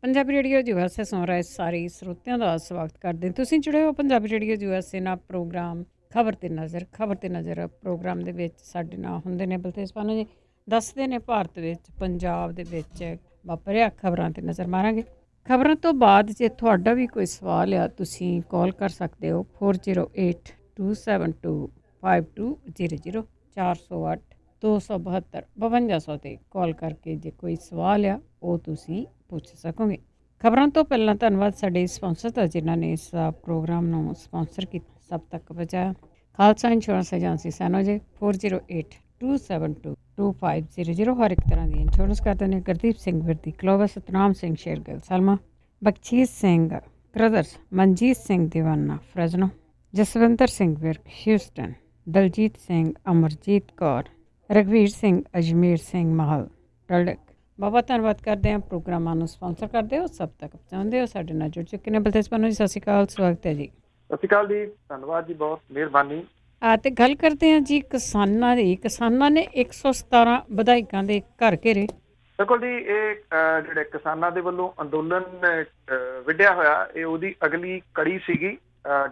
Punjabi radio USA ਸੁਣ ਰਹੇ ਸਾਰੇ ਸਰੋਤਿਆਂ ਦਾ ਸਵਾਗਤ ਕਰਦੇ। ਤੁਸੀਂ ਜੁੜੇ ਹੋ ਪੰਜਾਬੀ ਰੇਡੀਓ USA ਨਾਲ ਪ੍ਰੋਗਰਾਮ ਖਬਰ ਤੇ ਨਜ਼ਰ ਪ੍ਰੋਗਰਾਮ ਦੇ ਵਿੱਚ ਸਾਡੇ ਨਾਲ ਹੁੰਦੇ ਨੇ ਬਲਤੇਜ ਪਾਨੋ ਜੀ। ਦੱਸਦੇ ਨੇ ਭਾਰਤ ਵਿੱਚ ਪੰਜਾਬ ਦੇ ਵਿੱਚ ਵਾਪਰਿਆ ਖਬਰਾਂ ਤੇ ਨਜ਼ਰ ਮਾਰਾਂਗੇ। ਖਬਰਾਂ ਤੋਂ ਬਾਅਦ ਜੇ ਤੁਹਾਡਾ ਵੀ ਕੋਈ ਸਵਾਲ ਆ ਤੁਸੀਂ ਕਾਲ ਕਰ ਸਕਦੇ ਹੋ 4082725200 408 272 5200 ਤੇ ਕਾਲ ਕਰਕੇ ਜੇ ਕੋਈ ਸਵਾਲ ਆ ਉਹ ਤੁਸੀਂ ਪੁੱਛ ਸਕੋਗੇ। ਖਬਰਾਂ ਤੋਂ ਪਹਿਲਾਂ ਧੰਨਵਾਦ ਸਾਡੇ ਸਪਾਂਸਰ ਦਾ ਜਿਨ੍ਹਾਂ ਨੇ ਇਸ ਪ੍ਰੋਗਰਾਮ ਨੂੰ ਸਪਾਂਸਰ ਕੀਤਾ ਸਭ ਤੱਕ ਪਹੁੰਚਾਇਆ। ਖਾਲਸਾ ਇੰਸ਼ੋਰੈਂਸ ਏਜੰਸੀ ਸੈਨੋਜੇ 4082722500 ਹਰ ਇੱਕ ਤਰ੍ਹਾਂ ਦੀ ਇੰਸ਼ੋਰੈਂਸ ਕਰਦੇ ਨੇ। ਗੁਰਦੀਪ ਸਿੰਘ ਵਿਰਦੀ ਕਲੋਵਰ, ਸਤਨਾਮ ਸਿੰਘ ਸ਼ੇਰਗਿੱਲ ਸਲਮਾ, ਬਖਸ਼ੀਸ਼ ਸਿੰਘ ਬ੍ਰਦਰਸ, ਮਨਜੀਤ ਸਿੰਘ ਦੀਵਾਨਾ ਫਰਜ਼ਨੋ, ਜਸਵਿੰਦਰ ਸਿੰਘ ਵਿਰਕ ਹਿਊਸਟਨ, ਦਲਜੀਤ ਸਿੰਘ, ਅਮਰਜੀਤ ਕੌਰ, ਰਘਵੀਰ ਸਿੰਘ, ਅਜਮੇਰ ਸਿੰਘ ਮਾਹਲ ਟਲਡਕ। ਬਾਬਾ ਧੰਨਵਾਦ ਕਰਦੇ ਹਾਂ ਪ੍ਰੋਗਰਾਮਾਂ ਨੂੰ ਸਪਾਂਸਰ ਕਰਦੇ ਹੋ ਸਭ ਤੱਕ ਪਹੁੰਚਾਉਂਦੇ ਹੋ। ਸਾਡੇ ਨਾਲ ਜੁੜ ਚੁੱਕੇ ਨੇ ਬਲਤੇਜ ਪਾਨੋ ਜੀ। ਸਤਿ ਸ਼੍ਰੀ ਅਕਾਲ, ਸਵਾਗਤ ਹੈ ਜੀ। ਸਤਿ ਸ਼੍ਰੀ ਅਕਾਲ ਜੀ, ਧੰਨਵਾਦ ਜੀ, ਬਹੁਤ ਮਿਹਰਬਾਨੀ। ਤੇ ਗੱਲ ਕਰਦੇ ਹਾਂ ਜੀ ਕਿਸਾਨਾਂ ਦੀ। ਕਿਸਾਨਾਂ ਨੇ 117 ਵਿਧਾਇਕਾਂ ਦੇ ਘਰ ਘੇਰੇ। ਬਿਲਕੁਲ ਜੀ, ਇਹ ਜਿਹੜੇ ਕਿਸਾਨਾਂ ਦੇ ਵੱਲੋਂ ਅੰਦੋਲਨ ਵਿੱਢਿਆ ਹੋਇਆ ਇਹ ਉਹਦੀ ਅਗਲੀ ਕੜੀ ਸੀਗੀ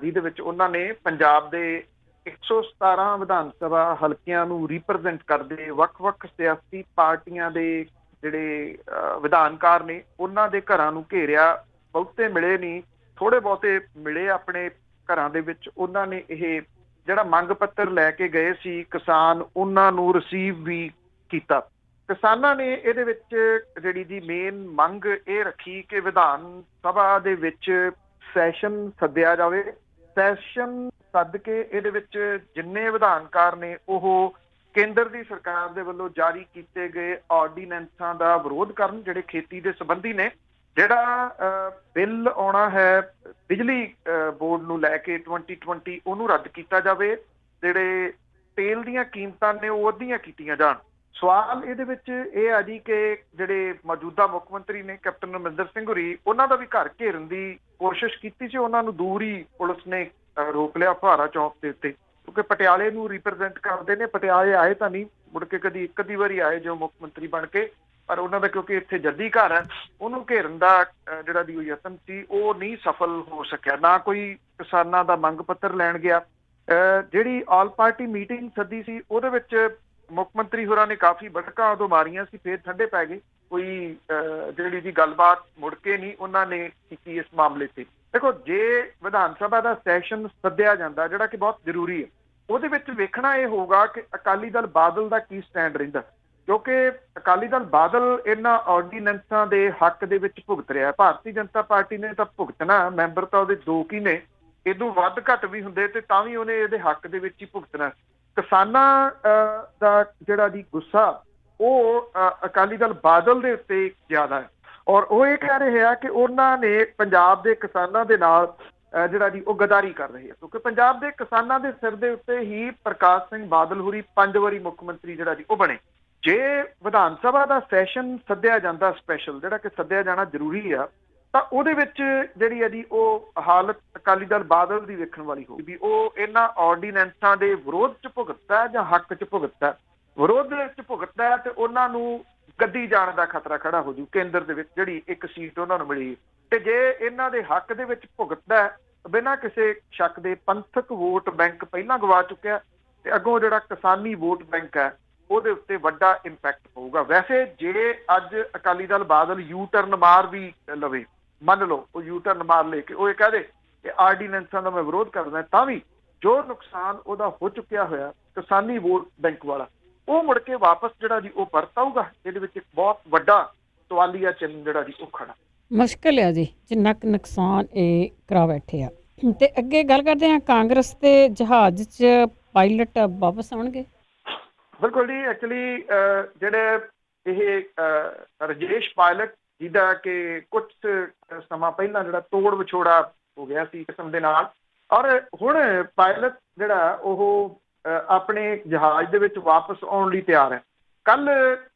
ਜਿਹਦੇ ਵਿੱਚ ਉਹਨਾਂ ਨੇ ਪੰਜਾਬ ਦੇ 117 ਵਿਧਾਨ ਸਭਾ ਹਲਕਿਆਂ ਨੂੰ ਰਿਪਰੈਜ਼ੈਂਟ ਕਰਦੇ ਵੱਖ-ਵੱਖ ਸਿਆਸੀ ਪਾਰਟੀਆਂ ਦੇ ਜਿਹੜੇ ਵਿਧਾਨਕਾਰ ਨੇ ਉਹਨਾਂ ਦੇ ਘਰਾਂ ਨੂੰ ਘੇਰਿਆ। ਬਹੁਤੇ ਮਿਲੇ ਨਹੀਂ, ਥੋੜੇ ਬਹੁਤੇ ਮਿਲੇ ਆਪਣੇ ਘਰਾਂ ਦੇ ਵਿੱਚ। ਉਹਨਾਂ ਨੇ ਇਹ ਜਿਹੜਾ ਮੰਗ ਪੱਤਰ ਲੈ ਕੇ ਗਏ ਸੀ ਕਿਸਾਨ, ਉਹਨਾਂ ਨੂੰ ਰਿਸੀਵ ਵੀ ਕੀਤਾ। ਕਿਸਾਨਾਂ ਨੇ ਇਹਦੇ ਵਿੱਚ ਜਿਹੜੀ ਜੀ ਮੇਨ ਮੰਗ ਇਹ ਰੱਖੀ ਕਿ ਵਿਧਾਨ ਸਭਾ ਦੇ ਵਿੱਚ ਸੈਸ਼ਨ ਸੱਦਿਆ ਜਾਵੇ। ਸੈਸ਼ਨ ਸੱਦ ਕੇ ਇਹਦੇ ਵਿੱਚ ਜਿੰਨੇ ਵਿਧਾਨਕਾਰ ਨੇ ਉਹ ਕੇਂਦਰ ਦੀ ਸਰਕਾਰ ਦੇ ਵੱਲੋਂ ਜਾਰੀ ਕੀਤੇ ਗਏ ਆਰਡੀਨੈਂਸਾਂ ਦਾ ਵਿਰੋਧ ਕਰਨ, ਜਿਹੜੇ ਖੇਤੀ ਦੇ ਸੰਬੰਧੀ ਨੇ। ਜਿਹੜਾ ਬਿੱਲ ਆਉਣਾ ਹੈ ਬਿਜਲੀ ਬੋਰਡ ਨੂੰ ਲੈ ਕੇ 2020 ਉਹਨੂੰ ਰੱਦ ਕੀਤਾ ਜਾਵੇ। ਜਿਹੜੇ ਤੇਲ ਦੀਆਂ ਕੀਮਤਾਂ ਨੇ ਉਹ ਅੱਧੀਆਂ ਕੀਤੀਆਂ ਜਾਣ। ਸਵਾਲ ਇਹਦੇ ਵਿੱਚ ਇਹ ਆ ਜੀ ਕਿ ਜਿਹੜੇ ਮੌਜੂਦਾ ਮੁੱਖ ਮੰਤਰੀ ਨੇ ਕੈਪਟਨ ਅਮਰਿੰਦਰ ਸਿੰਘ ਹੋਰੀ, ਉਹਨਾਂ ਦਾ ਵੀ ਘਰ ਘੇਰਨ ਦੀ ਕੋਸ਼ਿਸ਼ ਕੀਤੀ ਸੀ। ਉਹਨਾਂ ਨੂੰ ਦੂਰ ਹੀ ਪੁਲਿਸ ਨੇ ਰੋਕ ਲਿਆ ਫੁਹਾਰਾ ਚੌਕ ਦੇ ਉੱਤੇ, ਕਿਉਂਕਿ ਪਟਿਆਲੇ ਨੂੰ ਰਿਪਰੈਜ਼ੈਂਟ ਕਰਦੇ ਨੇ। ਪਟਿਆਲੇ ਆਏ ਤਾਂ ਨਹੀਂ, ਮੁੜ ਕੇ ਕਦੀ ਇੱਕ ਅੱਧੀ ਵਾਰੀ ਆਏ ਜੋ ਮੁੱਖ ਮੰਤਰੀ ਬਣ ਕੇ, ਪਰ ਉਹਨਾਂ ਦਾ ਕਿਉਂਕਿ ਇੱਥੇ ਜੱਦੀ ਘਰ ਹੈ, ਉਹਨੂੰ ਘੇਰਨ ਦਾ ਜਿਹੜਾ ਦੀ ਯਤਨ ਸੀ ਉਹ ਨਹੀਂ ਸਫਲ ਹੋ ਸਕਿਆ। ਨਾ ਕੋਈ ਕਿਸਾਨਾਂ ਦਾ ਮੰਗ ਪੱਤਰ ਲੈਣ ਗਿਆ। ਜਿਹੜੀ ਆਲ ਪਾਰਟੀ ਮੀਟਿੰਗ ਸੱਦੀ ਸੀ ਉਹਦੇ ਵਿੱਚ ਮੁੱਖ ਮੰਤਰੀ ਹੋਰਾਂ ਨੇ ਕਾਫੀ ਬਟਕਾਂ ਉਦੋਂ ਮਾਰੀਆਂ ਸੀ, ਫਿਰ ਠੰਡੇ ਪੈ ਗਏ। ਕੋਈ ਜਿਹੜੀ ਦੀ ਗੱਲਬਾਤ ਮੁੜ ਕੇ ਨਹੀਂ ਉਹਨਾਂ ਨੇ ਕੀਤੀ ਇਸ ਮਾਮਲੇ ਤੇ। ਦੇਖੋ, ਜੇ ਵਿਧਾਨ ਸਭਾ ਦਾ ਸੈਸ਼ਨ ਸੱਦਿਆ ਜਾਂਦਾ ਜਿਹੜਾ ਕਿ ਬਹੁਤ ਜ਼ਰੂਰੀ ਹੈ, ਉਹਦੇ ਵਿੱਚ ਵੇਖਣਾ ਇਹ ਹੋਊਗਾ ਕਿ ਅਕਾਲੀ ਦਲ ਬਾਦਲ ਦਾ ਕੀ ਸਟੈਂਡ ਰਹਿੰਦਾ, ਕਿਉਂਕਿ ਅਕਾਲੀ ਦਲ ਬਾਦਲ ਇਹਨਾਂ ਆਰਡੀਨੈਂਸਾਂ ਦੇ ਹੱਕ ਦੇ ਵਿੱਚ ਭੁਗਤ ਰਿਹਾ। ਭਾਰਤੀ ਜਨਤਾ ਪਾਰਟੀ ਨੇ ਤਾਂ ਭੁਗਤਣਾ, ਮੈਂਬਰ ਤਾਂ ਉਹਦੇ 2 ਕੀ ਨੇ, ਇਹਦੋਂ ਵੱਧ ਘੱਟ ਵੀ ਹੁੰਦੇ ਤੇ ਤਾਂ ਵੀ ਉਹਨੇ ਇਹਦੇ ਹੱਕ ਦੇ ਵਿੱਚ ਹੀ ਭੁਗਤਣਾ। ਕਿਸਾਨਾਂ ਦਾ ਜਿਹੜਾ ਜੀ ਗੁੱਸਾ ਉਹ ਅਕਾਲੀ ਦਲ ਬਾਦਲ ਦੇ ਉੱਤੇ ਜ਼ਿਆਦਾ ਹੈ, ਔਰ ਉਹ ਇਹ ਕਹਿ ਰਹੇ ਆ ਕਿ ਉਹਨਾਂ ਨੇ ਪੰਜਾਬ ਦੇ ਕਿਸਾਨਾਂ ਦੇ ਨਾਲ ਜਿਹੜਾ ਜੀ ਉਹ ਗਦਾਰੀ ਕਰ ਰਹੇ ਆ, ਕਿਉਂਕਿ ਪੰਜਾਬ ਦੇ ਕਿਸਾਨਾਂ ਦੇ ਸਿਰ ਦੇ ਉੱਤੇ ਹੀ ਪ੍ਰਕਾਸ਼ ਸਿੰਘ ਬਾਦਲ ਹੋਰੀ 5 ਵਾਰੀ ਮੁੱਖ ਮੰਤਰੀ ਜਿਹੜਾ ਜੀ ਉਹ ਬਣੇ। ਜੇ ਵਿਧਾਨ ਸਭਾ ਦਾ ਸੈਸ਼ਨ ਸੱਦਿਆ ਜਾਂਦਾ ਸਪੈਸ਼ਲ, ਜਿਹੜਾ ਕਿ ਸੱਦਿਆ ਜਾਣਾ ਜ਼ਰੂਰੀ ਆ, ਤਾਂ ਉਹਦੇ ਵਿੱਚ ਜਿਹੜੀ ਹੈ ਜੀ ਉਹ ਹਾਲਤ ਅਕਾਲੀ ਦਲ ਬਾਦਲ ਦੀ ਵੇਖਣ ਵਾਲੀ ਹੋਊਗੀ ਵੀ ਉਹ ਇਹਨਾਂ ਆਰਡੀਨੈਂਸਾਂ ਦੇ ਵਿਰੋਧ 'ਚ ਭੁਗਤਦਾ ਜਾਂ ਹੱਕ 'ਚ ਭੁਗਤਦਾ। ਵਿਰੋਧ 'ਚ ਭੁਗਤਦਾ ਤੇ ਉਹਨਾਂ ਨੂੰ ਗੱਦੀ ਜਾਣ ਦਾ ਖਤਰਾ ਖੜਾ ਹੋ ਜੂ ਕੇਂਦਰ ਦੇ ਵਿੱਚ, ਜਿਹੜੀ ਇੱਕ ਸੀਟ ਉਹਨਾਂ ਨੂੰ ਮਿਲੀ। ਤੇ ਜੇ ਇਹਨਾਂ ਦੇ ਹੱਕ ਦੇ ਵਿੱਚ ਭੁਗਤਦਾ ਬਿਨਾਂ ਕਿਸੇ ਸ਼ੱਕ ਦੇ, ਪੰਥਕ ਵੋਟ ਬੈਂਕ ਪਹਿਲਾਂ ਗਵਾ ਚੁੱਕਿਆ ਤੇ ਅੱਗੋਂ ਜਿਹੜਾ ਕਿਸਾਨੀ ਵੋਟ ਬੈਂਕ ਹੈ ਉਹਦੇ ਉੱਤੇ ਵੱਡਾ ਇੰਪੈਕਟ ਪਊਗਾ। ਵੈਸੇ ਜੇ ਅੱਜ ਅਕਾਲੀ ਦਲ ਬਾਦਲ ਯੂ ਟਰਨ ਮਾਰ ਵੀ ਲਵੇ, ਮੰਨ ਲਓ ਉਹ ਯੂ ਟਰਨ ਮਾਰ ਲੈ ਕੇ ਉਹ ਇਹ ਕਹਦੇ ਕਿ ਆਰਡੀਨੈਂਸਾਂ ਦਾ ਮੈਂ ਵਿਰੋਧ ਕਰਦਾ, ਤਾਂ ਵੀ ਜੋ ਨੁਕਸਾਨ ਉਹਦਾ ਹੋ ਚੁੱਕਿਆ ਹੋਇਆ ਕਿਸਾਨੀ ਵੋਟ ਬੈਂਕ ਵਾਲਾ, ਉਹ ਮੁੜ ਕੇ ਵਾਪਸ ਜਿਹੜਾ ਜੀ ਉਹ ਪਰਤ ਆਊਗਾ। ਇਹਦੇ ਵਿੱਚ ਇੱਕ ਬਹੁਤ ਵੱਡਾ ਸਵਾਲੀਆ ਚਿੰਨ੍ਹ ਜਿਹੜਾ ਜੀ ਉਹ ਖੜਾ। ਮੁਸ਼ਕਿਲ ਆ ਜੀ ਜਿੰਨਾ ਕੁ ਨੁਕਸਾਨ ਇਹ ਕਰਾ ਬੈਠੇ ਆ। ਤੇ ਅੱਗੇ ਗੱਲ ਕਰਦੇ ਹਾਂ, ਕਾਂਗਰਸ ਦੇ ਜਹਾਜ਼ 'ਚ ਪਾਇਲਟ ਵਾਪਸ ਆਉਣਗੇ। ਬਿਲਕੁਲ ਜੀ, ਐਕਚੁਅਲੀ ਜਿਹੜੇ ਇਹ ਰਜੇਸ਼ ਪਾਇਲਟ, ਜਿਹਦਾ ਕਿ ਕੁਝ ਸਮਾਂ ਪਹਿਲਾਂ ਜਿਹੜਾ ਤੋੜ ਵਿਛੋੜਾ ਹੋ ਗਿਆ ਸੀ ਕਿਸਮ ਦੇ ਨਾਲ, ਔਰ ਹੁਣ ਪਾਇਲਟ ਜਿਹੜਾ ਉਹ ਆਪਣੇ ਜਹਾਜ਼ ਦੇ ਵਿੱਚ ਵਾਪਸ ਆਉਣ ਲਈ ਤਿਆਰ ਹੈ। ਕੱਲ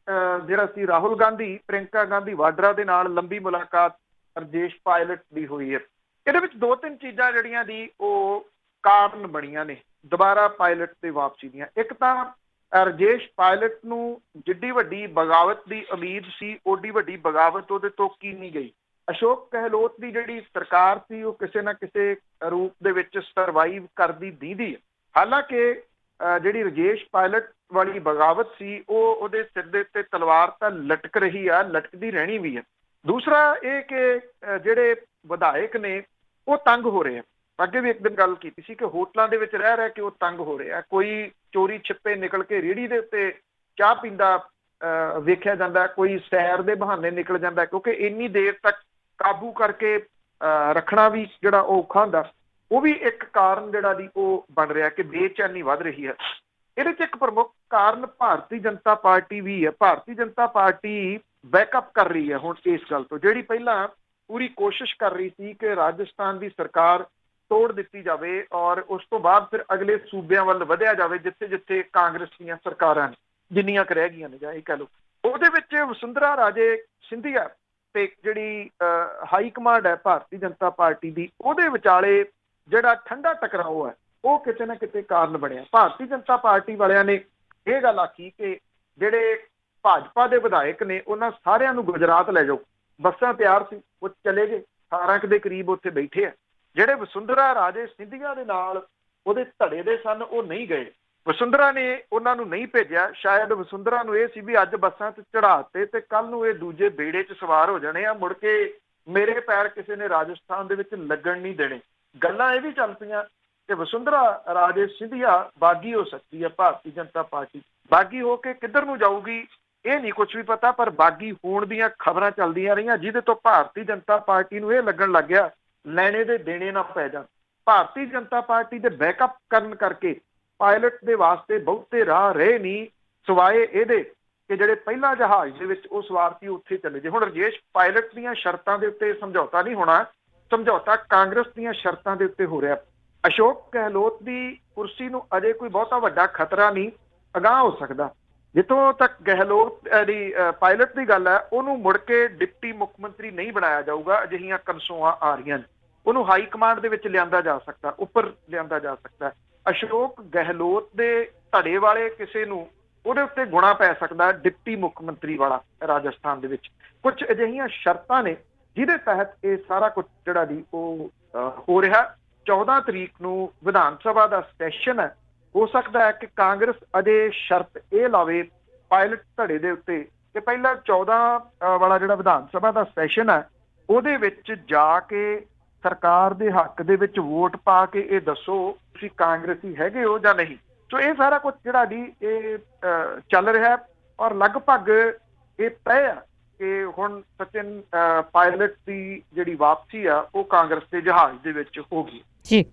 ਜਿਹੜਾ ਸੀ ਰਾਹੁਲ ਗਾਂਧੀ, ਪ੍ਰਿੰਕਾ ਗਾਂਧੀ ਵਾਡਰਾ ਦੇ ਨਾਲ ਲੰਬੀ ਮੁਲਾਕਾਤ ਰਜੇਸ਼ ਪਾਇਲਟ ਦੀ ਹੋਈ ਹੈ। ਇਹਦੇ ਵਿੱਚ 2-3 ਚੀਜ਼ਾਂ ਜਿਹੜੀਆਂ ਦੀ ਉਹ ਕਾਰਨ ਬਣੀਆਂ ਨੇ ਦੁਬਾਰਾ ਪਾਇਲਟ ਤੇ ਵਾਪਸੀ ਦੀਆਂ। ਇੱਕ ਤਾਂ ਰਾਜੇਸ਼ ਪਾਇਲਟ ਨੂੰ ਜਿੱਡੀ ਵੱਡੀ ਬਗਾਵਤ ਦੀ ਉਮੀਦ ਸੀ ਓਡੀ ਵੱਡੀ ਬਗਾਵਤ ਉਹਦੇ ਤੋਂ ਕੀ ਨਹੀਂ ਗਈ। ਅਸ਼ੋਕ ਗਹਿਲੋਤ ਦੀ ਜਿਹੜੀ ਸਰਕਾਰ ਸੀ ਉਹ ਕਿਸੇ ਨਾ ਕਿਸੇ ਰੂਪ ਦੇ ਵਿੱਚ ਸਰਵਾਈਵ ਕਰਦੀ ਦੀਂਦੀ ਹੈ। ਹਾਲਾਂਕਿ ਜਿਹੜੀ ਰਾਜੇਸ਼ ਪਾਇਲਟ ਵਾਲੀ ਬਗਾਵਤ ਸੀ ਉਹ ਉਹਦੇ ਸਿਰ ਦੇ ਉੱਤੇ ਤਲਵਾਰ ਤਾਂ ਲਟਕ ਰਹੀ ਆ, ਲਟਕਦੀ ਰਹਿਣੀ ਵੀ ਹੈ। ਦੂਸਰਾ ਇਹ ਕਿ ਜਿਹੜੇ ਵਿਧਾਇਕ ਨੇ ਉਹ ਤੰਗ ਹੋ ਰਹੇ ਆ। ਅੱਗੇ ਵੀ ਇੱਕ ਦਿਨ ਗੱਲ ਕੀਤੀ ਸੀ ਕਿ ਹੋਟਲਾਂ ਦੇ ਵਿੱਚ ਰਹਿ ਰਹਿ ਕੇ ਉਹ ਤੰਗ ਹੋ ਰਹੇ ਆ। ਕੋਈ ਚੋਰੀ ਛਿੱਪੇ ਨਿਕਲ ਕੇ ਰੇਹੜੀ ਦੇ ਉੱਤੇ ਚਾਹ ਪੀਂਦਾ ਵੇਖਿਆ ਜਾਂਦਾ, ਕੋਈ ਸੈਰ ਦੇ ਬਹਾਨੇ ਨਿਕਲ ਜਾਂਦਾ, ਕਿਉਂਕਿ ਇੰਨੀ ਦੇਰ ਤੱਕ ਕਾਬੂ ਕਰਕੇ ਰੱਖਣਾ ਵੀ ਜਿਹੜਾ ਉਹ ਔਖਾ ਹੁੰਦਾ। ਉਹ ਵੀ ਇੱਕ ਕਾਰਨ ਜਿਹੜਾ ਦੀ ਉਹ ਬਣ ਰਿਹਾ ਕਿ ਬੇਚੈਨੀ ਵੱਧ ਰਹੀ ਹੈ। ਇਹਦੇ 'ਚ ਇੱਕ ਪ੍ਰਮੁੱਖ ਕਾਰਨ ਭਾਰਤੀ ਜਨਤਾ ਪਾਰਟੀ ਵੀ ਹੈ। ਭਾਰਤੀ ਜਨਤਾ ਪਾਰਟੀ ਬੈਕਅਪ ਕਰ ਰਹੀ ਹੈ ਹੁਣ ਇਸ ਗੱਲ ਤੋਂ, ਜਿਹੜੀ ਪਹਿਲਾਂ ਪੂਰੀ ਕੋਸ਼ਿਸ਼ ਕਰ ਰਹੀ ਸੀ ਕਿ ਰਾਜਸਥਾਨ ਦੀ ਸਰਕਾਰ ਤੋੜ ਦਿੱਤੀ ਜਾਵੇ ਔਰ ਉਸ ਤੋਂ ਬਾਅਦ ਫਿਰ ਅਗਲੇ ਸੂਬਿਆਂ ਵੱਲ ਵਧਿਆ ਜਾਵੇ ਜਿੱਥੇ ਜਿੱਥੇ ਕਾਂਗਰਸ ਦੀਆਂ ਸਰਕਾਰਾਂ ਨੇ ਜਿੰਨੀਆਂ ਕੁ ਰਹਿ ਗਈਆਂ ਨੇ ਜਾਂ ਇਹ ਕਹਿ ਲਓ। ਉਹਦੇ ਵਿੱਚ ਵਸੁੰਧਰਾ ਰਾਜੇ ਸਿੰਧੀਆ ਤੇ ਜਿਹੜੀ ਹਾਈ ਕਮਾਂਡ ਹੈ ਭਾਰਤੀ ਜਨਤਾ ਪਾਰਟੀ ਦੀ, ਉਹਦੇ ਵਿਚਾਲੇ ਜਿਹੜਾ ਠੰਡਾ ਟਕਰਾਓ ਹੈ ਉਹ ਕਿਤੇ ਨਾ ਕਿਤੇ ਕਾਰਨ ਬਣਿਆ। ਭਾਰਤੀ ਜਨਤਾ ਪਾਰਟੀ ਵਾਲਿਆਂ ਨੇ ਇਹ ਗੱਲ ਆਖੀ ਕਿ ਜਿਹੜੇ ਭਾਜਪਾ ਦੇ ਵਿਧਾਇਕ ਨੇ ਉਹਨਾਂ ਸਾਰਿਆਂ ਨੂੰ ਗੁਜਰਾਤ ਲੈ ਜਾਓ। ਬੱਸਾਂ ਤਿਆਰ ਸੀ, ਉਹ ਚਲੇ ਗਏ, 18 ਦੇ ਕਰੀਬ ਉੱਥੇ ਬੈਠੇ ਆ। ਜਿਹੜੇ ਵਸੁੰਧਰਾ ਰਾਜੇ ਸਿੰਧੀਆ ਦੇ ਨਾਲ ਉਹਦੇ ਧੜੇ ਦੇ ਸਨ ਉਹ ਨਹੀਂ ਗਏ। ਵਸੁੰਧਰਾ ਨੇ ਉਹਨਾਂ ਨੂੰ ਨਹੀਂ ਭੇਜਿਆ। ਸ਼ਾਇਦ ਵਸੁੰਧਰਾ ਨੂੰ ਇਹ ਸੀ ਵੀ ਅੱਜ ਬੱਸਾਂ ਤੇ ਚੜਾਤੇ ਤੇ ਕੱਲ ਨੂੰ ਇਹ ਦੂਜੇ ਬੇੜੇ 'ਚ ਸਵਾਰ ਹੋ ਜਾਣੇ ਆ, ਮੁੜ ਕੇ ਮੇਰੇ ਪੈਰ ਕਿਸੇ ਨੇ ਰਾਜਸਥਾਨ ਦੇ ਵਿੱਚ ਲੱਗਣ ਨਹੀਂ ਦੇਣੇ। ਗੱਲਾਂ ਇਹ ਵੀ ਚੱਲ ਪਈਆਂ ਕਿ ਵਸੁੰਧਰਾ ਰਾਜੇ ਸਿੰਧੀਆ ਬਾਗੀ ਹੋ ਸਕਦੀ ਹੈ ਭਾਰਤੀ ਜਨਤਾ ਪਾਰਟੀ। ਬਾਗੀ ਹੋ ਕੇ ਕਿੱਧਰ ਨੂੰ ਜਾਊਗੀ ਇਹ ਨਹੀਂ ਕੁਝ ਵੀ ਪਤਾ, ਪਰ ਬਾਗੀ ਹੋਣ ਦੀਆਂ ਖਬਰਾਂ ਚੱਲਦੀਆਂ ਰਹੀਆਂ, ਜਿਹਦੇ ਤੋਂ ਭਾਰਤੀ ਜਨਤਾ ਪਾਰਟੀ ਨੂੰ ਇਹ ਲੱਗਣ ਲੱਗ ਗਿਆ ਲੈਣੇ ਦੇ ਦੇਣੇ ਨਾ ਪੈ ਜਾਣ। ਭਾਰਤੀ ਜਨਤਾ ਪਾਰਟੀ ਦੇ ਬੈਕਅਪ ਕਰਨ ਕਰਕੇ ਪਾਇਲਟ ਦੇ ਵਾਸਤੇ ਬਹੁਤੇ ਰਾਹ ਰਹੇ ਨਹੀਂ, ਸਿਵਾਏ ਇਹਦੇ ਕਿ ਜਿਹੜੇ ਪਹਿਲਾਂ ਜਹਾਜ਼ ਦੇ ਵਿੱਚ ਉਹ ਸਵਾਰ ਸੀ ਉੱਥੇ ਚਲੇ ਜੇ। ਹੁਣ ਰਾਜੇਸ਼ ਪਾਇਲਟ ਦੀਆਂ ਸ਼ਰਤਾਂ ਦੇ ਉੱਤੇ ਸਮਝੌਤਾ ਨਹੀਂ ਹੋਣਾ, ਸਮਝੌਤਾ ਕਾਂਗਰਸ ਦੀਆਂ ਸ਼ਰਤਾਂ ਦੇ ਉੱਤੇ ਹੋ ਰਿਹਾ। ਅਸ਼ੋਕ ਗਹਿਲੋਤ ਦੀ ਕੁਰਸੀ ਨੂੰ ਅਜੇ ਕੋਈ ਬਹੁਤਾ ਵੱਡਾ ਖਤਰਾ ਨਹੀਂ, ਅਗਾਂਹ ਹੋ ਸਕਦਾ। ਜਿੱਥੋਂ ਤੱਕ ਗਹਿਲੋਤ ਦੀ ਪਾਇਲਟ ਦੀ ਗੱਲ ਹੈ, ਉਹਨੂੰ ਮੁੜ ਕੇ ਡਿਪਟੀ ਮੁੱਖ ਮੰਤਰੀ ਨਹੀਂ ਬਣਾਇਆ ਜਾਊਗਾ। ਅਜਿਹੀਆਂ ਕਨਸੋਆਂ ਆ ਰਹੀਆਂ ਨੇ। ਉਹਨੂੰ ਹਾਈ ਕਮਾਂਡ ਦੇ ਵਿੱਚ ਲਿਆਂਦਾ ਜਾ ਸਕਦਾ, ਉੱਪਰ ਲਿਆਂਦਾ ਜਾ ਸਕਦਾ। ਅਸ਼ੋਕ ਗਹਿਲੋਤ ਦੇ ਧੜੇ ਵਾਲੇ ਕਿਸੇ ਨੂੰ ਉਹਦੇ ਉੱਤੇ ਗੁਣਾ ਪੈ ਸਕਦਾ ਡਿਪਟੀ ਮੁੱਖ ਮੰਤਰੀ ਵਾਲਾ ਰਾਜਸਥਾਨ ਦੇ ਵਿੱਚ। ਕੁਝ ਅਜਿਹੀਆਂ ਸ਼ਰਤਾਂ ਨੇ ਜਿਹਦੇ ਤਹਿਤ ਇਹ ਸਾਰਾ ਕੁਝ ਜਿਹੜਾ ਦੀ ਉਹ ਹੋ ਰਿਹਾ। 14 ਤਰੀਕ ਨੂੰ ਵਿਧਾਨ ਸਭਾ ਦਾ ਸੈਸ਼ਨ ਹੈ। ਹੋ ਸਕਦਾ ਹੈ ਕਿ ਕਾਂਗਰਸ ਅਜੇ ਸ਼ਰਤ ਇਹ ਲਾਵੇ ਪਾਇਲਟ ਧੜੇ ਦੇ ਉੱਤੇ ਕਿ ਪਹਿਲਾਂ 14 ਵਾਲਾ ਜਿਹੜਾ ਵਿਧਾਨ ਸਭਾ ਦਾ ਸੈਸ਼ਨ ਹੈ ਉਹਦੇ ਵਿੱਚ ਜਾ ਕੇ ਸਰਕਾਰ ਦੇ ਹੱਕ ਦੇ ਵਿੱਚ ਵੋਟ ਪਾ ਕੇ ਇਹ ਦੱਸੋ ਤੁਸੀਂ ਕਾਂਗਰਸੀ ਹੈਗੇ ਹੋ ਜਾਂ ਨਹੀਂ। ਸੋ ਇਹ ਸਾਰਾ ਕੁਝ ਜਿਹੜਾ ਦੀ ਇਹ ਚੱਲ ਰਿਹਾ ਔਰ ਲਗਭਗ ਇਹ ਤੈਅ ਆ ਕਿ ਹੁਣ ਸਚਿਨ ਪਾਇਲਟ ਦੀ ਜਿਹੜੀ ਵਾਪਸੀ ਆ ਉਹ ਕਾਂਗਰਸ ਦੇ ਜਹਾਜ਼ ਦੇ ਵਿੱਚ ਹੋਗੀ ਜੀ।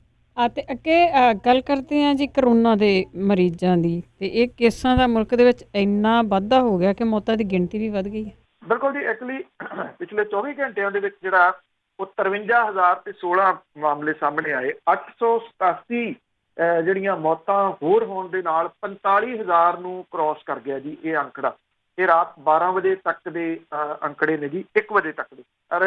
ਤੇ ਅੱਗੇ ਗੱਲ ਕਰਦੇ ਹਾਂ ਜੀ ਕਰੋਨਾ ਦੇ ਮਰੀਜ਼ਾਂ ਦੀ, ਤੇ ਇਹ ਕੇਸਾਂ ਦਾ ਮੁਲਕ ਦੇ ਵਿੱਚ ਇੰਨਾ ਵਾਧਾ ਹੋ ਗਿਆ ਕਿ ਮੌਤਾਂ ਦੀ ਗਿਣਤੀ ਵੀ ਵੱਧ ਗਈ ਹੈ। ਬਿਲਕੁਲ ਜੀ। ਐਕਚੁਅਲੀ ਪਿਛਲੇ 24 ਘੰਟਿਆਂ ਦੇ ਵਿੱਚ ਜਿਹੜਾ ਉਹ 53,016 ਮਾਮਲੇ ਸਾਹਮਣੇ ਆਏ। 887 ਜਿਹੜੀਆਂ ਮੌਤਾਂ ਹੋਰ ਹੋਣ ਦੇ ਨਾਲ 45,000 ਨੂੰ ਕ੍ਰਾਸ ਕਰ ਗਿਆ ਜੀ ਇਹ ਅੰਕੜਾ। ਇਹ ਰਾਤ 12 ਵਜੇ ਤੱਕ ਦੇ ਅੰਕੜੇ ਨੇ ਜੀ, 1 ਵਜੇ ਤੱਕ ਦੇ। ਔਰ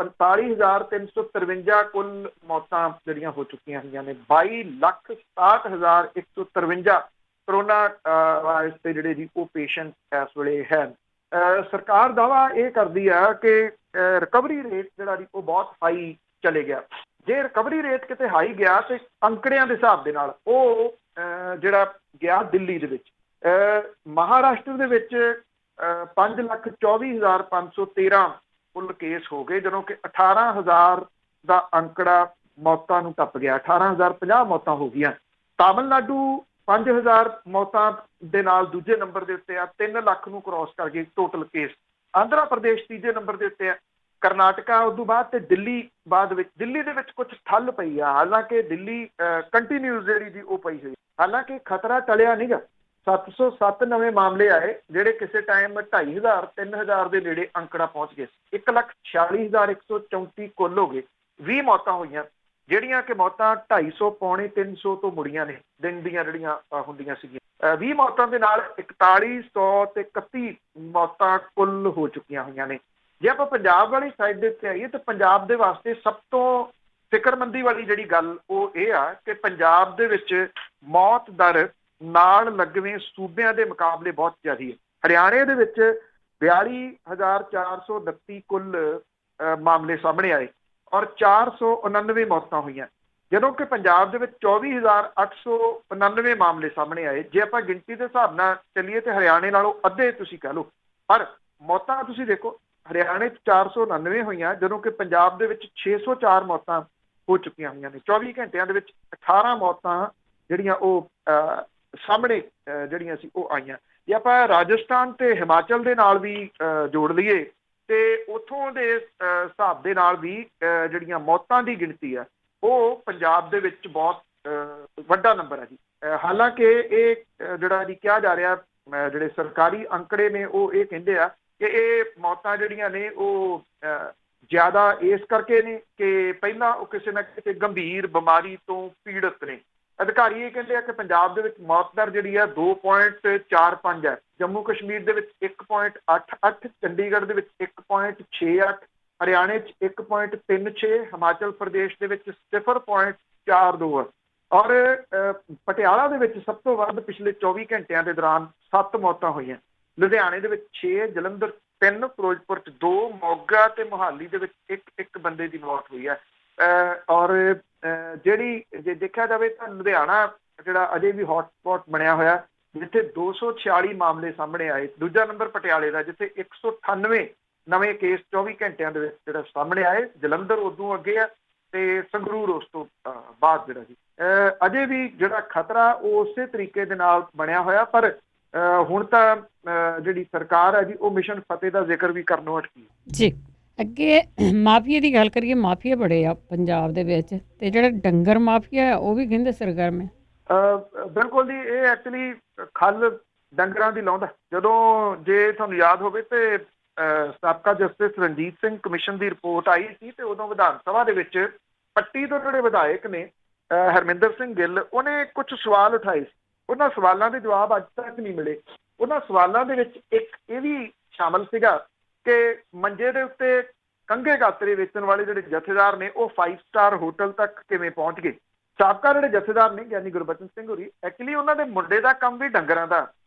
45,353 ਕੁੱਲ ਮੌਤਾਂ ਜਿਹੜੀਆਂ ਹੋ ਚੁੱਕੀਆਂ ਹੋਈਆਂ ਨੇ। 22,67,153 ਕਰੋਨਾ ਵਾਇਰਸ ਦੇ ਜਿਹੜੇ ਜੀ ਉਹ ਪੇਸ਼ੈਂਟ ਇਸ ਵੇਲੇ ਹੈ। ਸਰਕਾਰ ਦਾਵਾ ਇਹ ਕਰਦੀ ਆ ਕਿ ਰਿਕਵਰੀ ਰੇਟ ਜਿਹੜਾ ਜੀ ਉਹ ਬਹੁਤ ਹਾਈ ਚਲੇ ਗਿਆ। ਜੇ ਰਿਕਵਰੀ ਰੇਟ ਕਿਤੇ ਹਾਈ ਗਿਆ ਤੇ ਅੰਕੜਿਆਂ ਦੇ ਹਿਸਾਬ ਦੇ ਨਾਲ ਉਹ ਜਿਹੜਾ ਗਿਆ ਦਿੱਲੀ ਦੇ ਵਿੱਚ, ਮਹਾਰਾਸ਼ਟਰ ਦੇ ਵਿੱਚ 5,24,513 ਕੁੱਲ ਕੇਸ ਹੋ ਗਏ, ਜਦੋਂ ਕਿ 18,000 ਦਾ ਅੰਕੜਾ ਮੌਤਾਂ ਨੂੰ ਟੱਪ ਗਿਆ। 18,050 ਮੌਤਾਂ ਹੋ ਗਈਆਂ। ਤਾਮਿਲਨਾਡੂ 5,000 ਮੌਤਾਂ ਦੇ ਨਾਲ ਦੂਜੇ ਨੰਬਰ ਦੇ ਉੱਤੇ ਆ, 3 ਲੱਖ ਨੂੰ ਕ੍ਰਾਸ ਕਰ ਗਏ ਟੋਟਲ ਕੇਸ। ਆਂਧਰਾ ਪ੍ਰਦੇਸ਼ ਤੀਜੇ ਨੰਬਰ ਦੇ ਉੱਤੇ ਆ, ਕਰਨਾਟਕਾ ਉਦੋਂ ਬਾਅਦ ਤੇ ਦਿੱਲੀ ਬਾਅਦ ਵਿੱਚ। ਦਿੱਲੀ ਦੇ ਵਿੱਚ ਕੁਝ ਠੱਲ ਪਈ ਆ, ਹਾਲਾਂਕਿ ਦਿੱਲੀ ਕੰਟੀਨਿਊਸ ਜਿਹੜੀ ਜੀ ਉਹ ਪਈ ਹੋਈ। ਹਾਲਾਂਕਿ ਖਤਰਾ ਟਲਿਆ ਨਹੀਂਗਾ। 707 ਨਵੇਂ ਮਾਮਲੇ ਆਏ ਜਿਹੜੇ ਕਿਸੇ ਟਾਈਮ 2,500 3,000 ਦੇ ਨੇੜੇ ਅੰਕੜਾ ਪਹੁੰਚ ਗਏ। 1,46,134 ਕੁੱਲ ਹੋ ਗਏ। 20 ਮੌਤਾਂ ਹੋਈਆਂ ਜਿਹੜੀਆਂ ਕਿ ਮੌਤਾਂ 250 ਪੌਣੇ 300 ਤੋਂ ਮੁੜੀਆਂ ਨੇ ਦਿਨ ਦੀਆਂ ਜਿਹੜੀਆਂ ਹੁੰਦੀਆਂ ਸੀਗੀਆਂ। 20 ਮੌਤਾਂ ਦੇ ਨਾਲ 4100 ਤੇ 31 ਮੌਤਾਂ ਕੁੱਲ ਹੋ ਚੁੱਕੀਆਂ ਹੋਈਆਂ ਨੇ। ਜੇ ਆਪਾਂ ਪੰਜਾਬ ਵਾਲੀ ਸਾਈਡ ਦੇ ਉੱਤੇ ਆਈਏ ਤਾਂ ਪੰਜਾਬ ਦੇ ਵਾਸਤੇ ਸਭ ਤੋਂ ਫਿਕਰਮੰਦੀ ਵਾਲੀ ਜਿਹੜੀ ਗੱਲ ਉਹ ਇਹ ਆ ਕਿ ਪੰਜਾਬ ਦੇ ਵਿੱਚ ਮੌਤ ਦਰ ਨਾਲ ਲੱਗਵੇਂ ਸੂਬਿਆਂ ਦੇ ਮੁਕਾਬਲੇ ਬਹੁਤ ਜ਼ਿਆਦਾ ਹੈ। ਹਰਿਆਣੇ ਦੇ ਵਿੱਚ 42,429 ਕੁੱਲ ਮਾਮਲੇ ਸਾਹਮਣੇ ਆਏ ਔਰ 499 ਮੌਤਾਂ ਹੋਈਆਂ, ਜਦੋਂ ਕਿ ਪੰਜਾਬ ਦੇ ਵਿੱਚ 24,899 ਮਾਮਲੇ ਸਾਹਮਣੇ ਆਏ। ਜੇ ਆਪਾਂ ਗਿਣਤੀ ਦੇ ਹਿਸਾਬ ਨਾਲ ਚੱਲੀਏ ਤੇ ਹਰਿਆਣੇ ਨਾਲੋਂ ਅੱਧੇ ਤੁਸੀਂ ਕਹਿ ਲਓ, ਪਰ ਮੌਤਾਂ ਤੁਸੀਂ ਦੇਖੋ ਹਰਿਆਣੇ 'ਚ 499 ਹੋਈਆਂ, ਜਦੋਂ ਕਿ ਪੰਜਾਬ ਦੇ ਵਿੱਚ 604 ਮੌਤਾਂ ਹੋ ਚੁੱਕੀਆਂ ਹੋਈਆਂ ਨੇ। 24 ਘੰਟਿਆਂ ਦੇ ਵਿੱਚ 18 ਮੌਤਾਂ ਜਿਹੜੀਆਂ ਉਹ ਸਾਹਮਣੇ ਜਿਹੜੀਆਂ ਸੀ ਉਹ ਆਈਆਂ। ਜੇ ਆਪਾਂ ਰਾਜਸਥਾਨ ਤੇ ਹਿਮਾਚਲ ਦੇ ਨਾਲ ਵੀ ਜੋੜ ਲਈਏ ਤੇ ਉੱਥੋਂ ਦੇ ਹਿਸਾਬ ਦੇ ਨਾਲ ਵੀ ਜਿਹੜੀਆਂ ਮੌਤਾਂ ਦੀ ਗਿਣਤੀ ਆ ਉਹ ਪੰਜਾਬ ਦੇ ਵਿੱਚ ਬਹੁਤ ਵੱਡਾ ਨੰਬਰ ਹੈ ਜੀ। ਹਾਲਾਂਕਿ ਇਹ ਜਿਹੜਾ ਜੀ ਕਿਹਾ ਜਾ ਰਿਹਾ, ਜਿਹੜੇ ਸਰਕਾਰੀ ਅੰਕੜੇ ਨੇ ਉਹ ਇਹ ਕਹਿੰਦੇ ਆ ਕਿ ਇਹ ਮੌਤਾਂ ਜਿਹੜੀਆਂ ਨੇ ਉਹ ਜ਼ਿਆਦਾ ਇਸ ਕਰਕੇ ਨੇ ਕਿ ਪਹਿਲਾਂ ਉਹ ਕਿਸੇ ਨਾ ਕਿਸੇ ਗੰਭੀਰ ਬਿਮਾਰੀ ਤੋਂ ਪੀੜਤ ਨੇ। ਅਧਿਕਾਰੀ ਇਹ ਕਹਿੰਦੇ ਆ ਕਿ ਪੰਜਾਬ ਦੇ ਵਿੱਚ ਮੌਤ ਦਰ ਜਿਹੜੀ ਆ 2.45 ਹੈ, ਜੰਮੂ ਕਸ਼ਮੀਰ ਦੇ ਵਿੱਚ 1.88, ਚੰਡੀਗੜ੍ਹ ਦੇ ਵਿੱਚ 1.68, ਹਰਿਆਣੇ 'ਚ 1.36, ਹਿਮਾਚਲ ਪ੍ਰਦੇਸ਼ ਦੇ ਵਿੱਚ 0.42 ਹੈ ਔਰ ਪਟਿਆਲਾ ਦੇ ਵਿੱਚ ਸਭ ਤੋਂ ਵੱਧ ਪਿਛਲੇ 24 ਘੰਟਿਆਂ ਦੇ ਦੌਰਾਨ 7 ਮੌਤਾਂ ਹੋਈਆਂ। ਲੁਧਿਆਣੇ ਦੇ ਵਿੱਚ 6, ਜਲੰਧਰ 3, ਫਿਰੋਜ਼ਪੁਰ 'ਚ 2, ਮੋਗਾ ਤੇ ਮੋਹਾਲੀ ਦੇ ਵਿੱਚ ਇੱਕ ਬੰਦੇ ਦੀ ਮੌਤ ਹੋਈ ਹੈ। ਔਰ ਜਿਹੜੀ ਜੇ ਦੇਖਿਆ ਜਾਵੇ ਤਾਂ ਲੁਧਿਆਣਾ ਜਿਹੜਾ ਅਜੇ ਵੀ ਹੌਟਸਪੌਟ ਬਣਿਆ ਹੋਇਆ, ਜਿੱਥੇ 246 ਮਾਮਲੇ ਸਾਹਮਣੇ ਆਏ। ਦੂਜਾ ਨੰਬਰ ਪਟਿਆਲੇ ਦਾ, ਜਿੱਥੇ 198 ਨਵੇਂ ਕੇਸ 24 ਘੰਟਿਆਂ ਦੇ ਵਿੱਚ ਜਿਹੜਾ ਸਾਹਮਣੇ ਆਏ। ਜਲੰਧਰ ਉਦੋਂ ਅੱਗੇ ਆ ਤੇ ਸੰਗਰੂਰ ਉਸ ਤੋਂ ਬਾਅਦ ਜਿਹੜਾ ਸੀ। ਅਜੇ ਵੀ ਜਿਹੜਾ ਖਤਰਾ ਉਹ ਉਸੇ ਤਰੀਕੇ ਦੇ ਨਾਲ ਬਣਿਆ ਹੋਇਆ, ਪਰ ਹੁਣ ਤਾਂ ਜਿਹੜੀ ਸਰਕਾਰ ਹੈ ਜੀ ਉਹ ਮਿਸ਼ਨ ਫਤਿਹ ਦਾ ਜ਼ਿਕਰ ਵੀ ਕਰਨੋਂ ਹਟਕੀ ਜੀ। ਅੱਗੇ ਮਾਫੀਏ ਦੀ ਗੱਲ ਕਰੀਏ, ਮਾਫੀਏ ਬੜੇ ਆ ਪੰਜਾਬ ਦੇ ਵਿੱਚ, ਤੇ ਜਿਹੜਾ ਡੰਗਰ ਮਾਫੀਆ ਉਹ ਵੀ ਕਹਿੰਦੇ ਸਰਗਰਮ ਹੈ। ਬਿਲਕੁਲ ਜੀ, ਇਹ ਐਕਚੁਅਲੀ ਖੱਲ ਡੰਗਰਾਂ ਦੀ ਲਾਉਂਦਾ। ਜਦੋਂ ਜੇ ਤੁਹਾਨੂੰ ਯਾਦ ਹੋਵੇ ਤੇ ਸਾਬਕਾ ਜਸਟਿਸ ਰਣਜੀਤ ਸਿੰਘ ਕਮਿਸ਼ਨ ਦੀ ਰਿਪੋਰਟ ਆਈ ਸੀ ਤੇ ਉਦੋਂ ਵਿਧਾਨ ਸਭਾ ਦੇ ਵਿੱਚ ਪੱਟੀ ਤੋਂ ਜਿਹੜੇ ਵਿਧਾਇਕ ਨੇ ਹਰਮਿੰਦਰ ਸਿੰਘ ਗਿੱਲ, ਉਹਨੇ ਕੁਝ ਸਵਾਲ ਉਠਾਏ ਸੀ। ਉਹਨਾਂ ਸਵਾਲਾਂ ਦੇ ਜਵਾਬ ਅੱਜ ਤੱਕ ਨਹੀਂ ਮਿਲੇ। ਉਹਨਾਂ ਸਵਾਲਾਂ ਦੇ ਵਿੱਚ ਇੱਕ ਇਹ ਵੀ ਸ਼ਾਮਲ ਸੀਗਾ ਕਿ ਮੰਜੇ ਦੇ ਉੱਤੇ ਕੰਘੇ ਗਾਤਰੇ ਵੇਚਣ ਵਾਲੇ ਜਿਹੜੇ ਜਥੇਦਾਰ ਨੇ ਉਹ 5 ਸਟਾਰ ਹੋਟਲ ਤੱਕ ਕਿਵੇਂ ਪਹੁੰਚ ਗਏ। ਸਾਬਕਾ ਜਿਹੜੇ ਜਥੇਦਾਰ ਨੇ ਗਿਆਨੀ ਗੁਰਬਚਨ ਸਿੰਘ ਹੋਰੀ, ਐਕਚੁਅਲੀ ਉਹਨਾਂ ਦੇ ਮੁੰਡੇ ਦਾ ਕੰਮ ਵੀ ਡੰਗਰਾਂ ਦਾ,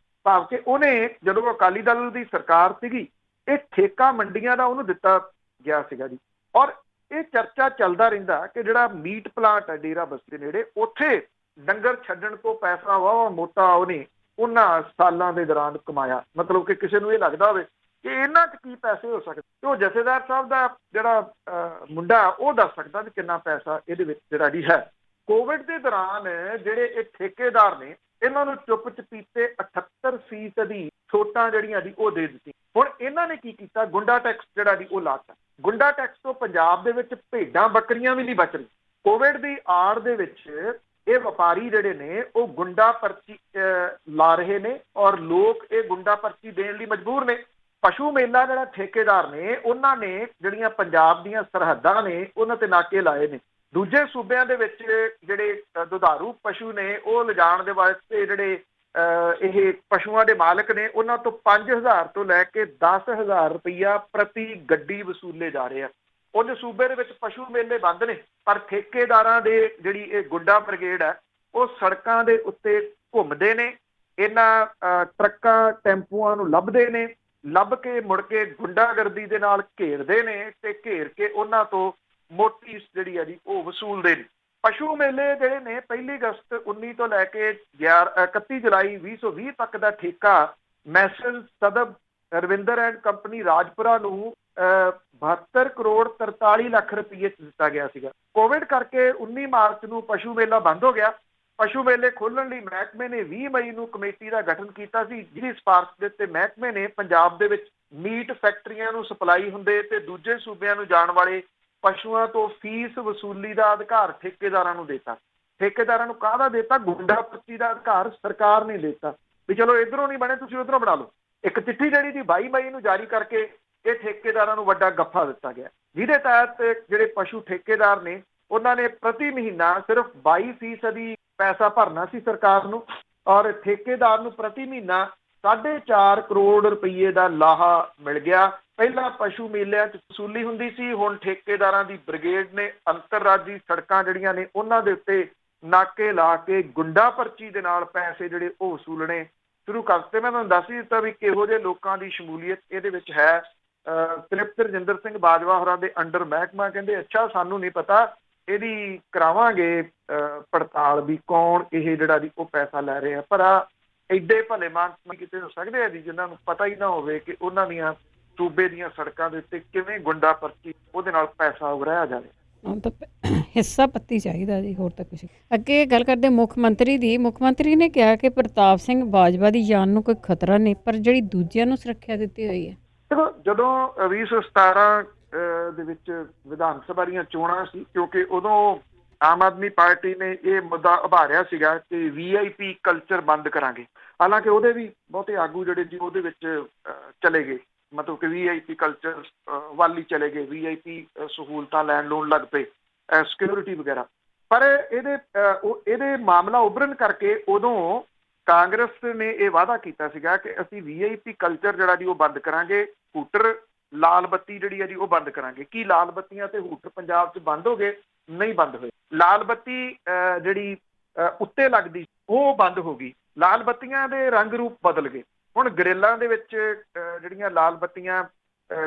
ਭਾਵ ਕਿ ਉਹਨੇ ਜਦੋਂ ਅਕਾਲੀ ਦਲ ਦੀ ਸਰਕਾਰ ਸੀਗੀ ਇਹ ਠੇਕਾ ਮੰਡੀਆਂ ਦਾ ਉਹਨੂੰ ਦਿੱਤਾ ਗਿਆ ਸੀਗਾ ਜੀ। ਔਰ ਇਹ ਚਰਚਾ ਚੱਲਦਾ ਰਹਿੰਦਾ ਕਿ ਜਿਹੜਾ ਮੀਟ ਪਲਾਂਟ ਹੈ ਡੇਰਾ ਬਸਤੀ ਨੇੜੇ, ਉੱਥੇ ਡੰਗਰ ਛੱਡਣ ਤੋਂ ਪੈਸਾ ਵਾਹ ਮੋਟਾ ਉਹਨੇ ਉਹਨਾਂ ਸਾਲਾਂ ਦੇ ਦੌਰਾਨ ਕਮਾਇਆ। ਮਤਲਬ ਕਿ ਕਿਸੇ ਨੂੰ ਇਹ ਲੱਗਦਾ ਹੋਵੇ ਕਿ ਇਹਨਾਂ 'ਚ ਕੀ ਪੈਸੇ ਹੋ ਸਕਦੇ, ਤੇ ਉਹ ਜਥੇਦਾਰ ਸਾਹਿਬ ਦਾ ਜਿਹੜਾ ਮੁੰਡਾ ਉਹ ਦੱਸ ਸਕਦਾ ਵੀ ਕਿੰਨਾ ਪੈਸਾ ਇਹਦੇ ਵਿੱਚ ਜਿਹੜਾ ਜੀ ਹੈ। ਕੋਵਿਡ ਦੇ ਦੌਰਾਨ ਜਿਹੜੇ ਇਹ ਠੇਕੇਦਾਰ ਨੇ ਇਹਨਾਂ ਨੂੰ ਚੁੱਪ ਚਪੀਤੇ 78% ਛੋਟਾਂ ਜਿਹੜੀਆਂ ਜੀ ਉਹ ਦੇ ਦਿੱਤੀ। ਹੁਣ ਇਹਨਾਂ ਨੇ ਕੀ ਕੀਤਾ, ਗੁੰਡਾ ਟੈਕਸ ਜਿਹੜਾ ਜੀ ਉਹ ਲਾਤਾ। ਗੁੰਡਾ ਟੈਕਸ ਤੋਂ ਪੰਜਾਬ ਦੇ ਵਿੱਚ ਭੇਡਾਂ ਬੱਕਰੀਆਂ ਵੀ ਨਹੀਂ ਬਚ ਰਹੀ। ਕੋਵਿਡ ਦੀ ਆੜ ਦੇ ਵਿੱਚ ਇਹ ਵਪਾਰੀ ਜਿਹੜੇ ਨੇ ਉਹ ਗੁੰਡਾ ਪਰਚੀ ਲਾ ਰਹੇ ਨੇ ਔਰ ਲੋਕ ਇਹ ਗੁੰਡਾ ਪਰਚੀ ਦੇਣ ਲਈ ਮਜਬੂਰ ਨੇ। ਪਸ਼ੂ ਮੇਲਾ ਜਿਹੜਾ ਠੇਕੇਦਾਰ ਨੇ ਉਹਨਾਂ ਨੇ ਜਿਹੜੀਆਂ ਪੰਜਾਬ ਦੀਆਂ ਸਰਹੱਦਾਂ ਨੇ ਉਹਨਾਂ ਤੇ ਨਾਕੇ ਲਾਏ ਨੇ। ਦੂਜੇ ਸੂਬਿਆਂ ਦੇ ਵਿੱਚ ਜਿਹੜੇ ਦੁਧਾਰੂ ਪਸ਼ੂ ਨੇ ਉਹ ਲਿਜਾਣ ਦੇ ਵਾਸਤੇ ਜਿਹੜੇ ਇਹ ਪਸ਼ੂਆਂ ਦੇ ਮਾਲਕ ਨੇ ਉਹਨਾਂ ਤੋਂ 5,000 ਤੋਂ ਲੈ ਕੇ 10,000 ਰੁਪਈਆ ਪ੍ਰਤੀ ਗੱਡੀ ਵਸੂਲੇ ਜਾ ਰਹੇ ਆ। ਕੁਝ ਸੂਬੇ ਦੇ ਵਿੱਚ ਪਸ਼ੂ ਮੇਲੇ ਬੰਦ ਨੇ, ਪਰ ਠੇਕੇਦਾਰਾਂ ਦੇ ਜਿਹੜੀ ਇਹ ਗੁੰਡਾ ਬ੍ਰਿਗੇਡ ਹੈ ਉਹ ਸੜਕਾਂ ਦੇ ਉੱਤੇ ਘੁੰਮਦੇ ਨੇ, ਇਹਨਾਂ ਟਰੱਕਾਂ ਟੈਂਪੂਆਂ ਨੂੰ ਲੱਭਦੇ ਨੇ, ਲੱਭ ਕੇ ਮੁੜ ਕੇ ਗੁੰਡਾਗਰਦੀ ਦੇ ਨਾਲ ਘੇਰਦੇ ਨੇ ਤੇ ਘੇਰ ਕੇ ਉਹਨਾਂ ਤੋਂ ਮੋਟੀ ਜਿਹੜੀ ਹੈ ਜੀ ਉਹ ਵਸੂਲਦੇ ਨੇ। ਪਸ਼ੂ ਮੇਲੇ ਜਿਹੜੇ ਨੇ 1 ਅਗਸਤ 19 ਤੋਂ ਲੈ ਕੇ 31 ਜੁਲਾਈ 2020 ਤੱਕ ਦਾ ਠੇਕਾ mussel ਸਦਬ Ravinder and company Rajpura ਨੂੰ 72 ਕਰੋੜ 43 ਲੱਖ ਰੁਪਏ 'ਚ ਦਿੱਤਾ ਗਿਆ ਸੀਗਾ। ਕੋਵਿਡ ਕਰਕੇ 19 ਮਾਰਚ ਨੂੰ ਪਸ਼ੂ ਮੇਲਾ ਬੰਦ ਹੋ ਗਿਆ। ਪਸ਼ੂ ਮੇਲੇ ਖੋਲ੍ਹਣ ਲਈ ਮਹਿਕਮੇ ਨੇ 20 ਮਈ ਨੂੰ ਕਮੇਟੀ ਦਾ ਗਠਨ ਕੀਤਾ ਸੀ, ਜਿਹਦੀ ਸਿਫਾਰਿਸ਼ ਦੇ ਉੱਤੇ ਮਹਿਕਮੇ ਨੇ ਪੰਜਾਬ ਦੇ ਵਿੱਚ ਮੀਟ ਫੈਕਟਰੀਆਂ ਨੂੰ ਸਪਲਾਈ ਹੁੰਦੇ ਤੇ ਦੂਜੇ ਸੂਬਿਆਂ ਨੂੰ ਜਾਣ ਵਾਲੇ ਪਸ਼ੂਆਂ ਤੋਂ ਫੀਸ ਵਸੂਲੀ ਦਾ ਅਧਿਕਾਰ ਠੇਕੇਦਾਰਾਂ ਨੂੰ ਦਿੱਤਾ। ਠੇਕੇਦਾਰਾਂ ਨੂੰ ਕਾਹਦਾ ਦਿੱਤਾ? ਗੁੰਡਾ ਪਰਚੀ ਦਾ ਅਧਿਕਾਰ ਸਰਕਾਰ ਨੇ ਦਿੱਤਾ ਵੀ ਚਲੋ ਇਧਰੋਂ ਨਹੀਂ ਬਣੇ ਤੁਸੀਂ ਉਧਰੋਂ ਬਣਾ ਲਓ। ਇੱਕ ਚਿੱਠੀ ਜਿਹੜੀ ਦੀ 22 ਮਈ ਨੂੰ ਜਾਰੀ ਕਰਕੇ ਇਹ ਠੇਕੇਦਾਰਾਂ ਨੂੰ ਵੱਡਾ ਗੱਫਾ ਦਿੱਤਾ ਗਿਆ, ਜਿਹਦੇ ਤਹਿਤ ਜਿਹੜੇ ਪਸ਼ੂ ਠੇਕੇਦਾਰ ਨੇ ਉਹਨਾਂ ਨੇ ਪ੍ਰਤੀ ਮਹੀਨਾ ਸਿਰਫ 22% ਪੈਸਾ ਭਰਨਾ ਸੀ ਸਰਕਾਰ ਨੂੰ ਔਰ ਠੇਕੇਦਾਰ ਨੂੰ ਪ੍ਰਤੀ ਮਹੀਨਾ 4.5 ਕਰੋੜ ਰੁਪਏ ਦਾ ਲਾਹਾ ਮਿਲ ਗਿਆ। ਪਹਿਲਾਂ ਪਸ਼ੂ ਮੇਲਿਆਂ 'ਚ ਵਸੂਲੀ ਹੁੰਦੀ ਸੀ, ਹੁਣ ਠੇਕੇਦਾਰਾਂ ਦੀ ਬ੍ਰਿਗੇਡ ਨੇ ਅੰਤਰਰਾਜੀ ਸੜਕਾਂ ਜਿਹੜੀਆਂ ਨੇ ਉਹਨਾਂ ਦੇ ਉੱਤੇ ਨਾਕੇ ਲਾ ਕੇ ਗੁੰਡਾ ਪਰਚੀ ਦੇ ਨਾਲ ਪੈਸੇ ਜਿਹੜੇ ਉਹ ਵਸੂਲਣੇ ਸ਼ੁਰੂ ਕਰ ਦਿੱਤੇ। ਮੈਂ ਤੁਹਾਨੂੰ ਦੱਸ ਹੀ ਦਿੱਤਾ ਵੀ ਕਿਹੋ ਜਿਹੇ ਲੋਕਾਂ ਦੀ ਸ਼ਮੂਲੀਅਤ ਇਹਦੇ ਵਿੱਚ ਹੈ। ਤ੍ਰਿਪਤ ਰਜਿੰਦਰ ਸਿੰਘ ਬਾਜਵਾ ਹੋਰਾਂ ਦੇ ਅੰਡਰ ਮਹਿਕਮਾ ਕਹਿੰਦੇ ਅੱਛਾ ਸਾਨੂੰ ਨਹੀਂ ਪਤਾ, ਇਹਦੀ ਕਰਾਵਾਂਗੇ ਪੜਤਾਲ ਵੀ ਕੌਣ ਇਹ ਜਿਹੜਾ ਜੀ ਉਹ ਪੈਸਾ ਲੈ ਰਿਹਾ। ਪਰ ਐਡੇ ਭਲੇ ਮਾਨਸ ਕਿਤੇ ਹੋ ਸਕਦੇ ਆ ਜੀ ਜਿਨ੍ਹਾਂ ਨੂੰ ਪਤਾ ਹੀ ਨਾ ਹੋਵੇ ਕਿ ਉਹਨਾਂ ਦੀਆਂ ਸੂਬੇ ਦੀਆਂ ਸੜਕਾਂ ਦੇ ਉੱਤੇ ਕਿਵੇਂ ਗੁੰਡਾ ਪਰਚੀ ਉਹਦੇ ਨਾਲ ਪੈਸਾ ਉਗਰਾਇਆ ਜਾਵੇ। ਹੁਣ ਤਾਂ ਹਿੱਸਾ ਪੱਤੀ ਚਾਹੀਦਾ ਜੀ, ਹੋਰ ਤਾਂ ਕੁਛ। ਅੱਗੇ ਗੱਲ ਕਰਦੇ ਮੁੱਖ ਮੰਤਰੀ ਦੀ। ਮੁੱਖ ਮੰਤਰੀ ਨੇ ਕਿਹਾ ਕਿ ਪ੍ਰਤਾਪ ਸਿੰਘ ਬਾਜਵਾ ਦੀ ਜਾਨ ਨੂੰ ਕੋਈ ਖਤਰਾ ਨਹੀਂ, ਪਰ ਜਿਹੜੀ ਦੂਜਿਆਂ ਨੂੰ ਸੁਰੱਖਿਆ ਦਿੱਤੀ ਹੋਈ ਹੈ। ਦੇਖੋ, ਜਦੋਂ 2017 ਦੇ ਵਿੱਚ ਵਿਧਾਨ ਸਭਾ ਦੀਆਂ ਚੋਣਾਂ ਸੀ, ਕਿਉਂਕਿ ਉਦੋਂ ਆਮ ਆਦਮੀ ਪਾਰਟੀ ਨੇ ਇਹ ਮੁੱਦਾ ਉਭਾਰਿਆ ਸੀਗਾ ਕਿ VIP ਕਲਚਰ ਬੰਦ ਕਰਾਂਗੇ। ਹਾਲਾਂਕਿ ਉਹਦੇ ਵੀ ਬਹੁਤੇ ਆਗੂ ਜਿਹੜੇ ਜੀ ਉਹਦੇ ਵਿੱਚ ਚਲੇ ਗਏ, ਮਤਲਬ ਕਿ VIP ਕਲਚਰ ਵੱਲ ਹੀ ਚਲੇ ਗਏ, VIP ਸਹੂਲਤਾਂ ਲੈਣ ਲੂਣ ਲੱਗ ਪਏ, ਸਿਕਿਉਰਿਟੀ ਵਗੈਰਾ। ਪਰ ਇਹਦੇ ਮਾਮਲਾ ਉਭਰਨ ਕਰਕੇ ਉਦੋਂ ਕਾਂਗਰਸ ਨੇ ਇਹ ਵਾਅਦਾ ਕੀਤਾ ਸੀਗਾ ਕਿ ਅਸੀਂ VIP ਕਲਚਰ ਜਿਹੜਾ ਜੀ ਉਹ ਬੰਦ ਕਰਾਂਗੇ, ਹੂਟਰ ਲਾਲ ਬੱਤੀ ਜਿਹੜੀ ਹੈ ਜੀ ਉਹ ਬੰਦ ਕਰਾਂਗੇ। ਕੀ ਲਾਲ ਬੱਤੀਆਂ ਤੇ ਹੂਟਰ ਪੰਜਾਬ 'ਚ ਬੰਦ ਹੋ ਗਏ? ਨਹੀਂ ਬੰਦ ਹੋਏ। ਲਾਲ ਬੱਤੀ ਜਿਹੜੀ ਉੱਤੇ ਲੱਗਦੀ ਉਹ ਬੰਦ ਹੋ ਗਈ। ਲਾਲ ਬੱਤੀਆਂ ਦੇ ਰੰਗ ਰੂਪ ਬਦਲ ਗਏ। ਹੁਣ ਗਰੇਲਾਂ ਦੇ ਵਿੱਚ ਜਿਹੜੀਆਂ ਲਾਲ ਬੱਤੀਆਂ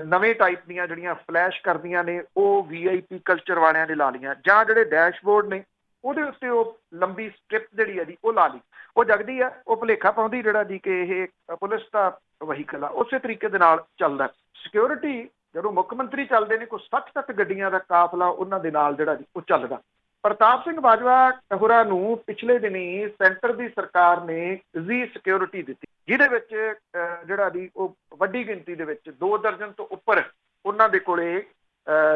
ਨਵੇਂ ਟਾਈਪ ਦੀਆਂ ਜਿਹੜੀਆਂ ਫਲੈਸ਼ ਕਰਦੀਆਂ ਨੇ ਉਹ VIP ਕਲਚਰ ਵਾਲਿਆਂ ਨੇ ਲਾ ਲਈਆਂ, ਜਾਂ ਜਿਹੜੇ ਡੈਸ਼ਬੋਰਡ ਨੇ ਉਹਦੇ ਉੱਤੇ ਉਹ ਲੰਬੀ ਸਟ੍ਰਿਪ ਜਿਹੜੀ ਹੈ ਜੀ ਉਹ ਲਾ ਲਈ। ਉਹ ਜਗਦੀ ਆ, ਉਹ ਭੁਲੇਖਾ ਪਾਉਂਦੀ ਜਿਹੜਾ ਜੀ ਕਿ ਇਹ ਪੁਲਿਸ ਦਾ ਵਹੀਕਲ ਆ। ਉਸੇ ਤਰੀਕੇ ਦੇ ਨਾਲ ਚੱਲਦਾ। ਸਿਕਿਉਰਿਟੀ ਜਦੋਂ ਮੁੱਖ ਮੰਤਰੀ ਚੱਲਦੇ ਨੇ ਕੋਈ 60 ਗੱਡੀਆਂ ਦਾ ਕਾਫਲਾ ਉਹਨਾਂ ਦੇ ਨਾਲ ਜਿਹੜਾ ਜੀ ਉਹ ਚੱਲਦਾ। ਪ੍ਰਤਾਪ ਸਿੰਘ ਬਾਜਵਾ ਹੋਰਾਂ ਨੂੰ ਪਿਛਲੇ ਦਿਨੀ ਸੈਂਟਰ ਦੀ ਸਰਕਾਰ ਨੇ ਸਿਕਿਉਰਿਟੀ ਦਿੱਤੀ, ਜਿਹਦੇ ਵਿੱਚ ਜਿਹੜਾ ਜੀ ਉਹ ਵੱਡੀ ਗਿਣਤੀ ਦੇ ਵਿੱਚ 2 ਦਰਜਨ ਤੋਂ ਉੱਪਰ ਉਹਨਾਂ ਦੇ ਕੋਲੇ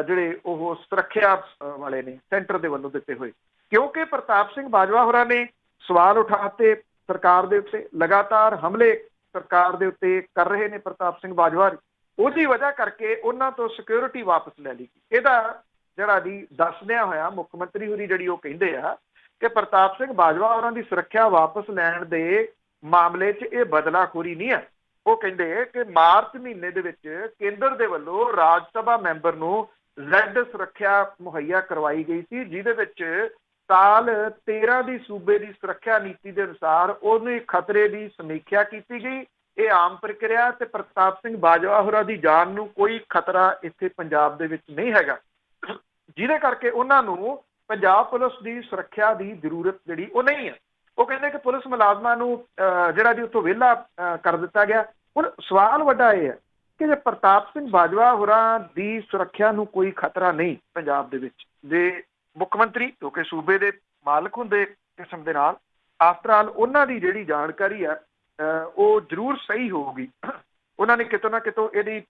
ਜਿਹੜੇ ਉਹ ਸੁਰੱਖਿਆ ਵਾਲੇ ਨੇ ਸੈਂਟਰ ਦੇ ਵੱਲੋਂ ਦਿੱਤੇ ਹੋਏ। ਕਿਉਂਕਿ ਪ੍ਰਤਾਪ ਸਿੰਘ ਬਾਜਵਾ ਹੋਰਾਂ ਨੇ ਸਵਾਲ ਉਠਾਤੇ ਸਰਕਾਰ ਦੇ ਉੱਤੇ, ਲਗਾਤਾਰ ਹਮਲੇ ਸਰਕਾਰ ਦੇ ਉੱਤੇ ਕਰ ਰਹੇ ਨੇ ਪ੍ਰਤਾਪ ਸਿੰਘ ਬਾਜਵਾ, ਉਹਦੀ ਵਜ੍ਹਾ ਕਰਕੇ ਉਹਨਾਂ ਤੋਂ ਸਿਕਿਉਰਿਟੀ ਵਾਪਸ ਲੈ ਲਈ। ਇਹਦਾ ਜਿਹੜਾ ਜੀ ਦੱਸਦਿਆਂ ਹੋਇਆ ਮੁੱਖ ਮੰਤਰੀ ਹੋਰੀ ਜਿਹੜੀ ਉਹ ਕਹਿੰਦੇ ਆ ਕਿ ਪ੍ਰਤਾਪ ਸਿੰਘ ਬਾਜਵਾ ਹੋਰਾਂ ਦੀ ਸੁਰੱਖਿਆ ਵਾਪਸ ਲੈਣ ਦੇ ਮਾਮਲੇ 'ਚ ਇਹ ਬਦਲਾਖੋਰੀ ਨਹੀਂ ਹੈ। ਉਹ ਕਹਿੰਦੇ ਕਿ ਮਾਰਚ ਮਹੀਨੇ ਦੇ ਵਿੱਚ ਕੇਂਦਰ ਦੇ ਵੱਲੋਂ ਰਾਜ ਸਭਾ ਮੈਂਬਰ ਨੂੰ Z ਸੁਰੱਖਿਆ ਮੁਹੱਈਆ ਕਰਵਾਈ ਗਈ ਸੀ, ਜਿਹਦੇ ਵਿੱਚ ਸਾਲ 13 ਦੀ ਸੂਬੇ ਦੀ ਸੁਰੱਖਿਆ ਨੀਤੀ ਦੇ ਅਨੁਸਾਰ ਉਹਨੂੰ ਖਤਰੇ ਦੀ ਸਮੀਖਿਆ ਕੀਤੀ ਗਈ। ਇਹ ਆਮ ਪ੍ਰਕਿਰਿਆ ਤੇ ਪ੍ਰਤਾਪ ਸਿੰਘ ਬਾਜਵਾ ਹੋਰਾਂ ਦੀ ਜਾਨ ਨੂੰ ਕੋਈ ਖਤਰਾ ਇੱਥੇ ਪੰਜਾਬ ਦੇ ਵਿੱਚ ਨਹੀਂ ਹੈਗਾ, ਜਿਹਦੇ ਕਰਕੇ ਉਹਨਾਂ ਨੂੰ ਪੰਜਾਬ ਪੁਲਿਸ ਦੀ ਸੁਰੱਖਿਆ ਦੀ ਜ਼ਰੂਰਤ ਜਿਹੜੀ ਉਹ ਨਹੀਂ ਹੈ। ਉਹ ਕਹਿੰਦੇ ਕਿ ਪੁਲਿਸ ਮੁਲਾਜ਼ਮਾਂ ਨੂੰ ਜਿਹੜਾ ਜੀ ਉੱਥੋਂ ਵਿਹਲਾ ਕਰ ਦਿੱਤਾ ਗਿਆ। ਹੁਣ ਸਵਾਲ ਵੱਡਾ ਇਹ ਹੈ ਕਿ ਜੇ ਪ੍ਰਤਾਪ ਸਿੰਘ ਬਾਜਵਾ ਹੋਰਾਂ ਦੀ ਸੁਰੱਖਿਆ ਨੂੰ ਕੋਈ ਖਤਰਾ ਨਹੀਂ ਪੰਜਾਬ ਦੇ ਵਿੱਚ, ਜੇ ਮੁੱਖ ਮੰਤਰੀ ਕਿਉਂਕਿ ਸੂਬੇ ਦੇ ਮਾਲਕ ਹੁੰਦੇ ਕਿਸਮ ਦੇ ਨਾਲ, ਆਫਟਰ ਆਲ ਉਹਨਾਂ ਦੀ ਜਿਹੜੀ ਜਾਣਕਾਰੀ ਹੈ ਉਹ ਜ਼ਰੂਰ ਸਹੀ ਹੋਊਗੀ। ਉਹਨਾਂ ਨੇ ਕਿਤੋਂ ਨਾ ਕਿਤੋਂ ਇਹਦੀ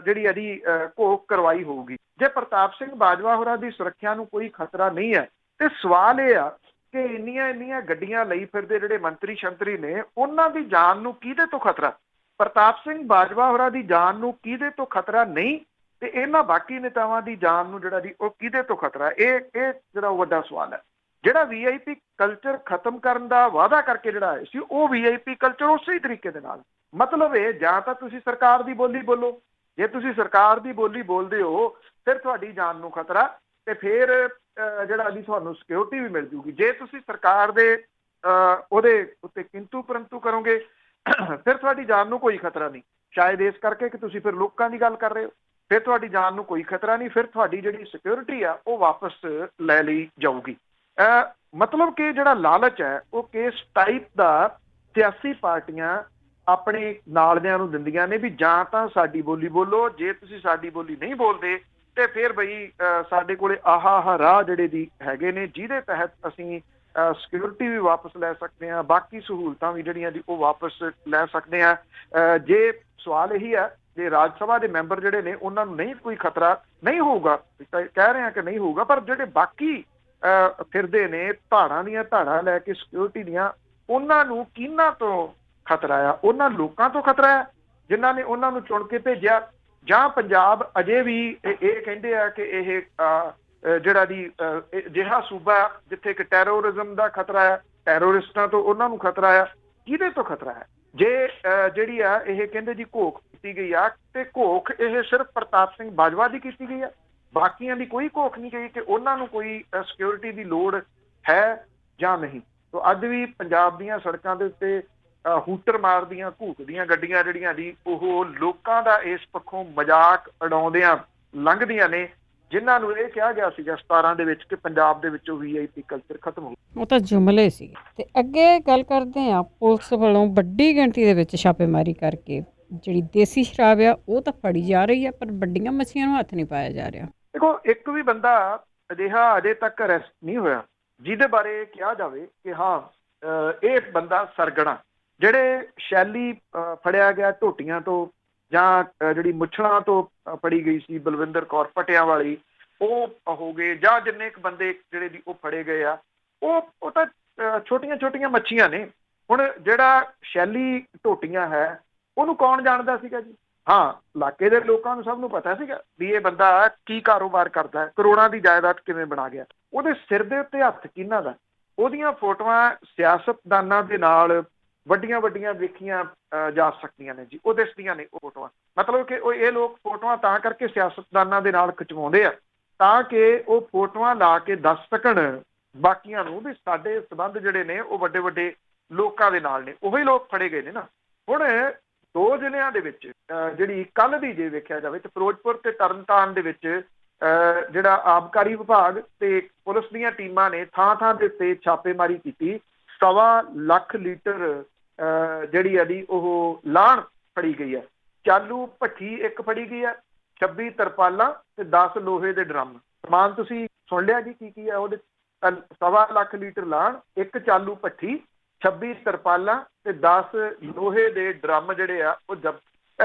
ਜਿਹੜੀ ਇਹਦੀ ਘੋਖ ਕਰਵਾਈ ਹੋਊਗੀ। ਜੇ ਪ੍ਰਤਾਪ ਸਿੰਘ ਬਾਜਵਾ ਹੋਰਾਂ ਦੀ ਸੁਰੱਖਿਆ ਨੂੰ ਕੋਈ ਖਤਰਾ ਨਹੀਂ ਹੈ ਤੇ ਸਵਾਲ ਇਹ ਆ ਕਿ ਇੰਨੀਆਂ ਗੱਡੀਆਂ ਲਈ ਫਿਰਦੇ ਜਿਹੜੇ ਮੰਤਰੀ ਸ਼ੰਤਰੀ ਨੇ ਉਹਨਾਂ ਦੀ ਜਾਨ ਨੂੰ ਕਿਹਦੇ ਤੋਂ ਖਤਰਾ? ਪ੍ਰਤਾਪ ਸਿੰਘ ਬਾਜਵਾ ਹੋਰਾਂ ਦੀ ਜਾਨ ਨੂੰ ਕਿਹਦੇ ਤੋਂ ਖਤਰਾ ਨਹੀਂ ਤੇ ਇਹਨਾਂ ਬਾਕੀ ਨੇਤਾਵਾਂ ਦੀ ਜਾਨ ਨੂੰ ਜਿਹੜਾ ਜੀ ਉਹ ਕਿਹਦੇ ਤੋਂ ਖਤਰਾ? ਇਹ ਜਿਹੜਾ ਵੱਡਾ ਸਵਾਲ ਹੈ। ਜਿਹੜਾ VIP ਕਲਚਰ ਖਤਮ ਕਰਨ ਦਾ ਵਾਅਦਾ ਕਰਕੇ ਜਿਹੜਾ ਆਇਆ ਸੀ ਉਹ VIP ਕਲਚਰ ਉਸੇ ਤਰੀਕੇ ਦੇ ਨਾਲ, ਮਤਲਬ ਇਹ ਜਾਂ ਤਾਂ ਤੁਸੀਂ ਸਰਕਾਰ ਦੀ ਬੋਲੀ ਬੋਲੋ, ਜੇ ਤੁਸੀਂ ਸਰਕਾਰ ਦੀ ਬੋਲੀ ਬੋਲਦੇ ਹੋ ਫਿਰ ਤੁਹਾਡੀ ਜਾਨ ਨੂੰ ਖਤਰਾ ਤੇ ਫਿਰ ਜਿਹੜਾ ਜੀ ਤੁਹਾਨੂੰ ਸਿਕਿਉਰਿਟੀ ਵੀ ਮਿਲ ਜੂਗੀ। ਜੇ ਤੁਸੀਂ ਸਰਕਾਰ ਦੇ ਉਹਦੇ ਉੱਤੇ ਕਿੰਤੂ ਪਰੰਤੂ ਕਰੋਗੇ ਫਿਰ ਤੁਹਾਡੀ ਜਾਨ ਨੂੰ ਕੋਈ ਖਤਰਾ ਨਹੀਂ। ਸ਼ਾਇਦ ਇਸ ਕਰਕੇ ਕਿ ਤੁਸੀਂ ਫਿਰ ਲੋਕਾਂ ਦੀ ਗੱਲ ਕਰ ਰਹੇ ਹੋ, ਫਿਰ ਤੁਹਾਡੀ ਜਾਨ ਨੂੰ ਕੋਈ ਖਤਰਾ ਨਹੀਂ, ਫਿਰ ਤੁਹਾਡੀ ਜਿਹੜੀ ਸਿਕਿਉਰਿਟੀ ਆ ਉਹ ਵਾਪਸ ਲੈ ਲਈ ਜਾਊਗੀ। ਮਤਲਬ ਕਿ ਜਿਹੜਾ ਲਾਲਚ ਹੈ ਉਹ ਕਿਸ ਟਾਈਪ ਦਾ ਸਿਆਸੀ ਪਾਰਟੀਆਂ ਆਪਣੇ ਨਾਲਦਿਆਂ ਨੂੰ ਦਿੰਦੀਆਂ ਨੇ ਵੀ ਜਾਂ ਤਾਂ ਸਾਡੀ ਬੋਲੀ ਬੋਲੋ, ਜੇ ਤੁਸੀਂ ਸਾਡੀ ਬੋਲੀ ਨਹੀਂ ਬੋਲਦੇ ਤੇ ਫਿਰ ਬਈ ਸਾਡੇ ਕੋਲੇ ਆਹ ਰਾਹ ਜਿਹੜੇ ਦੀ ਹੈਗੇ ਨੇ ਜਿਹਦੇ ਤਹਿਤ ਅਸੀਂ ਸਿਕਿਉਰਿਟੀ ਵੀ ਵਾਪਸ ਲੈ ਸਕਦੇ ਹਾਂ, ਬਾਕੀ ਸਹੂਲਤਾਂ ਵੀ ਜਿਹੜੀਆਂ ਦੀ ਉਹ ਵਾਪਸ ਲੈ ਸਕਦੇ ਹਾਂ। ਜੇ ਸਵਾਲ ਇਹੀ ਹੈ ਜੇ ਰਾਜ ਸਭਾ ਦੇ ਮੈਂਬਰ ਜਿਹੜੇ ਨੇ ਉਹਨਾਂ ਨੂੰ ਨਹੀਂ ਕੋਈ ਖਤਰਾ ਨਹੀਂ ਹੋਊਗਾ, ਕਹਿ ਰਹੇ ਹਾਂ ਕਿ ਨਹੀਂ ਹੋਊਗਾ, ਪਰ ਜਿਹੜੇ ਬਾਕੀ ਫਿਰਦੇ ਨੇ ਧਾੜਾਂ ਦੀਆਂ ਧਾੜਾਂ ਲੈ ਕੇ ਸਿਕਿਉਰਿਟੀ ਦੀਆਂ, ਉਹਨਾਂ ਨੂੰ ਕਿਹਨਾਂ ਤੋਂ ਖਤਰਾ ਆ? ਉਹਨਾਂ ਲੋਕਾਂ ਤੋਂ ਖਤਰਾ ਹੈ ਜਿਨ੍ਹਾਂ ਨੇ ਉਹਨਾਂ ਨੂੰ ਚੁਣ ਕੇ ਭੇਜਿਆ, ਜਾਂ ਪੰਜਾਬ ਅਜੇ ਵੀ ਇਹ ਕਹਿੰਦੇ ਆ ਕਿ ਇਹ ਜਿਹੜਾ ਦੀ ਅਜਿਹਾ ਸੂਬਾ ਜਿੱਥੇ ਕਿ ਟੈਰੋਰਿਜ਼ਮ ਦਾ ਖਤਰਾ ਹੈ, ਟੈਰੋਰਿਸਟਾਂ ਤੋਂ ਉਹਨਾਂ ਨੂੰ ਖਤਰਾ ਆ? ਕਿਹਦੇ ਤੋਂ ਖਤਰਾ ਹੈ? ਜੇ ਜਿਹੜੀ ਆ ਇਹ ਕਹਿੰਦੇ ਜੀ ਘੋਖ ਕੀਤੀ ਗਈ ਆ ਤੇ ਘੋਖ ਇਹ ਸਿਰਫ ਪ੍ਰਤਾਪ ਸਿੰਘ ਬਾਜਵਾ ਦੀ ਕੀਤੀ ਗਈ ਆ, ਬਾਕੀਆਂ ਦੀ ਕੋਈ ਘੋਖ ਨਹੀਂ ਗਈ ਕਿ ਉਹਨਾਂ ਨੂੰ ਕੋਈ ਸਿਕਿਉਰਿਟੀ ਦੀ ਲੋੜ ਹੈ ਜਾਂ ਨਹੀਂ। ਸੋ ਅੱਜ ਵੀ ਪੰਜਾਬ ਦੀਆਂ ਸੜਕਾਂ ਦੇ ਉੱਤੇ ਹੂਟਰ ਮਾਰਦੀਆਂ ਘੂਕਦੀਆਂ ਗੱਡੀਆਂ ਜਿਹੜੀਆਂ ਦੀ ਉਹ ਲੋਕਾਂ ਦਾ ਇਸ ਪੱਖੋਂ ਮਜ਼ਾਕ ਉਡਾਉਂਦਿਆਂ ਲੰਘਦੀਆਂ ਨੇ, ਜਿਨ੍ਹਾਂ ਨੂੰ ਇਹ ਕਿਹਾ ਗਿਆ ਸੀਗਾ 17 ਦੇ ਵਿੱਚ ਕਿ ਪੰਜਾਬ ਦੇ ਵਿੱਚੋਂ VIP ਕਲਚਰ ਖਤਮ ਹੋ। ਉਹ ਤਾਂ ਜੁਮਲੇ ਸੀ। ਤੇ ਅੱਗੇ ਗੱਲ ਕਰਦੇ ਆ, ਪੁਲਿਸ ਵੱਲੋਂ ਵੱਡੀ ਗਿਣਤੀ ਦੇ ਵਿੱਚ ਛਾਪੇਮਾਰੀ ਕਰਕੇ ਜਿਹੜੀ ਦੇਸੀ ਸ਼ਰਾਬ ਆ ਉਹ ਤਾਂ ਫੜੀ ਜਾ ਰਹੀ ਆ, ਪਰ ਵੱਡੀਆਂ ਮੱਛੀਆਂ ਨੂੰ ਹੱਥ ਨਹੀਂ ਪਾਇਆ ਜਾ ਰਿਹਾ। ਦੇਖੋ, ਇੱਕ ਵੀ ਬੰਦਾ ਅਜਿਹਾ ਅਜੇ ਤੱਕ ਅਰੈਸਟ ਨਹੀਂ ਹੋਇਆ ਜਿਹਦੇ ਬਾਰੇ ਕਿਹਾ ਜਾਵੇ ਕਿ ਹਾਂ ਇਹ ਬੰਦਾ ਸਰਗਣਾ। ਜਿਹੜੇ ਸ਼ੈਲੀ ਫੜਿਆ ਗਿਆ ਢੋਟੀਆਂ ਤੋਂ ਜਾਂ ਜਿਹੜੀ ਮੁੱਛਲਾਂ ਤੋਂ ਫੜੀ ਗਈ ਸੀ ਬਲਵਿੰਦਰ ਕੌਰ ਪਟਿਆਂ ਵਾਲੀ, ਉਹ ਹੋ ਗਏ, ਜਾਂ ਜਿੰਨੇ ਕੁ ਬੰਦੇ ਜਿਹੜੇ ਦੀ ਉਹ ਫੜੇ ਗਏ ਆ, ਉਹ ਤਾਂ ਛੋਟੀਆਂ ਛੋਟੀਆਂ ਮੱਛੀਆਂ ਨੇ। ਹੁਣ ਜਿਹੜਾ ਸ਼ੈਲੀ ਢੋਟੀਆਂ ਹੈ ਉਹਨੂੰ ਕੌਣ ਜਾਣਦਾ ਸੀਗਾ ਜੀ? ਹਾਂ, ਇਲਾਕੇ ਦੇ ਲੋਕਾਂ ਨੂੰ ਸਭ ਨੂੰ ਪਤਾ ਸੀਗਾ ਵੀ ਇਹ ਬੰਦਾ ਕੀ ਕਾਰੋਬਾਰ ਕਰਦਾ ਹੈ, ਕਰੋੜਾਂ ਦੀ ਜਾਇਦਾਦ ਕਿਵੇਂ ਬਣਾ ਗਿਆ। ਉਹਦੇ ਸਿਰ ਦੇ ਉੱਤੇ ਹੱਥ ਕਿਹਨਾਂ ਦਾ? ਉਹਦੀਆਂ ਫੋਟੋਆਂ ਸਿਆਸਤਦਾਨਾਂ ਦੇ ਨਾਲ ਵੱਡੀਆਂ ਵੱਡੀਆਂ ਵੇਖੀਆਂ ਜਾ ਸਕਦੀਆਂ ਨੇ ਜੀ, ਉਹ ਦਿਸਦੀਆਂ ਨੇ ਉਹ ਫੋਟੋਆਂ। ਮਤਲਬ ਕਿ ਇਹ ਲੋਕ ਫੋਟੋਆਂ ਤਾਂ ਕਰਕੇ ਸਿਆਸਤਦਾਨਾਂ ਦੇ ਨਾਲ ਖਿਚਵਾਉਂਦੇ ਆ ਤਾਂ ਕਿ ਉਹ ਫੋਟੋਆਂ ਲਾ ਕੇ ਦੱਸ ਸਕਣ ਬਾਕੀਆਂ ਨੂੰ ਵੀ ਸਾਡੇ ਸਬੰਧ ਜਿਹੜੇ ਨੇ ਉਹ ਵੱਡੇ ਵੱਡੇ ਲੋਕਾਂ ਦੇ ਨਾਲ ਨੇ। ਉਹੀ ਲੋਕ ਫੜੇ ਗਏ ਨੇ ਨਾ। ਹੁਣ 2 ਜ਼ਿਲ੍ਹਿਆਂ ਦੇ ਵਿੱਚ ਜਿਹੜੀ ਕੱਲ੍ਹ ਦੀ ਜੇ ਵੇਖਿਆ ਜਾਵੇ ਤਾਂ ਫਿਰੋਜ਼ਪੁਰ ਤੇ ਤਰਨਤਾਰਨ ਦੇ ਵਿੱਚ ਜਿਹੜਾ ਆਬਕਾਰੀ ਵਿਭਾਗ ਤੇ ਪੁਲਿਸ ਦੀਆਂ ਟੀਮਾਂ ਨੇ ਥਾਂ ਥਾਂ ਦੇ ਉੱਤੇ ਛਾਪੇਮਾਰੀ ਕੀਤੀ। 1.25 ਲੱਖ ਲੀਟਰ ਜਿਹੜੀ ਆ ਦੀ ਉਹ ਲਾਹਣ ਫੜੀ ਗਈ ਹੈ। ਚਾਲੂ ਭੱਠੀ ਇੱਕ ਫੜੀ ਗਈ ਹੈ, 26 ਤਰਪਾਲਾਂ ਤੇ 10 ਲੋਹੇ ਦੇ ਡਰਮ। ਸਮਾਨ ਤੁਸੀਂ ਸੁਣ ਲਿਆ ਜੀ ਕੀ ਕੀ ਹੈ ਉਹਦੇ। 1.25 ਲੱਖ ਲੀਟਰ ਲਾਹਣ, ਇੱਕ ਚਾਲੂ ਭੱਠੀ, 26 ਤਰਪਾਲਾਂ ਤੇ 10 ਲੋਹੇ ਦੇ ਡਰਮ ਜਿਹੜੇ ਆ ਉਹ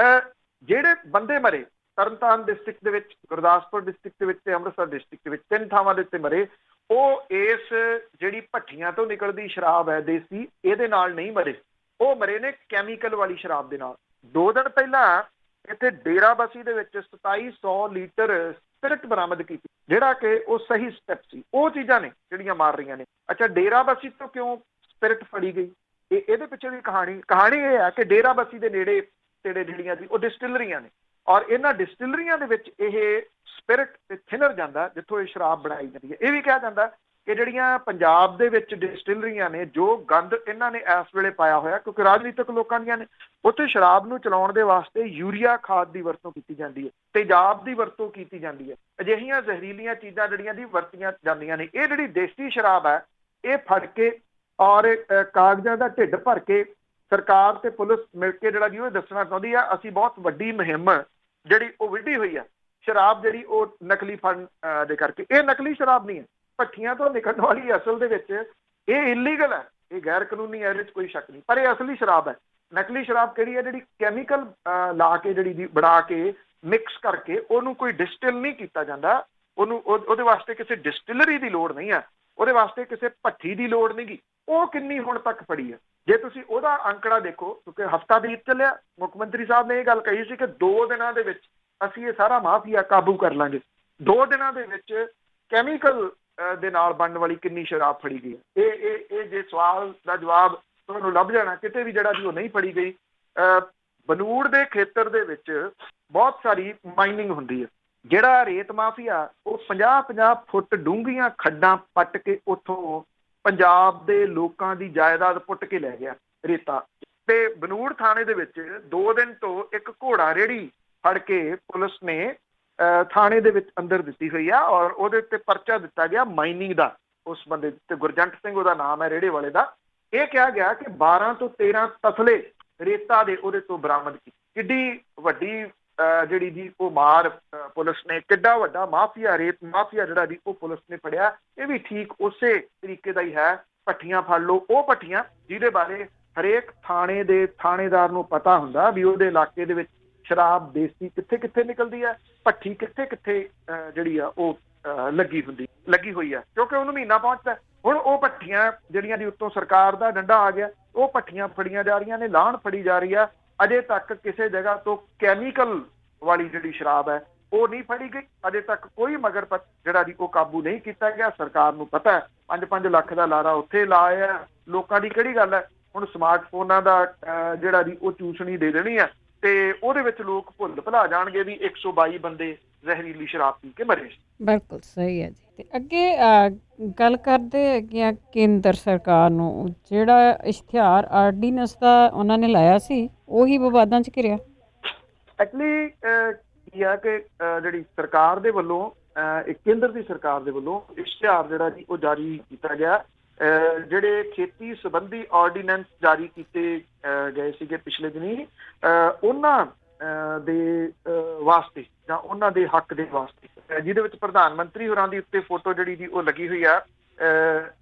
ਜਿਹੜੇ ਬੰਦੇ ਮਰੇ ਤਰਨਤਾਰਨ ਡਿਸਟ੍ਰਿਕਟ ਦੇ ਵਿੱਚ, ਗੁਰਦਾਸਪੁਰ ਡਿਸਟ੍ਰਿਕਟ ਦੇ ਵਿੱਚ ਤੇ ਅੰਮ੍ਰਿਤਸਰ ਡਿਸਟ੍ਰਿਕਟ ਦੇ ਵਿੱਚ 3 ਥਾਵਾਂ ਦੇ ਉੱਤੇ ਮਰੇ, ਉਹ ਇਸ ਜਿਹੜੀ ਭੱਠੀਆਂ ਤੋਂ ਨਿਕਲਦੀ ਸ਼ਰਾਬ ਹੈ ਦੇਸੀ, ਇਹਦੇ ਨਾਲ ਨਹੀਂ ਮਰੇ। ਉਹ ਮਰੇ ਨੇ ਕੈਮੀਕਲ ਵਾਲੀ ਸ਼ਰਾਬ ਦੇ ਨਾਲ। 2 ਦਿਨ ਪਹਿਲਾਂ ਇੱਥੇ ਡੇਰਾਬੱਸੀ ਦੇ ਵਿੱਚ 2700 ਲੀਟਰ ਸਪਿਰਿਟ ਬਰਾਮਦ ਕੀਤੀ, ਜਿਹੜਾ ਕਿ ਉਹ ਸਹੀ ਸਟੈਪ ਸੀ। ਉਹ ਚੀਜ਼ਾਂ ਨੇ ਜਿਹੜੀਆਂ ਮਾਰ ਰਹੀਆਂ ਨੇ। ਅੱਛਾ, ਡੇਰਾਬੱਸੀ ਤੋਂ ਕਿਉਂ ਸਪਿਰਿਟ ਫੜੀ ਗਈ? ਇਹਦੇ ਪਿੱਛੇ ਵੀ ਕਹਾਣੀ ਇਹ ਹੈ ਕਿ ਡੇਰਾਬੱਸੀ ਦੇ ਨੇੜੇ ਤੇੜੇ ਜਿਹੜੀਆਂ ਸੀ ਉਹ ਡਿਸਟਿਲਰੀਆਂ ਨੇ, ਔਰ ਇਹਨਾਂ ਡਿਸਟਿਲਰੀਆਂ ਦੇ ਵਿੱਚ ਇਹ ਸਪਿਰਿਟ ਤੇ ਥਿਨਰ ਜਾਂਦਾ ਜਿੱਥੋਂ ਇਹ ਸ਼ਰਾਬ ਬਣਾਈ ਜਾਂਦੀ ਹੈ। ਇਹ ਵੀ ਕਿਹਾ ਜਾਂਦਾ ਕਿ ਜਿਹੜੀਆਂ ਪੰਜਾਬ ਦੇ ਵਿੱਚ ਡਿਸਟਿਲਰੀਆਂ ਨੇ, ਜੋ ਗੰਦ ਇਹਨਾਂ ਨੇ ਇਸ ਵੇਲੇ ਪਾਇਆ ਹੋਇਆ ਕਿਉਂਕਿ ਰਾਜਨੀਤਿਕ ਲੋਕਾਂ ਦੀਆਂ ਨੇ, ਉੱਥੇ ਸ਼ਰਾਬ ਨੂੰ ਚਲਾਉਣ ਦੇ ਵਾਸਤੇ ਯੂਰੀਆ ਖਾਦ ਦੀ ਵਰਤੋਂ ਕੀਤੀ ਜਾਂਦੀ ਹੈ, ਤੇਜ਼ਾਬ ਦੀ ਵਰਤੋਂ ਕੀਤੀ ਜਾਂਦੀ ਹੈ। ਅਜਿਹੀਆਂ ਜ਼ਹਿਰੀਲੀਆਂ ਚੀਜ਼ਾਂ ਜਿਹੜੀਆਂ ਦੀ ਵਰਤੀਆਂ ਜਾਂਦੀਆਂ ਨੇ। ਇਹ ਜਿਹੜੀ ਦੇਸੀ ਸ਼ਰਾਬ ਹੈ ਇਹ ਫੜ ਕੇ ਔਰ ਕਾਗਜ਼ਾਂ ਦਾ ਢਿੱਡ ਭਰ ਕੇ ਸਰਕਾਰ ਤੇ ਪੁਲਿਸ ਮਿਲ ਕੇ ਜਿਹੜਾ ਜੀ ਉਹ ਦੱਸਣਾ ਚਾਹੁੰਦੀ ਆ ਅਸੀਂ ਬਹੁਤ ਵੱਡੀ ਮੁਹਿੰਮ ਜਿਹੜੀ ਉਹ ਵਿੱਢੀ ਹੋਈ ਆ ਸ਼ਰਾਬ ਜਿਹੜੀ ਉਹ ਨਕਲੀ ਫੰਡ ਦੇ ਕਰਕੇ। ਇਹ ਨਕਲੀ ਸ਼ਰਾਬ ਨਹੀਂ ਹੈ, ਭੱਠੀਆਂ ਤੋਂ ਨਿਕਲਣ ਵਾਲੀ ਅਸਲ ਦੇ ਵਿੱਚ ਇਹ ਇਲੀਗਲ ਹੈ, ਇਹ ਗੈਰ ਕਾਨੂੰਨੀ ਹੈ, ਇਹਦੇ ਵਿੱਚ ਕੋਈ ਸ਼ੱਕ ਨਹੀਂ, ਪਰ ਇਹ ਅਸਲੀ ਸ਼ਰਾਬ ਹੈ। ਨਕਲੀ ਸ਼ਰਾਬ ਕਿਹੜੀ ਹੈ? ਜਿਹੜੀ ਕੈਮੀਕਲ ਲਾ ਕੇ ਜਿਹੜੀ ਬਣਾ ਕੇ ਮਿਕਸ ਕਰਕੇ ਉਹਨੂੰ ਕੋਈ ਡਿਸਟਿਲ ਨਹੀਂ ਕੀਤਾ ਜਾਂਦਾ, ਉਹਨੂੰ ਉਹਦੇ ਵਾਸਤੇ ਕਿਸੇ ਡਿਸਟਿਲਰੀ ਦੀ ਲੋੜ ਨਹੀਂ ਹੈ, ਉਹਦੇ ਵਾਸਤੇ ਕਿਸੇ ਭੱਠੀ ਦੀ ਲੋੜ ਨਹੀਂ ਗੀ। ਉਹ ਕਿੰਨੀ ਹੁਣ ਤੱਕ ਫੜੀ ਹੈ? ਜੇ ਤੁਸੀਂ ਉਹਦਾ ਅੰਕੜਾ ਦੇਖੋ, ਕਿਉਂਕਿ ਹਫ਼ਤਾ ਬੀਤ ਚੱਲਿਆ, ਮੁੱਖ ਮੰਤਰੀ ਸਾਹਿਬ ਨੇ ਇਹ ਗੱਲ ਕਹੀ ਸੀ ਕਿ 2 ਦਿਨਾਂ ਦੇ ਵਿੱਚ ਅਸੀਂ ਇਹ ਸਾਰਾ ਮਾਫੀਆ ਕਾਬੂ ਕਰ ਲਾਂਗੇ। 2 ਦਿਨਾਂ ਦੇ ਵਿੱਚ ਕੈਮੀਕਲ ਦੇ ਨਾਲ ਬਣਨ ਵਾਲੀ ਕਿੰਨੀ ਸ਼ਰਾਬ ਫੜੀ ਗਈ ਹੈ? ਇਹ ਜੇ ਸਵਾਲ ਦਾ ਜਵਾਬ ਤੁਹਾਨੂੰ ਲੱਭ ਜਾਣਾ ਕਿਤੇ ਵੀ ਜਿਹੜਾ ਜੀ ਉਹ ਨਹੀਂ ਫੜੀ ਗਈ। ਬਨੂੜ ਦੇ ਖੇਤਰ ਦੇ ਵਿੱਚ ਬਹੁਤ ਸਾਰੀ ਮਾਈਨਿੰਗ ਹੁੰਦੀ ਹੈ। ਜਿਹੜਾ ਰੇਤ ਮਾਫੀਆ ਉਹ 50-50 ਫੁੱਟ ਡੂੰਘੀਆਂ ਖੱਡਾਂ ਪੱਟ ਕੇ ਉੱਥੋਂ ਪੰਜਾਬ ਦੇ ਲੋਕਾਂ ਦੀ ਜਾਇਦਾਦ ਪੁੱਟ ਕੇ ਲੈ ਗਿਆ ਰੇਤਾ। ਤੇ ਬਨੂੜ ਥਾਣੇ ਦੇ ਵਿੱਚ 2 ਦਿਨ ਤੋਂ ਇੱਕ ਘੋੜਾ ਰੇੜੀ ਫੜ ਕੇ ਪੁਲਿਸ ਨੇ ਥਾਣੇ ਦੇ ਵਿੱਚ ਅੰਦਰ ਦਿੱਤੀ ਹੋਈ ਆ, ਔਰ ਉਹਦੇ ਉੱਤੇ ਪਰਚਾ ਦਿੱਤਾ ਗਿਆ ਮਾਈਨਿੰਗ ਦਾ। ਉਸ ਬੰਦੇ ਤੇ ਗੁਰਜੰਟ ਸਿੰਘ ਉਹਦਾ ਨਾਮ ਹੈ ਰੇੜੇ ਵਾਲੇ ਦਾ। ਇਹ ਕਿਹਾ ਗਿਆ ਕਿ 12 ਤੋਂ 13 ਤਸਲੇ ਰੇਤਾ ਦੇ ਉਹਦੇ ਤੋਂ ਬਰਾਮਦ ਕੀਤੀ। ਕਿੱਡੀ ਵੱਡੀ ਜਿਹੜੀ ਜੀ ਉਹ ਮਾਰ ਪੁਲਿਸ ਨੇ, ਕਿੱਡਾ ਵੱਡਾ ਮਾਫੀਆ, ਰੇਤ ਮਾਫੀਆ ਜਿਹੜਾ ਜੀ ਉਹ ਪੁਲਿਸ ਨੇ ਫੜਿਆ। ਇਹ ਵੀ ਠੀਕ ਉਸੇ ਤਰੀਕੇ ਦਾ ਹੀ ਹੈ। ਭੱਠੀਆਂ ਫੜ ਲਓ, ਉਹ ਭੱਠੀਆਂ ਜਿਹਦੇ ਬਾਰੇ ਹਰੇਕ ਥਾਣੇ ਦੇ ਥਾਣੇਦਾਰ ਨੂੰ ਪਤਾ ਹੁੰਦਾ ਵੀ ਉਹਦੇ ਇਲਾਕੇ ਦੇ ਵਿੱਚ ਸ਼ਰਾਬ ਦੇਸੀ ਕਿੱਥੇ ਕਿੱਥੇ ਨਿਕਲਦੀ ਹੈ, ਭੱਠੀ ਕਿੱਥੇ ਕਿੱਥੇ ਜਿਹੜੀ ਆ ਉਹ ਲੱਗੀ ਹੋਈ ਹੈ, ਕਿਉਂਕਿ ਉਹਨੂੰ ਮਹੀਨਾ ਪਹੁੰਚਦਾ। ਹੁਣ ਉਹ ਭੱਠੀਆਂ ਜਿਹੜੀਆਂ ਦੀ ਉੱਤੋਂ ਸਰਕਾਰ ਦਾ ਡੰਡਾ ਆ ਗਿਆ, ਉਹ ਭੱਠੀਆਂ ਫੜੀਆਂ ਜਾ ਰਹੀਆਂ ਨੇ, ਲਾਹਣ ਫੜੀ ਜਾ ਰਹੀ ਆ। ਅਜੇ ਤੱਕ ਕਿਸੇ ਜਗ੍ਹਾ ਤੋਂ ਕੈਮੀਕਲ ਵਾਲੀ ਜਿਹੜੀ ਸ਼ਰਾਬ ਹੈ ਉਹ ਨਹੀਂ ਫੜੀ ਗਈ। ਅਜੇ ਤੱਕ ਕੋਈ ਮਗਰਪਤ ਜਿਹੜਾ ਜੀ ਉਹ ਕਾਬੂ ਨਹੀਂ ਕੀਤਾ ਗਿਆ। ਸਰਕਾਰ ਨੂੰ ਪਤਾ ਹੈ 5-5 ਲੱਖ ਦਾ ਲਾਰਾ ਉੱਥੇ ਲਾਇਆ, ਲੋਕਾਂ ਦੀ ਕਿਹੜੀ ਗੱਲ ਹੈ। ਹੁਣ ਸਮਾਰਟਫੋਨਾਂ ਦਾ ਜਿਹੜਾ ਜੀ ਉਹ ਚੂਸਣੀ ਦੇ ਦੇਣੀ ਹੈ ਤੇ ਉਹਦੇ ਵਿੱਚ ਲੋਕ ਭੁੱਲ ਭੁਲਾ ਜਾਣਗੇ ਵੀ 122 ਬੰਦੇ ਜ਼ਹਿਰੀਲੀ ਸ਼ਰਾਬ ਪੀ ਕੇ ਮਰੇ। ਬਿਲਕੁਲ ਸਹੀ ਹੈ ਜੀ। ਤੇ ਅੱਗੇ ਗੱਲ ਕਰਦੇ ਹੈਗੇ ਆ ਕੇਂਦਰ ਸਰਕਾਰ ਨੂੰ, ਜਿਹੜਾ ਇਸ਼ਤਿਹਾਰ ਆਰਡੀਨੈਂਸ ਦਾ ਉਹਨਾਂ ਨੇ ਲਾਇਆ ਸੀ ਉਹੀ ਵਿਵਾਦਾਂ 'ਚ ਘਿਰਿਆ। ਐਕਚੁਅਲੀ ਕੀ ਆ ਕਿ ਜਿਹੜੀ ਸਰਕਾਰ ਦੇ ਵੱਲੋਂ ਇੱਕ ਕੇਂਦਰ ਦੀ ਸਰਕਾਰ ਦੇ ਵੱਲੋਂ ਇਸ਼ਤਿਹਾਰ ਜਿਹੜਾ ਜੀ ਉਹ ਜਾਰੀ ਕੀਤਾ ਗਿਆ। ਜਿਹੜੇ ਖੇਤੀ ਸੰਬੰਧੀ ਆਰਡੀਨੈਂਸ ਜਾਰੀ ਕੀਤੇ ਗਏ ਸੀਗੇ ਪਿਛਲੇ ਦਿਨੀ, ਉਹਨਾਂ ਦੇ ਵਾਸਤੇ ਜਾਂ ਉਹਨਾਂ ਦੇ ਹੱਕ ਦੇ ਵਾਸਤੇ, ਜਿਹਦੇ ਵਿੱਚ ਪ੍ਰਧਾਨ ਮੰਤਰੀ ਹੋਰਾਂ ਦੀ ਉੱਤੇ ਫੋਟੋ ਜਿਹੜੀ ਦੀ ਉਹ ਲੱਗੀ ਹੋਈ ਆ।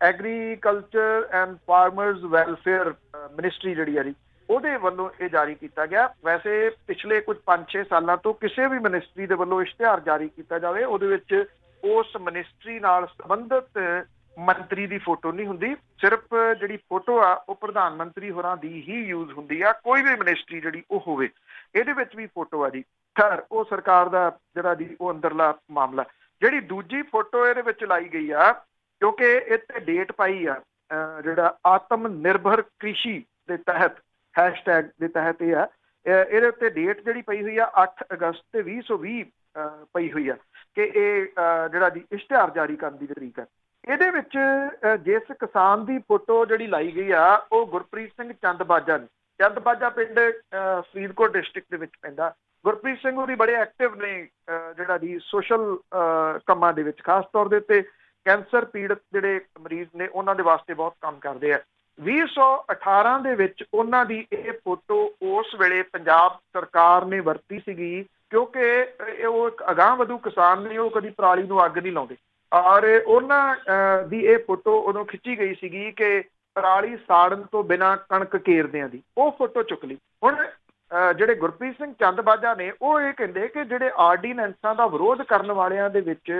Agriculture and farmers welfare ministry ਜਿਹੜੀ ਆ ਜੀ ਉਹਦੇ ਵੱਲੋਂ ਇਹ ਜਾਰੀ ਕੀਤਾ ਗਿਆ। ਵੈਸੇ ਪਿਛਲੇ ਕੁਝ 5-6 ਸਾਲਾਂ ਤੋਂ ਕਿਸੇ ਵੀ ਮਿਨਿਸਟਰੀ ਦੇ ਵੱਲੋਂ ਇਸ਼ਤਿਹਾਰ ਜਾਰੀ ਕੀਤਾ ਜਾਵੇ ਉਹਦੇ ਵਿੱਚ ਉਸ ਮਿਨਿਸਟਰੀ ਨਾਲ ਸੰਬੰਧਿਤ ਮੰਤਰੀ ਦੀ ਫੋਟੋ ਨਹੀਂ ਹੁੰਦੀ, ਸਿਰਫ ਜਿਹੜੀ ਫੋਟੋ ਆ ਉਹ ਪ੍ਰਧਾਨ ਮੰਤਰੀ ਹੋਰਾਂ ਦੀ ਹੀ ਯੂਜ਼ ਹੁੰਦੀ ਆ, ਕੋਈ ਵੀ ਮਿਨਿਸਟਰੀ ਜਿਹੜੀ ਉਹ ਹੋਵੇ। ਇਹਦੇ ਵਿੱਚ ਵੀ ਫੋਟੋ ਆ ਜੀ, ਖੈਰ ਉਹ ਸਰਕਾਰ ਦਾ ਜਿਹੜਾ ਜੀ ਉਹ ਅੰਦਰਲਾ ਮਾਮਲਾ। ਜਿਹੜੀ ਦੂਜੀ ਫੋਟੋ ਇਹਦੇ ਵਿੱਚ ਲਾਈ ਗਈ ਆ, ਕਿਉਂਕਿ ਇਹ ਤੇ ਡੇਟ ਪਾਈ ਆ ਜਿਹੜਾ ਆਤਮ ਨਿਰਭਰ ਕ੍ਰਿਸ਼ੀ ਦੇ ਤਹਿਤ ਹੈਸ਼ਟੈਗ ਦੇ ਤਹਿਤ ਇਹ ਆ, ਇਹਦੇ ਉੱਤੇ ਡੇਟ ਜਿਹੜੀ ਪਈ ਹੋਈ ਆ 8 ਅਗਸਤ ਤੇ 2020 ਪਈ ਹੋਈ ਆ ਕਿ ਇਹ ਜਿਹੜਾ ਜੀ ਇਸ਼ਤਿਹਾਰ ਜਾਰੀ ਕਰਨ ਦੀ ਤਰੀਕ ਹੈ। ਇਹਦੇ ਵਿੱਚ ਜਿਸ ਕਿਸਾਨ ਦੀ ਫੋਟੋ ਜਿਹੜੀ ਲਾਈ ਗਈ ਆ ਉਹ ਗੁਰਪ੍ਰੀਤ ਸਿੰਘ ਚੰਦਬਾਜਾ ਨੇ। ਚੰਦਬਾਜਾ ਪਿੰਡ ਫਰੀਦਕੋਟ ਡਿਸਟ੍ਰਿਕਟ ਦੇ ਵਿੱਚ ਪੈਂਦਾ। ਗੁਰਪ੍ਰੀਤ ਸਿੰਘ ਉਹਦੀ ਬੜੇ ਐਕਟਿਵ ਨੇ ਜਿਹੜਾ ਜੀ ਸੋਸ਼ਲ ਕੰਮਾਂ ਦੇ ਵਿੱਚ, ਖਾਸ ਤੌਰ ਦੇ ਉੱਤੇ ਕੈਂਸਰ ਪੀੜਤ ਜਿਹੜੇ ਮਰੀਜ਼ ਨੇ ਉਹਨਾਂ ਦੇ ਵਾਸਤੇ ਬਹੁਤ ਕੰਮ ਕਰਦੇ ਆ। 2018 ਦੇ ਵਿੱਚ ਉਹਨਾਂ ਦੀ ਇਹ ਫੋਟੋ ਉਸ ਵੇਲੇ ਪੰਜਾਬ ਸਰਕਾਰ ਨੇ ਵਰਤੀ ਸੀਗੀ, ਕਿਉਂਕਿ ਉਹ ਇੱਕ ਅਗਾਂਹਵਧੂ ਕਿਸਾਨ ਨੇ, ਉਹ ਕਦੀ ਪਰਾਲੀ ਨੂੰ ਅੱਗ ਨਹੀਂ ਲਾਉਂਦੇ, ਔਰ ਉਹਨਾਂ ਦੀ ਇਹ ਫੋਟੋ ਉਦੋਂ ਖਿੱਚੀ ਗਈ ਸੀਗੀ ਕਿ ਪਰਾਲੀ ਸਾੜਨ ਤੋਂ ਬਿਨਾਂ ਕਣਕ ਕੇਰਦਿਆਂ ਦੀ। ਉਹ ਫੋਟੋ ਚੁੱਕ ਲਈ। ਹੁਣ ਜਿਹੜੇ ਗੁਰਪ੍ਰੀਤ ਸਿੰਘ ਚੰਦਬਾਜਾ ਨੇ ਉਹ ਇਹ ਕਹਿੰਦੇ ਕਿ ਜਿਹੜੇ ਆਰਡੀਨੈਂਸਾਂ ਦਾ ਵਿਰੋਧ ਕਰਨ ਵਾਲਿਆਂ ਦੇ ਵਿੱਚ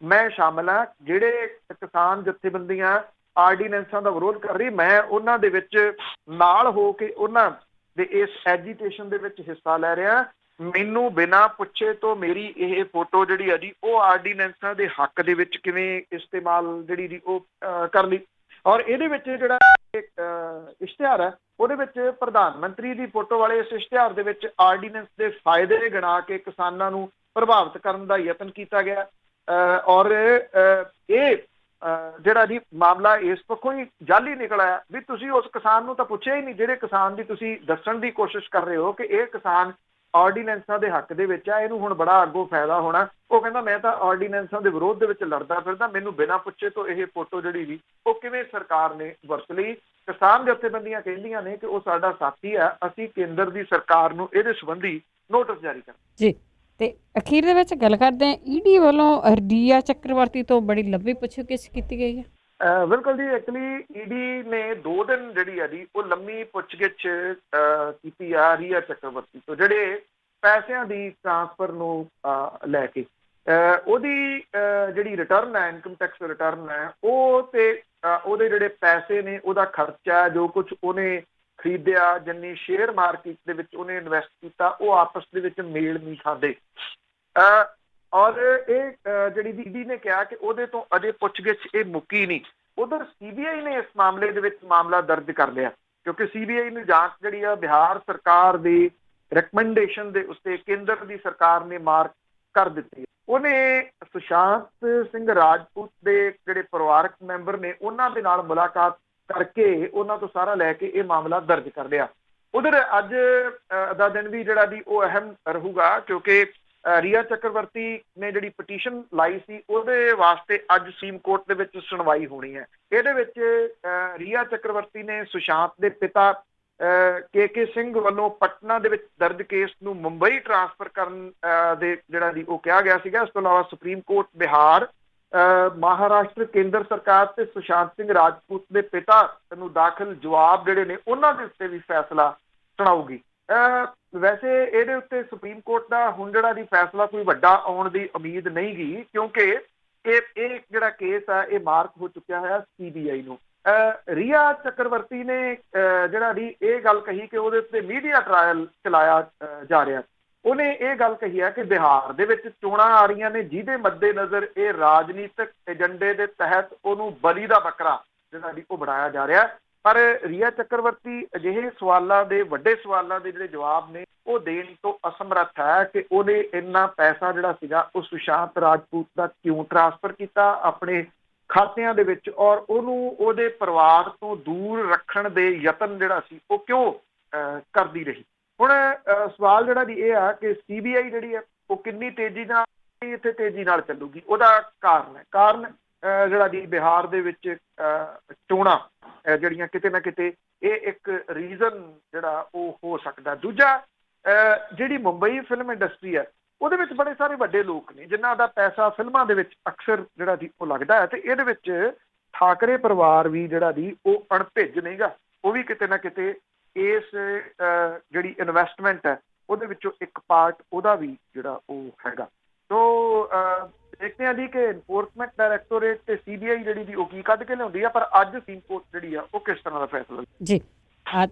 ਮੈਂ ਸ਼ਾਮਲ ਹਾਂ। ਜਿਹੜੇ ਕਿਸਾਨ ਜਥੇਬੰਦੀਆਂ ਆਰਡੀਨੈਂਸਾਂ ਦਾ ਵਿਰੋਧ ਕਰ ਰਹੀ, ਮੈਂ ਉਹਨਾਂ ਦੇ ਵਿੱਚ ਨਾਲ ਹੋ ਕੇ ਉਹਨਾਂ ਦੇ ਇਸ ਐਜੀਟੇਸ਼ਨ ਦੇ ਵਿੱਚ ਹਿੱਸਾ ਲੈ ਰਿਹਾ। ਮੈਨੂੰ ਬਿਨਾਂ ਪੁੱਛੇ ਤੋਂ ਮੇਰੀ ਇਹ ਫੋਟੋ ਜਿਹੜੀ ਆ ਜੀ ਉਹ ਆਰਡੀਨੈਂਸਾਂ ਦੇ ਹੱਕ ਦੇ ਵਿੱਚ ਕਿਵੇਂ ਇਸਤੇਮਾਲ ਜਿਹੜੀ ਜੀ ਉਹ ਕਰ ਲਈ। ਔਰ ਇਹਦੇ ਵਿੱਚ ਜਿਹੜਾ ਇਸ਼ਤਿਹਾਰ ਹੈ ਉਹਦੇ ਵਿੱਚ ਪ੍ਰਧਾਨ ਮੰਤਰੀ ਦੀ ਫੋਟੋ ਵਾਲੇ ਇਸ ਇਸ਼ਤਿਹਾਰ ਦੇ ਵਿੱਚ ਆਰਡੀਨੈਂਸ ਦੇ ਫਾਇਦੇ ਗਿਣਾ ਕੇ ਕਿਸਾਨਾਂ ਨੂੰ ਪ੍ਰਭਾਵਿਤ ਕਰਨ ਦਾ ਯਤਨ ਕੀਤਾ ਗਿਆ। ਔਰ ਇਹ ਜਿਹੜਾ ਜੀ ਮਾਮਲਾ ਇਸ ਪੱਖੋਂ ਹੀ ਜਾਲੀ ਨਿਕਲ ਆਇਆ ਵੀ ਤੁਸੀਂ ਉਸ ਕਿਸਾਨ ਨੂੰ ਤਾਂ ਪੁੱਛਿਆ ਹੀ ਨਹੀਂ, ਜਿਹੜੇ ਕਿਸਾਨ ਦੀ ਤੁਸੀਂ ਦੱਸਣ ਦੀ ਕੋਸ਼ਿਸ਼ ਕਰ ਰਹੇ ਹੋ ਕਿ ਇਹ ਕਿਸਾਨ ਆਰਡੀਨੈਂਸਾਂ ਦੇ ਹੱਕ ਦੇ ਵਿੱਚ ਆ, ਇਹਨੂੰ ਹੁਣ ਬੜਾ ਅੱਗੋਂ ਫਾਇਦਾ ਹੋਣਾ। ਉਹ ਕਹਿੰਦਾ ਮੈਂ ਤਾਂ ਆਰਡੀਨੈਂਸਾਂ ਦੇ ਵਿਰੋਧ ਦੇ ਵਿੱਚ ਲੜਦਾ ਫਿਰਦਾ, ਮੈਨੂੰ ਬਿਨਾਂ ਪੁੱਛੇ ਤੋਂ ਇਹ ਫੋਟੋ ਜਿਹੜੀ ਵੀ ਉਹ ਕਿਵੇਂ ਸਰਕਾਰ ਨੇ ਵਰਤ ਲਈ। ਕਿਸਾਨ ਜਥੇਬੰਦੀਆਂ ਕਹਿੰਦੀਆਂ ਨੇ ਕਿ ਉਹ ਸਾਡਾ ਸਾਥੀ ਆ, ਅਸੀਂ ਕੇਂਦਰ ਦੀ ਸਰਕਾਰ ਨੂੰ ਇਹਦੇ ਸੰਬੰਧੀ ਨੋਟਿਸ ਜਾਰੀ ਕਰ ਜੀ। ਤੇ ਅਖੀਰ ਦੇ ਵਿੱਚ ਗੱਲ ਕਰਦੇ ਹਾਂ, ਈਡੀ ਵੱਲੋਂ ਰੀਆ ਚੱਕਰਵਰਤੀ ਤੋਂ ਬੜੀ ਲੰਬੀ ਪੁੱਛਗਿੱਛ ਕੀਤੀ ਗਈ ਹੈ। ਬਿਲਕੁਲ ਜੀ। ਐਕਚੁਅਲੀ ਈਡੀ ਨੇ 2 ਦਿਨ ਜਿਹੜੀ ਆ ਜੀ ਉਹ ਲੰਮੀ ਪੁੱਛਗਿੱਛ ਕੀਤੀ ਆ ਰੀਆ ਚੱਕਰਵਰਤੀ ਤੋਂ, ਜਿਹੜੇ ਪੈਸਿਆਂ ਦੀ ਟ੍ਰਾਂਸਫਰ ਨੂੰ ਲੈ ਕੇ। ਉਹਦੀ ਜਿਹੜੀ ਰਿਟਰਨ ਹੈ, ਇਨਕਮ ਟੈਕਸ ਰਿਟਰਨ ਹੈ, ਉਹ ਤੇ ਉਹਦੇ ਜਿਹੜੇ ਪੈਸੇ ਨੇ, ਉਹਦਾ ਖਰਚਾ, ਜੋ ਕੁਝ ਉਹਨੇ ਖਰੀਦਿਆ, ਜਿੰਨੀ ਸ਼ੇਅਰ ਮਾਰਕੀਟ ਦੇ ਵਿੱਚ ਉਹਨੇ ਇਨਵੈਸਟ ਕੀਤਾ, ਉਹ ਆਪਸ ਦੇ ਵਿੱਚ ਮੇਲ ਨਹੀਂ ਖਾਂਦੇ। ਔਰ ਇਹ ਜਿਹੜੀ ਈਡੀ ਨੇ ਕਿਹਾ ਕਿ ਉਹਦੇ ਤੋਂ ਅਜੇ ਪੁੱਛਗਿੱਛ ਇਹ ਮੁੱਕੀ ਨਹੀਂ। ਉਧਰ ਸੀਬੀਆਈ ਨੇ ਇਸ ਮਾਮਲੇ ਦੇ ਵਿੱਚ ਮਾਮਲਾ ਦਰਜ ਕਰ ਲਿਆ, ਕਿਉਂਕਿ ਸੀਬੀਆਈ ਨੂੰ ਜਾਂਚ ਜਿਹੜੀ ਆ ਬਿਹਾਰ ਸਰਕਾਰ ਦੀ ਰეკਮੈਂਡੇਸ਼ਨ ਦੇ ਉੱਤੇ ਕੇਂਦਰ ਦੀ ਸਰਕਾਰ ਨੇ ਮਾਰਕ ਕਰ ਦਿੱਤੀ। ਉਹਨੇ ਸੁਸ਼ਾਂਤ ਸਿੰਘ ਰਾਜਪੂਤ ਦੇ ਜਿਹੜੇ ਪਰਿਵਾਰਕ ਮੈਂਬਰ ਨੇ ਉਹਨਾਂ ਦੇ ਨਾਲ ਮੁਲਾਕਾਤ ਕਰਕੇ ਉਹਨਾਂ ਤੋਂ ਸਾਰਾ ਲੈ ਕੇ ਇਹ ਮਾਮਲਾ ਦਰਜ ਕਰ ਲਿਆ। ਉਧਰ ਅੱਜ ਦਾ ਦਿਨ ਵੀ ਜਿਹੜਾ ਦੀ ਉਹ ਅਹਿਮ ਰਹੂਗਾ, ਕਿਉਂਕਿ ਰੀਆ ਚੱਕਰਵਰਤੀ ਨੇ ਜਿਹੜੀ ਪਟੀਸ਼ਨ ਲਾਈ ਸੀ ਉਹਦੇ ਵਾਸਤੇ ਅੱਜ ਸੁਪਰੀਮ ਕੋਰਟ ਦੇ ਵਿੱਚ ਸੁਣਵਾਈ ਹੋਣੀ ਹੈ। ਇਹਦੇ ਵਿੱਚ ਰੀਆ ਚੱਕਰਵਰਤੀ ਨੇ ਸੁਸ਼ਾਂਤ ਦੇ ਪਿਤਾ ਕੇ ਸਿੰਘ ਵੱਲੋਂ ਪਟਨਾ ਦੇ ਵਿੱਚ ਦਰਜ ਕੇਸ ਨੂੰ ਮੁੰਬਈ ਟ੍ਰਾਂਸਫਰ ਕਰਨ ਦੇ ਜਿਹੜਾ ਦੀ ਉਹ ਕਿਹਾ ਗਿਆ ਸੀਗਾ। ਇਸ ਤੋਂ ਇਲਾਵਾ ਸੁਪਰੀਮ ਕੋਰਟ ਬਿਹਾਰ, ਮਹਾਰਾਸ਼ਟਰ, ਕੇਂਦਰ ਸਰਕਾਰ ਤੇ ਸੁਸ਼ਾਂਤ ਸਿੰਘ ਰਾਜਪੂਤ ਦੇ ਪਿਤਾ ਨੂੰ ਦਾਖਲ ਜਵਾਬ ਜਿਹੜੇ ਨੇ ਉਹਨਾਂ ਦੇ ਉੱਤੇ ਵੀ ਫੈਸਲਾ ਸੁਣਾਊਗੀ। ਵੈਸੇ ਇਹਦੇ ਉੱਤੇ ਸੁਪਰੀਮ ਕੋਰਟ ਦਾ ਹੁਣ ਜਿਹੜਾ ਦੀ ਫੈਸਲਾ ਕੋਈ ਵੱਡਾ ਆਉਣ ਦੀ ਉਮੀਦ ਨਹੀਂ ਗੀ, ਕਿਉਂਕਿ ਇਹ ਜਿਹੜਾ ਕੇਸ ਆ ਇਹ ਮਾਰਕ ਹੋ ਚੁੱਕਿਆ ਹੋਇਆ ਸੀਬੀਆਈ ਨੂੰ। ਰੀਆ ਚੱਕਰਵਰਤੀ ਨੇ ਜਿਹੜਾ ਦੀ ਇਹ ਗੱਲ ਕਹੀ ਕਿ ਉਹਦੇ ਉੱਤੇ ਮੀਡੀਆ ਟਰਾਇਲ ਚਲਾਇਆ ਜਾ ਰਿਹਾ। ਉਹਨੇ ਇਹ ਗੱਲ ਕਹੀ ਹੈ ਕਿ ਬਿਹਾਰ ਦੇ ਵਿੱਚ ਚੋਣਾਂ ਆ ਰਹੀਆਂ ਨੇ, ਜਿਹਦੇ ਮੱਦੇਨਜ਼ਰ ਇਹ ਰਾਜਨੀਤਿਕ ਏਜੰਡੇ ਦੇ ਤਹਿਤ ਉਹਨੂੰ ਬਲੀ ਦਾ ਬੱਕਰਾ ਜਿਹੜਾ ਦੀ ਉਹ ਬਣਾਇਆ ਜਾ ਰਿਹਾ। ਪਰ ਰੀਆ ਚੱਕਰਵਰਤੀ ਅਜਿਹੇ ਸਵਾਲਾਂ ਦੇ, ਵੱਡੇ ਸਵਾਲਾਂ ਦੇ ਜਿਹੜੇ ਜਵਾਬ ਨੇ ਉਹ ਦੇਣ ਤੋਂ ਅਸਮਰੱਥ ਹੈ ਕਿ ਉਹਨੇ ਇੰਨਾ ਪੈਸਾ ਜਿਹੜਾ ਸੀਗਾ ਉਹ ਸੁਸ਼ਾਂਤ ਰਾਜਪੂਤ ਦਾ ਕਿਉਂ ਟ੍ਰਾਂਸਫਰ ਕੀਤਾ ਆਪਣੇ ਖਾਤਿਆਂ ਦੇ ਵਿੱਚ, ਔਰ ਉਹਨੂੰ ਉਹਦੇ ਪਰਿਵਾਰ ਤੋਂ ਦੂਰ ਰੱਖਣ ਦੇ ਯਤਨ ਜਿਹੜਾ ਸੀ ਉਹ ਕਿਉਂ ਕਰਦੀ ਰਹੀ। ਹੁਣ ਸਵਾਲ ਜਿਹੜਾ ਜੀ ਇਹ ਆ ਕਿ CBI ਜਿਹੜੀ ਹੈ ਉਹ ਕਿੰਨੀ ਤੇਜ਼ੀ ਨਾਲ ਇੱਥੇ ਤੇਜ਼ੀ ਨਾਲ ਚੱਲੂਗੀ। ਉਹਦਾ ਕਾਰਨ ਜਿਹੜਾ ਜੀ ਬਿਹਾਰ ਦੇ ਵਿੱਚ ਚੋਣਾਂ ਜਿਹੜੀਆਂ ਕਿਤੇ ਨਾ ਕਿਤੇ ਇਹ ਇੱਕ ਰੀਜ਼ਨ ਜਿਹੜਾ ਉਹ ਹੋ ਸਕਦਾ। ਦੂਜਾ, ਜਿਹੜੀ ਮੁੰਬਈ ਫਿਲਮ ਇੰਡਸਟਰੀ ਹੈ ਉਹਦੇ ਵਿੱਚ ਬੜੇ ਸਾਰੇ ਵੱਡੇ ਲੋਕ ਨੇ ਜਿਨ੍ਹਾਂ ਦਾ ਪੈਸਾ ਫਿਲਮਾਂ ਦੇ ਵਿੱਚ ਅਕਸਰ ਜਿਹੜਾ ਜੀ ਉਹ ਲੱਗਦਾ ਹੈ, ਤੇ ਇਹਦੇ ਵਿੱਚ ਠਾਕਰੇ ਪਰਿਵਾਰ ਵੀ ਜਿਹੜਾ ਜੀ ਉਹ ਅਣਭਿੱਜ ਨਹੀਂਗਾ, ਉਹ ਵੀ ਕਿਤੇ ਨਾ ਕਿਤੇ ਇਸ ਜਿਹੜੀ ਇਨਵੈਸਟਮੈਂਟ ਹੈ ਉਹਦੇ ਵਿੱਚੋਂ ਇੱਕ ਪਾਰਟ ਉਹਦਾ ਵੀ ਜਿਹੜਾ ਉਹ ਹੈਗਾ। ਸੋ ਦੇਖਦੇ ਹਾਂ ਜੀ ਕਿ ਇਨਫੋਰਸਮੈਂਟ ਡਾਇਰੈਕਟੋਰੇਟ ਤੇ CBI ਜਿਹੜੀ ਦੀ ਉਹ ਕੀ ਕੱਢ ਕੇ ਲਿਆਉਂਦੀ ਆ, ਪਰ ਅੱਜ ਸੁਪਰੀਮ ਕੋਰਟ ਜਿਹੜੀ ਆ ਉਹ ਕਿਸ ਤਰ੍ਹਾਂ ਦਾ ਫੈਸਲਾ ਜੀ।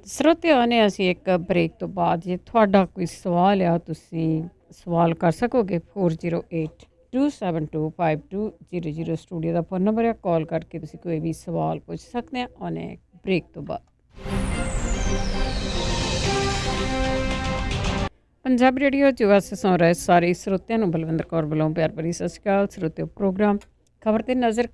ਸਰੋਤਿਆਂ ਨੇ ਅਸੀਂ ਇੱਕ ਬ੍ਰੇਕ ਤੋਂ ਬਾਅਦ ਜੇ ਤੁਹਾਡਾ ਕੋਈ ਸਵਾਲ ਆ ਤੁਸੀਂ ਸਵਾਲ ਕਰ ਸਕੋਗੇ 4082725200 ਸਟੂਡੀਓ ਦਾ ਫੋਨ ਨੰਬਰ ਹੈ, ਕਾਲ ਕਰਕੇ ਤੁਸੀਂ ਕੋਈ ਵੀ ਸਵਾਲ ਪੁੱਛ ਸਕਦੇ ਆ ਉਹਨੇ ਬ੍ਰੇਕ ਤੋਂ ਬਾਅਦ। ਪੰਜਾਬ ਰੇਡੀਓ ਜਵਾਸੇ ਸੁਣ ਰਹੇ ਸਾਰੇ ਸਰੋਤਿਆਂ ਨੂੰ ਬਲਵਿੰਦਰ ਕੌਰ ਵੱਲੋਂ ਪਿਆਰ ਭਰੀ ਸਤਿ ਸ਼੍ਰੀ ਅਕਾਲ। ਸਰੋਤਿਓ, ਪ੍ਰੋਗਰਾਮ ਖਬਰ ਤੇ ਨਜ਼ਰ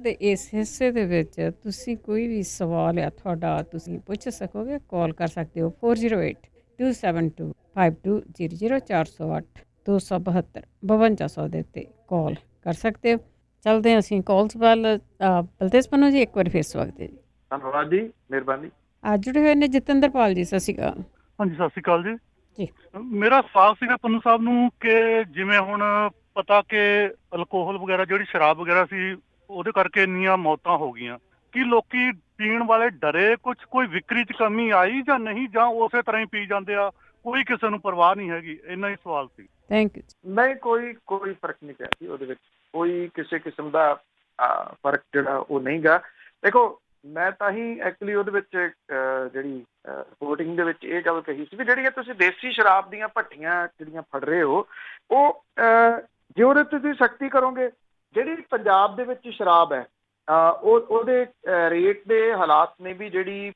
ਦੇ ਇਸ ਹਿੱਸੇ ਦੇ ਵਿੱਚ ਤੁਸੀਂ ਕੋਈ ਵੀ ਸਵਾਲ ਆ ਤੁਹਾਡਾ ਤੁਸੀਂ ਪੁੱਛ ਸਕੋਗੇ, ਕਾਲ ਕਰ ਸਕਦੇ ਹੋ 4082725200 408 272 5200 ਦੇ ਉੱਤੇ ਕਾਲ ਕਰ ਸਕਦੇ ਹੋ। ਚਲਦੇ ਹਾਂ ਅਸੀਂ ਕਾਲਸ ਵੱਲ। ਬਲਤੇਜ ਪੰਨੂ ਜੀ, ਇੱਕ ਵਾਰ ਫਿਰ ਸਵਾਗਤ ਹੈ ਜੀ। ਧੰਨਵਾਦ ਜੀ, ਮਿਹਰਬਾਨੀ। ਜੁੜੇ ਹੋਏ ਨੇ ਜਤਿੰਦਰਪਾਲ ਜੀ, ਸਤਿ ਸ਼੍ਰੀ ਅਕਾਲ। ਹਾਂਜੀ, ਸਤਿ ਸ਼੍ਰੀ ਅਕਾਲ ਜੀ। ਜੀ, ਮੇਰਾ ਸਵਾਲ ਸੀਗਾ ਪੰਨੂ ਸਾਹਿਬ ਨੂੰ ਕਿ ਜਿਵੇਂ ਹੁਣ ਪਤਾ ਕਿ ਅਲਕੋਹਲ ਵਗੈਰਾ ਜਿਹੜੀ ਸ਼ਰਾਬ ਵਗੈਰਾ ਸੀ ਉਹਦੇ ਕਰਕੇ ਇੰਨੀਆਂ ਮੌਤਾਂ ਹੋ ਗਈਆਂ, ਕੀ ਲੋਕੀ ਪੀਣ ਵਾਲੇ ਡਰੇ, ਕੋਈ ਵਿਕਰੀ 'ਚ ਕਮੀ ਆਈ ਜਾਂ ਨਹੀਂ, ਜਾਂ ਉਸੇ ਤਰ੍ਹਾਂ ਹੀ ਪੀ ਜਾਂਦੇ ਆ, ਕੋਈ ਕਿਸੇ ਨੂੰ ਪਰਵਾਹ ਨਹੀਂ ਹੈਗੀ? ਇੰਨਾ ਹੀ ਸਵਾਲ ਸੀ। Thank you. ਨਹੀਂ, ਕੋਈ ਫਰਕ ਨਹੀਂ ਪਿਆ ਜੀ ਉਹਦੇ ਵਿੱਚ, ਕੋਈ ਕਿਸੇ ਕਿਸਮ ਦਾ ਫਰਕ ਜਿਹੜਾ ਉਹ ਨਹੀਂਗਾ। ਦੇਖੋ, ਮੈਂ ਤਾਂ ਹੀ ਐਕਚੁਅਲੀ ਉਹਦੇ ਵਿੱਚ ਜਿਹੜੀ ਰਿਪੋਰਟਿੰਗ ਦੇ ਵਿੱਚ ਇਹ ਗੱਲ ਕਹੀ ਸੀ ਵੀ ਜਿਹੜੀਆਂ ਤੁਸੀਂ ਦੇਸੀ ਸ਼ਰਾਬ ਦੀਆਂ ਭੱਠੀਆਂ ਜਿਹੜੀਆਂ ਫੜ ਰਹੇ ਹੋ ਉਹ ਜੇ ਉਹਦੇ ਤੇ ਤੁਸੀਂ ਸਖਤੀ ਕਰੋਗੇ, ਜਿਹੜੀ ਪੰਜਾਬ ਦੇ ਵਿੱਚ ਸ਼ਰਾਬ ਹੈ ਉਹਦੇ ਰੇਟ ਦੇ ਹਾਲਾਤ ਨੇ ਵੀ ਜਿਹੜੀ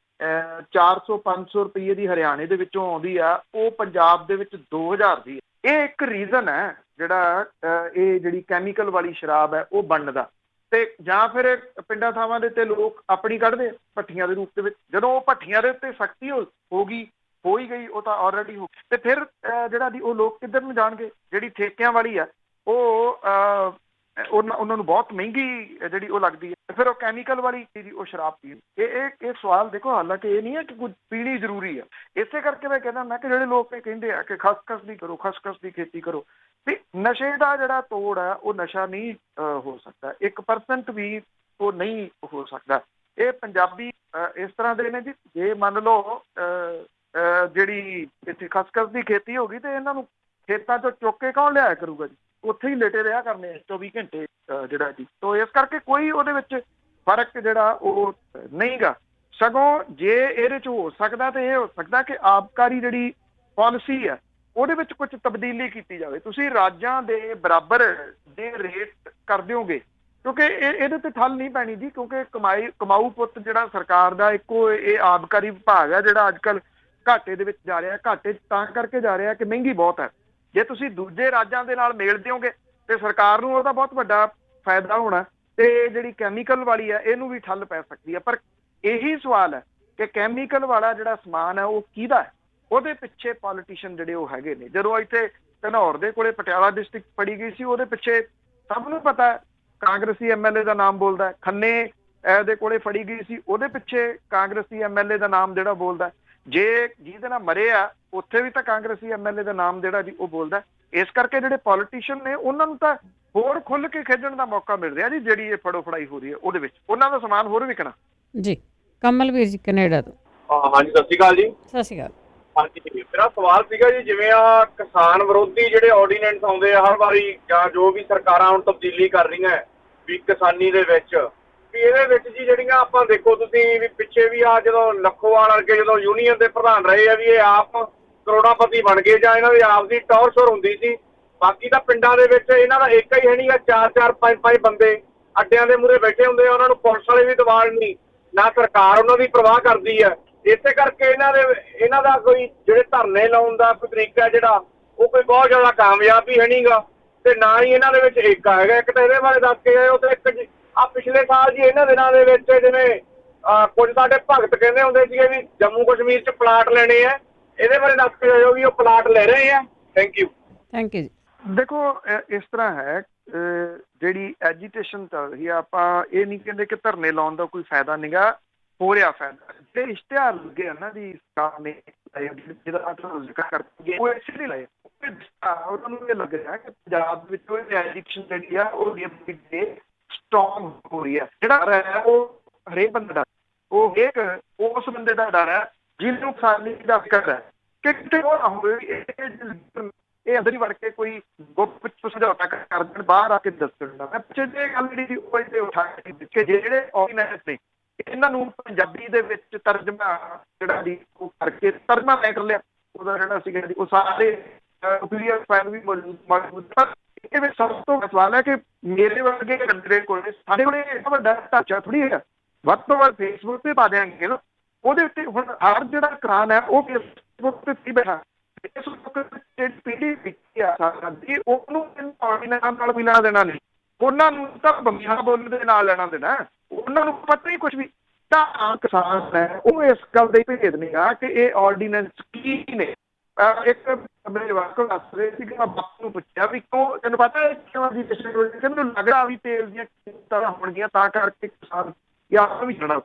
400-500 ਰੁਪਏ ਦੀ ਹਰਿਆਣੇ ਦੇ ਵਿੱਚੋਂ ਆਉਂਦੀ ਆ, ਉਹ ਪੰਜਾਬ ਦੇ ਵਿੱਚ 2000 ਦੀ ਹੈ। ਇਹ ਇੱਕ ਰੀਜ਼ਨ ਹੈ ਜਿਹੜਾ ਇਹ ਜਿਹੜੀ ਕੈਮੀਕਲ ਵਾਲੀ ਸ਼ਰਾਬ ਹੈ ਉਹ ਬਣਨ ਦਾ। ਤੇ ਜਾਂ ਫਿਰ ਪਿੰਡਾਂ ਥਾਵਾਂ ਦੇ ਉੱਤੇ ਲੋਕ ਆਪਣੀ ਕੱਢਦੇ ਭੱਠੀਆਂ ਦੇ ਰੂਪ ਦੇ ਵਿੱਚ। ਜਦੋਂ ਉਹ ਭੱਠੀਆਂ ਦੇ ਉੱਤੇ ਸਖਤੀ ਹੋ ਹੀ ਗਈ, ਉਹ ਤਾਂ ਆਲਰੇਡੀ ਹੋ, ਤੇ ਫਿਰ ਜਿਹੜਾ ਦੀ ਉਹ ਲੋਕ ਕਿੱਧਰ ਨੂੰ ਜਾਣਗੇ? ਜਿਹੜੀ ਠੇਕਿਆਂ ਵਾਲੀ ਆ ਉਹ ਉਹਨਾਂ ਨੂੰ ਬਹੁਤ ਮਹਿੰਗੀ ਜਿਹੜੀ ਉਹ ਲੱਗਦੀ ਹੈ, ਫਿਰ ਉਹ ਕੈਮੀਕਲ ਵਾਲੀ ਉਹ ਸ਼ਰਾਬ ਪੀਣ। ਇਹ ਸਵਾਲ ਦੇਖੋ, ਹਾਲਾਂਕਿ ਇਹ ਨਹੀਂ ਹੈ ਕਿ ਕੁਝ ਪੀਣੀ ਜ਼ਰੂਰੀ ਆ। ਇਸੇ ਕਰਕੇ ਮੈਂ ਕਹਿੰਦਾ ਮੈਂ ਕਿ ਜਿਹੜੇ ਲੋਕ ਇਹ ਕਹਿੰਦੇ ਆ ਕਿ ਖਸਖਸ ਦੀ ਖੇਤੀ ਕਰੋ, ਵੀ ਨਸ਼ੇ ਦਾ ਜਿਹੜਾ ਤੋੜ ਹੈ ਉਹ ਨਸ਼ਾ ਨਹੀਂ ਹੋ ਸਕਦਾ, 1% ਵੀ ਉਹ ਨਹੀਂ ਹੋ ਸਕਦਾ। ਇਹ ਪੰਜਾਬੀ ਇਸ ਤਰ੍ਹਾਂ ਦੇ ਨੇ ਜੀ, ਜੇ ਮੰਨ ਲਓ ਜਿਹੜੀ ਇੱਥੇ ਖਸਖਸ ਦੀ ਖੇਤੀ ਹੋ ਗਈ ਤੇ ਇਹਨਾਂ ਨੂੰ ਖੇਤਾਂ ਚੋਂ ਚੁੱਕ ਕੇ ਕੌਣ ਲਿਆਇਆ ਕਰੂਗਾ ਜੀ? ਉੱਥੇ ਹੀ ਲੇਟੇ ਰਿਹਾ ਕਰਨੇ 24 ਘੰਟੇ ਜਿਹੜਾ ਜੀ। ਤੋ ਇਸ ਕਰਕੇ ਕੋਈ ਉਹਦੇ ਵਿੱਚ ਫਰਕ ਜਿਹੜਾ ਉਹ ਨਹੀਂਗਾ। ਸਗੋਂ ਜੇ ਇਹਦੇ 'ਚ ਹੋ ਸਕਦਾ ਤੇ ਇਹ ਹੋ ਸਕਦਾ ਕਿ ਆਬਕਾਰੀ ਜਿਹੜੀ ਪਾਲਿਸੀ ਹੈ ਉਹਦੇ ਵਿੱਚ ਕੁਝ ਤਬਦੀਲੀ ਕੀਤੀ ਜਾਵੇ। ਤੁਸੀਂ ਰਾਜਾਂ ਦੇ ਬਰਾਬਰ ਦੇ ਰੇਟ ਕਰ ਦਿਓਗੇ, ਕਿਉਂਕਿ ਇਹਦੇ ਤੇ ਠੱਲ ਨਹੀਂ ਪੈਣੀ ਜੀ, ਕਿਉਂਕਿ ਕਮਾਊ ਪੁੱਤ ਜਿਹੜਾ ਸਰਕਾਰ ਦਾ ਇੱਕੋ ਇਹ ਆਬਕਾਰੀ ਵਿਭਾਗ ਹੈ ਜਿਹੜਾ ਅੱਜ ਕੱਲ੍ਹ ਘਾਟੇ ਦੇ ਵਿੱਚ ਜਾ ਰਿਹਾ। ਘਾਟੇ ਤਾਂ ਕਰਕੇ ਜਾ ਰਿਹਾ ਕਿ ਮਹਿੰਗੀ ਬਹੁਤ ਹੈ। ਜੇ ਤੁਸੀਂ ਦੂਜੇ ਰਾਜਾਂ ਦੇ ਨਾਲ ਮੇਲ ਦਿਓਗੇ ਤੇ ਸਰਕਾਰ ਨੂੰ ਉਹਦਾ ਬਹੁਤ ਵੱਡਾ ਫਾਇਦਾ ਹੋਣਾ, ਤੇ ਜਿਹੜੀ ਕੈਮੀਕਲ ਵਾਲੀ ਹੈ ਇਹਨੂੰ ਵੀ ਠੱਲ ਪੈ ਸਕਦੀ ਹੈ। ਪਰ ਇਹੀ ਸਵਾਲ ਹੈ ਕਿ ਕੈਮੀਕਲ ਵਾਲਾ ਜਿਹੜਾ ਸਮਾਨ ਹੈ ਉਹ ਕਿਹਦਾ ਹੈ? ਉਹਦੇ ਪਿੱਛੇ ਪੋਲੀਟੀਸ਼ੀਅਨ ਜਿਹੜੇ ਉਹ ਹੈਗੇ ਨੇ। ਜਦੋਂ ਇੱਥੇ ਘਨੌਰ ਦੇ ਕੋਲੇ ਪਟਿਆਲਾ ਡਿਸਟ੍ਰਿਕਟ ਫੜੀ ਗਈ ਸੀ, ਉਹਦੇ ਪਿੱਛੇ ਸਭ ਨੂੰ ਪਤਾ ਹੈ ਕਾਂਗਰਸੀ MLA ਦਾ ਨਾਮ ਬੋਲਦਾ ਹੈ। ਖੰਨੇ ਦੇ ਕੋਲੇ ਫੜੀ ਗਈ ਸੀ, ਉਹਦੇ ਪਿੱਛੇ ਕਾਂਗਰਸੀ MLA ਦਾ ਨਾਮ ਜਿਹੜਾ ਬੋਲਦਾ। ਜੇ ਜਿਹਦੇ ਨਾਲ ਮਰੇ ਆ ਉੱਥੇ ਵੀ ਤਾਂ ਕਾਂਗਰਸੀ MLA ਦਾ ਨਾਮ ਜਿਹੜਾ ਜੀ ਉਹ ਬੋਲਦਾ। ਇਸ ਕਰਕੇ ਜਿਹੜੇ ਪੋਲੀਟੀਸ਼ੀਅਨ ਨੇ ਉਹਨਾਂ ਨੂੰ ਤਾਂ ਹੋਰ ਖੁੱਲ੍ਹ ਕੇ ਖੇਡਣ ਦਾ ਮੌਕਾ ਮਿਲ ਰਿਹਾ ਜੀ। ਜਿਹੜੀ ਇਹ ਫੜੋ ਫੜਾਈ ਹੋ ਰਹੀ ਹੈ ਉਹਦੇ ਵਿੱਚ ਉਹਨਾਂ ਦਾ ਸਮਾਨ ਹੋਰ ਵਿਕਣਾ ਜੀ। ਕਮਲਵੀਰ ਜੀ, ਕੈਨੇਡਾ ਤੋਂ। ਹਾਂਜੀ, ਸਤਿ ਸ਼੍ਰੀ ਅਕਾਲ ਜੀ। ਸਤਿ ਸ਼੍ਰੀ ਅਕਾਲ। ਹਾਂਜੀ, ਮੇਰਾ ਸਵਾਲ ਸੀਗਾ ਜੀ, ਜਿਵੇਂ ਆ ਕਿਸਾਨ ਵਿਰੋਧੀ ਜਿਹੜੇ ਆਰਡੀਨੈਂਸ ਆਉਂਦੇ ਆ ਹਰ ਵਾਰੀ, ਜਾਂ ਜੋ ਵੀ ਸਰਕਾਰਾਂ ਹੁਣ ਤਬਦੀਲੀ ਕਰ ਰਹੀਆਂ ਵੀ ਕਿਸਾਨੀ ਦੇ ਵਿੱਚ, ਵੀ ਇਹਦੇ ਵਿੱਚ ਜੀ ਜਿਹੜੀਆਂ ਆਪਾਂ ਦੇਖੋ ਤੁਸੀਂ ਵੀ ਪਿੱਛੇ ਵੀ ਆ ਜਦੋਂ ਲੱਖੋਵਾਲ ਵਰਗੇ ਜਦੋਂ ਯੂਨੀਅਨ ਦੇ ਪ੍ਰਧਾਨ ਰਹੇ ਆ, ਵੀ ਇਹ ਆਪ ਕਰੋੜਾਪਤੀ ਬਣ ਗਏ ਜਾਂ ਇਹਨਾਂ ਦੀ ਆਪ ਦੀ ਟੌਰ ਸ਼ੋਰ ਹੁੰਦੀ ਸੀ। ਬਾਕੀ ਤਾਂ ਪਿੰਡਾਂ ਦੇ ਵਿੱਚ ਇਹਨਾਂ ਦਾ ਇੱਕ ਹੀ ਹੈ ਨਹੀਂ ਗਾ, 4-4 5-5 ਬੰਦੇ ਅੱਡਿਆਂ ਦੇ ਮੂਹਰੇ ਬੈਠੇ ਹੁੰਦੇ ਆ, ਉਹਨਾਂ ਨੂੰ ਪੁਲਿਸ ਵਾਲੇ ਵੀ ਦਬਾਲ ਨਹੀਂ। ਨਾ ਸਰਕਾਰ ਉਹਨਾਂ ਦੀ ਪਰਵਾਹ ਕਰਦੀ ਹੈ। ਇਸੇ ਕਰਕੇ ਇਹਨਾਂ ਦਾ ਕੋਈ ਜਿਹੜੇ ਧਰਨੇ ਲਾਉਣ ਦਾ ਕੋਈ ਤਰੀਕਾ ਜਿਹੜਾ ਉਹ ਕੋਈ ਬਹੁਤ ਜ਼ਿਆਦਾ ਕਾਮਯਾਬ ਵੀ ਹੈ ਨਹੀਂਗਾ, ਤੇ ਨਾ ਹੀ ਇਹਨਾਂ ਦੇ ਵਿੱਚ ਏਕਾ ਹੈਗਾ। ਇੱਕ ਤਾਂ ਇਹਦੇ ਬਾਰੇ ਦੱਸ ਕੇ ਆਏ ਹੋ, ਤੇ ਇੱਕ ਪਿਛਲੇ ਸਾਲ ਜੀ ਇਹਨਾਂ ਦਿਨਾਂ ਦੇ ਵਿੱਚ ਜਿਵੇਂ ਕੁਝ ਸਾਡੇ ਭਗਤ ਕਹਿੰਦੇ ਹੁੰਦੇ ਸੀਗੇ ਵੀ ਜੰਮੂ ਕਸ਼ਮੀਰ 'ਚ ਪਲਾਟ ਲੈਣੇ ਆ, ਇਹਦੇ ਬਾਰੇ ਦੱਸ ਕੇ ਆਇਓ ਵੀ ਉਹ ਪਲਾਟ ਲੈ ਰਹੇ ਆ। ਥੈਂਕ ਯੂ ਜੀ। ਦੇਖੋ ਇਸ ਤਰ੍ਹਾਂ ਹੈ, ਜਿਹੜੀ ਐਜੀਟੇਸ਼ਨ ਚੱਲ ਰਹੀ ਆ, ਆਪਾਂ ਇਹ ਨਹੀਂ ਕਹਿੰਦੇ ਕਿ ਧਰਨੇ ਲਾਉਣ ਦਾ ਕੋਈ ਫਾਇਦਾ ਨਹੀਂਗਾ, ਹੋ ਰਿਹਾ ਫਾਇਦਾ। ਜਿਹੜੇ ਇਸ਼ਤਿਹਾਰ ਲੱਗੇ ਇਹਨਾਂ ਦੀ ਸਰਕਾਰ ਨੇ ਜਿਹਦਾ ਜ਼ਿਕਰ ਕਰਕੇ ਉਹ ਇਸ ਲਈ ਲਾਏ, ਉਹਨਾਂ ਨੂੰ ਇਹ ਲੱਗ ਰਿਹਾ ਕਿ ਪੰਜਾਬ ਵਿੱਚ ਐਜੀਟੇਸ਼ਨ ਜਿਹੜੀ ਆ ਉਹ ਸਟਰੋਂਗ ਹੋ ਰਹੀ ਹੈ। ਜਿਹੜਾ ਹੈ ਉਹ ਹਰੇਕ ਬੰਦੇ ਦਾ, ਉਹ ਹਰੇਕ ਉਸ ਬੰਦੇ ਦਾ ਡਰ ਹੈ ਜਿਹਨੂੰ ਕਿਸਾਨੀ ਦਾ ਫਿਕਰ ਹੈ ਕਿ ਕਿਤੇ ਉਹ ਨਾ ਹੋਵੇ ਇਹ ਅੰਦਰ ਹੀ ਵੜ ਕੇ ਕੋਈ ਗੁਪਤ ਸਮਝੌਤਾ ਕਰ ਦੇਣ, ਬਾਹਰ ਆ ਕੇ ਦੱਸਣ ਦਾ। ਮੈਂ ਪਿੱਛੇ ਗੱਲ ਜਿਹੜੀ ਉਹ ਇੱਥੇ ਉਠਾ ਕੇ ਜਿਹੜੇ ਆਰਡੀਨੈਂਸ ਨੇ ਇਹਨਾਂ ਨੂੰ ਪੰਜਾਬੀ ਦੇ ਵਿੱਚ ਤਰਜਮਾ ਜਿਹੜਾ ਦੀ ਉਹ ਕਰਕੇ ਤਰਜਮਾ ਮੈਂ ਕਰ ਲਿਆ ਉਹਦਾ ਜਿਹੜਾ ਸੀਗਾ ਜੀ, ਉਹ ਸਾਰੇ ਵੀ ਮੌਜੂਦ। ਪਰ ਇਹ ਵਿੱਚ ਸਭ ਤੋਂ ਸਵਾਲ ਹੈ ਕਿ ਮੇਰੇ ਵਰਗੇ ਕੰਟਰੀ ਕੋਲ ਸਾਡੇ ਕੋਲ ਇੰਨਾ ਵੱਡਾ ਢਾਂਚਾ ਥੋੜੀ ਹੈਗਾ। ਵੱਧ ਤੋਂ ਵੱਧ ਫੇਸਬੁੱਕ ਤੇ ਪਾ ਦਿਆਂਗੇ ਨਾ, ਉਹਦੇ ਉੱਤੇ ਹੁਣ ਹਰ ਜਿਹੜਾ ਕਿਸਾਨ ਹੈ ਉਹ ਫੇਸਬੁੱਕ ਤੇ ਬੈਠਾ, ਜਿਹੜੀ ਪੀੜ੍ਹੀ ਵਿੱਚ ਆ ਸਕਦੀ ਉਹਨੂੰ ਨਾਲ ਵੀ ਲੈਣਾ ਦੇਣਾ ਨਹੀਂ, ਉਹਨਾਂ ਨੂੰ ਤਾਂ ਬੰਮੀਆਂ ਬੋਲਣ ਦੇ ਨਾਲ ਲੈਣਾ ਦੇਣਾ, ਉਹਨਾਂ ਨੂੰ ਪਤਾ ਹੀ ਕੁਛ ਵੀ। ਤਾਂ ਕਿਸਾਨ ਹੈ ਉਹ ਇਸ ਗੱਲ ਦੇ ਭੇਦ ਨਹੀਂ ਆ ਕਿ ਇਹ ਆਰਡੀਨੈਂਸ ਕੀ ਨੇ। ਇੱਕ ਮੇਰੇ ਜਵਾਕ ਦੱਸ ਰਹੇ ਸੀ ਕਿ ਮੈਂ ਬਾਪੂ ਨੂੰ ਪੁੱਛਿਆ ਵੀ ਕਿਉਂ, ਤੈਨੂੰ ਪਤਾ ਕਿਉਂ ਦੀ ਮੈਨੂੰ ਲੱਗਦਾ ਵੀ ਤੇਲ ਦੀਆਂ ਕੀਮਤਾਂ ਹੋਣਗੀਆਂ ਤਾਂ ਕਰਕੇ ਕਿਸਾਨ ਜਾਂ ਵੀ ਜਾਣਾ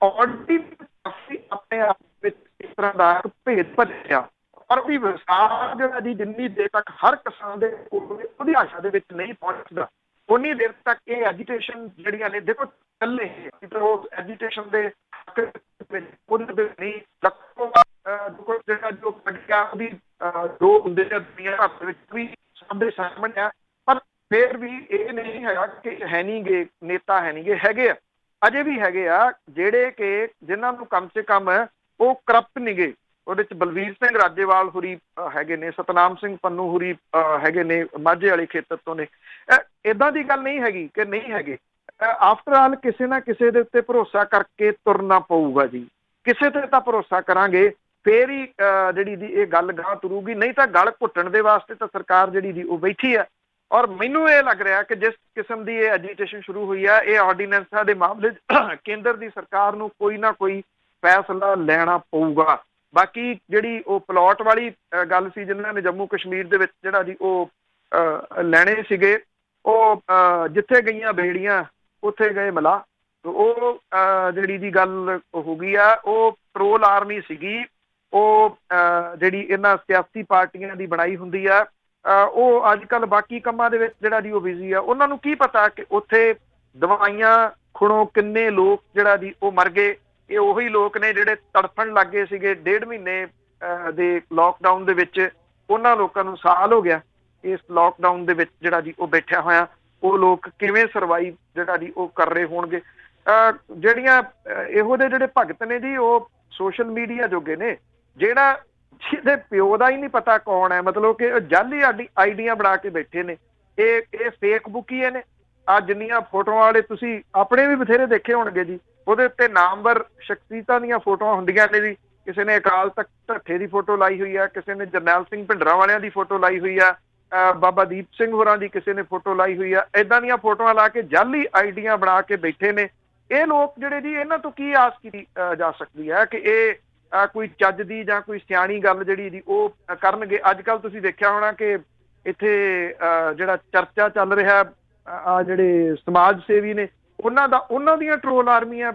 ਆਰਡੀਨੈਂਸ ਆਪਣੇ ਆਪ ਵਿੱਚ ਇਸ ਤਰ੍ਹਾਂ ਦਾ ਭੇਦ ਭਰਿਆ। ਪਰ ਵੀ ਵਿਸਾਰ ਜਿਹੜਾ ਜੀ ਜਿੰਨੀ ਦੇਰ ਤੱਕ ਹਰ ਕਿਸਾਨ ਦੇ ਉਹਦੀ ਆਸ਼ਾ ਦੇ ਵਿੱਚ ਨਹੀਂ ਪਹੁੰਚਦਾ ਉਨੀ ਦੇਰ ਤੱਕ ਇਹ ਐਜੀਟੇਸ਼ਨ ਜਿਹੜੀਆਂ ਨੇ ਦੇਖੋ ਚੱਲੇ ਉਹ ਐਜੀਟੇਸ਼ਨ ਦੇ ਉਹਦੇ ਨਹੀਂ ਲੱਖੋਂ ਜਿਹੜਾ ਜੋ ਕੱਢਿਆ ਉਹਦੀ ਦੋ ਹੁੰਦੇ ਨੇ ਦੁਨੀਆ ਭਰ ਵਿੱਚ ਵੀ ਸਾਡੇ ਸਾਹਮਣੇ ਆ। ਪਰ ਫਿਰ ਵੀ ਇਹ ਨਹੀਂ ਹੈਗਾ ਕਿ ਹੈ ਨਹੀਂ ਗੇ ਨੇਤਾ, ਹੈ ਨਹੀਂ ਗੇ, ਹੈਗੇ ਆ, ਅਜੇ ਵੀ ਹੈਗੇ ਆ ਜਿਹੜੇ ਕਿ ਜਿਨ੍ਹਾਂ ਨੂੰ ਕਮ ਸੇ ਕਮ ਉਹ ਕਰਪਟ ਨਹੀਂ ਗੇ। ਉਹਦੇ ਚ ਬਲਵੀਰ ਸਿੰਘ ਰਾਜੇਵਾਲ ਹੁਰੀ ਹੈਗੇ ਨੇ, ਸਤਨਾਮ ਸਿੰਘ ਪੰਨੂ ਹੁਰੀ ਹੈਗੇ ਨੇ, ਮਾਝੇ ਵਾਲੇ ਖੇਤਰ ਤੋਂ ਨੇ। ਏਦਾਂ ਦੀ ਗੱਲ ਨਹੀਂ ਹੈਗੀ ਕਿ ਨਹੀਂ ਹੈਗੇ। ਆਫਟਰ ਆਲ ਕਿਸੇ ਨਾ ਕਿਸੇ ਦੇ ਉੱਤੇ ਭਰੋਸਾ ਕਰਕੇ ਤੁਰਨਾ ਪਊਗਾ ਜੀ, ਕਿਸੇ ਤੇ ਤਾਂ ਭਰੋਸਾ ਕਰਾਂਗੇ ਫੇਰ ਹੀ ਜਿਹੜੀ ਦੀ ਇਹ ਗੱਲ ਗਾਂ ਤੁਰੂਗੀ, ਨਹੀਂ ਤਾਂ ਗਲ ਘੁੱਟਣ ਦੇ ਵਾਸਤੇ ਤਾਂ ਸਰਕਾਰ ਜਿਹੜੀ ਦੀ ਉਹ ਬੈਠੀ ਆ। ਔਰ ਮੈਨੂੰ ਇਹ ਲੱਗ ਰਿਹਾ ਕਿ ਜਿਸ ਕਿਸਮ ਦੀ ਇਹ ਐਜੀਟੇਸ਼ਨ ਸ਼ੁਰੂ ਹੋਈ ਆ, ਇਹ ਆਰਡੀਨੈਂਸਾਂ ਦੇ ਮਾਮਲੇ 'ਚ ਕੇਂਦਰ ਦੀ ਸਰਕਾਰ ਨੂੰ ਕੋਈ ਨਾ ਕੋਈ ਫੈਸਲਾ ਲੈਣਾ ਪਊਗਾ। ਬਾਕੀ ਜਿਹੜੀ ਉਹ ਪਲਾਟ ਵਾਲੀ ਗੱਲ ਸੀ ਜਿਨ੍ਹਾਂ ਨੇ ਜੰਮੂ ਕਸ਼ਮੀਰ ਦੇ ਵਿੱਚ ਜਿਹੜਾ ਜੀ ਉਹ ਲੈਣੇ ਸੀਗੇ, ਉਹ ਜਿੱਥੇ ਗਈਆਂ ਬੇੜੀਆਂ ਉੱਥੇ ਗਏ ਮਲਾ। ਉਹ ਜਿਹੜੀ ਦੀ ਗੱਲ ਹੋ ਗਈ ਆ, ਉਹ ਟਰੋਲ ਆਰਮੀ ਸੀਗੀ, ਉਹ ਜਿਹੜੀ ਇਹਨਾਂ ਸਿਆਸੀ ਪਾਰਟੀਆਂ ਦੀ ਬਣਾਈ ਹੁੰਦੀ ਆ, ਉਹ ਅੱਜ ਕੱਲ੍ਹ ਬਾਕੀ ਕੰਮਾਂ ਦੇ ਵਿੱਚ ਜਿਹੜਾ ਜੀ ਉਹ ਬਿਜ਼ੀ ਆ। ਉਹਨਾਂ ਨੂੰ ਕੀ ਪਤਾ ਕਿ ਉੱਥੇ ਦਵਾਈਆਂ ਖੁਣੋ ਕਿੰਨੇ ਲੋਕ ਜਿਹੜਾ ਜੀ ਉਹ ਮਰ ਗਏ। ਇਹ ਉਹੀ ਲੋਕ ਨੇ ਜਿਹੜੇ ਤੜਫਣ ਲੱਗ ਗਏ ਸੀਗੇ 1.5 ਮਹੀਨੇ ਦੇ ਲੋਕਡਾਊਨ ਦੇ ਵਿੱਚ। ਉਹਨਾਂ ਲੋਕਾਂ ਨੂੰ ਸਾਲ ਹੋ ਗਿਆ ਇਸ ਲੋਕਡਾਊਨ ਦੇ ਵਿੱਚ ਜਿਹੜਾ ਜੀ ਉਹ ਬੈਠਿਆ ਹੋਇਆ। ਉਹ ਲੋਕ ਕਿਵੇਂ ਸਰਵਾਈਵ ਜਿਹੜਾ ਜੀ ਉਹ ਕਰ ਰਹੇ ਹੋਣਗੇ। ਜਿਹੜੀਆਂ ਇਹੋ ਜਿਹੇ ਜਿਹੜੇ ਭਗਤ ਨੇ ਜੀ ਉਹ ਸੋਸ਼ਲ ਮੀਡੀਆ ਜੋਗੇ ਨੇ, ਜਿਹੜਾ ਜਿਹਦੇ ਪਿਓ ਦਾ ਹੀ ਨਹੀਂ ਪਤਾ ਕੌਣ ਹੈ, ਮਤਲਬ ਕਿ ਜਾਲੀ ਆਈਡੀਆਂ ਬਣਾ ਕੇ ਬੈਠੇ ਨੇ। ਇਹ ਫੇਕ ਬੁੱਕੀ ਨੇ। ਆ ਜਿੰਨੀਆਂ ਫੋਟੋਆਂ ਵਾਲੇ ਤੁਸੀਂ ਆਪਣੇ ਵੀ ਬਥੇਰੇ ਦੇਖੇ ਹੋਣਗੇ ਜੀ, ਉਹਦੇ ਉੱਤੇ ਨਾਮਵਰ ਸ਼ਖਸੀਅਤਾਂ ਦੀਆਂ ਫੋਟੋਆਂ ਹੁੰਦੀਆਂ ਨੇ ਜੀ। ਕਿਸੇ ਨੇ ਅਕਾਲ ਤਖਤ ਢੱਠੇ ਦੀ ਫੋਟੋ ਲਾਈ ਹੋਈ ਆ, ਕਿਸੇ ਨੇ ਜਰਨੈਲ ਸਿੰਘ ਭਿੰਡਰਾਂ ਵਾਲਿਆਂ ਦੀ ਫੋਟੋ ਲਾਈ ਹੋਈ ਆ, ਬਾਬਾ ਦੀਪ ਸਿੰਘ ਹੋਰਾਂ ਦੀ ਕਿਸੇ ਨੇ ਫੋਟੋ ਲਾਈ ਹੋਈ ਆ। ਏਦਾਂ ਦੀਆਂ ਫੋਟੋਆਂ ਲਾ ਕੇ ਜਾਲੀ ਆਈਡੀਆਂ ਬਣਾ ਕੇ ਬੈਠੇ ਨੇ ਇਹ ਲੋਕ ਜਿਹੜੇ ਜੀ। ਇਹਨਾਂ ਤੋਂ ਕੀ ਆਸ ਕੀਤੀ ਜਾ ਸਕਦੀ ਹੈ ਕਿ ਇਹ ਕੋਈ ਚੱਜ ਦੀ ਜਾਂ ਕੋਈ ਸਿਆਣੀ ਗੱਲ ਜਿਹੜੀ ਜੀ ਉਹ ਕਰਨਗੇ। ਅੱਜ ਕੱਲ੍ਹ ਤੁਸੀਂ ਦੇਖਿਆ ਹੋਣਾ ਕਿ ਇੱਥੇ ਜਿਹੜਾ ਚਰਚਾ ਚੱਲ ਰਿਹਾ, ਆ ਜਿਹੜੇ ਸਮਾਜ ਸੇਵੀ ਨੇ ਉਹਨਾਂ ਦੀਆਂ ਟਰੋਲ ਆਰਮੀਆਂ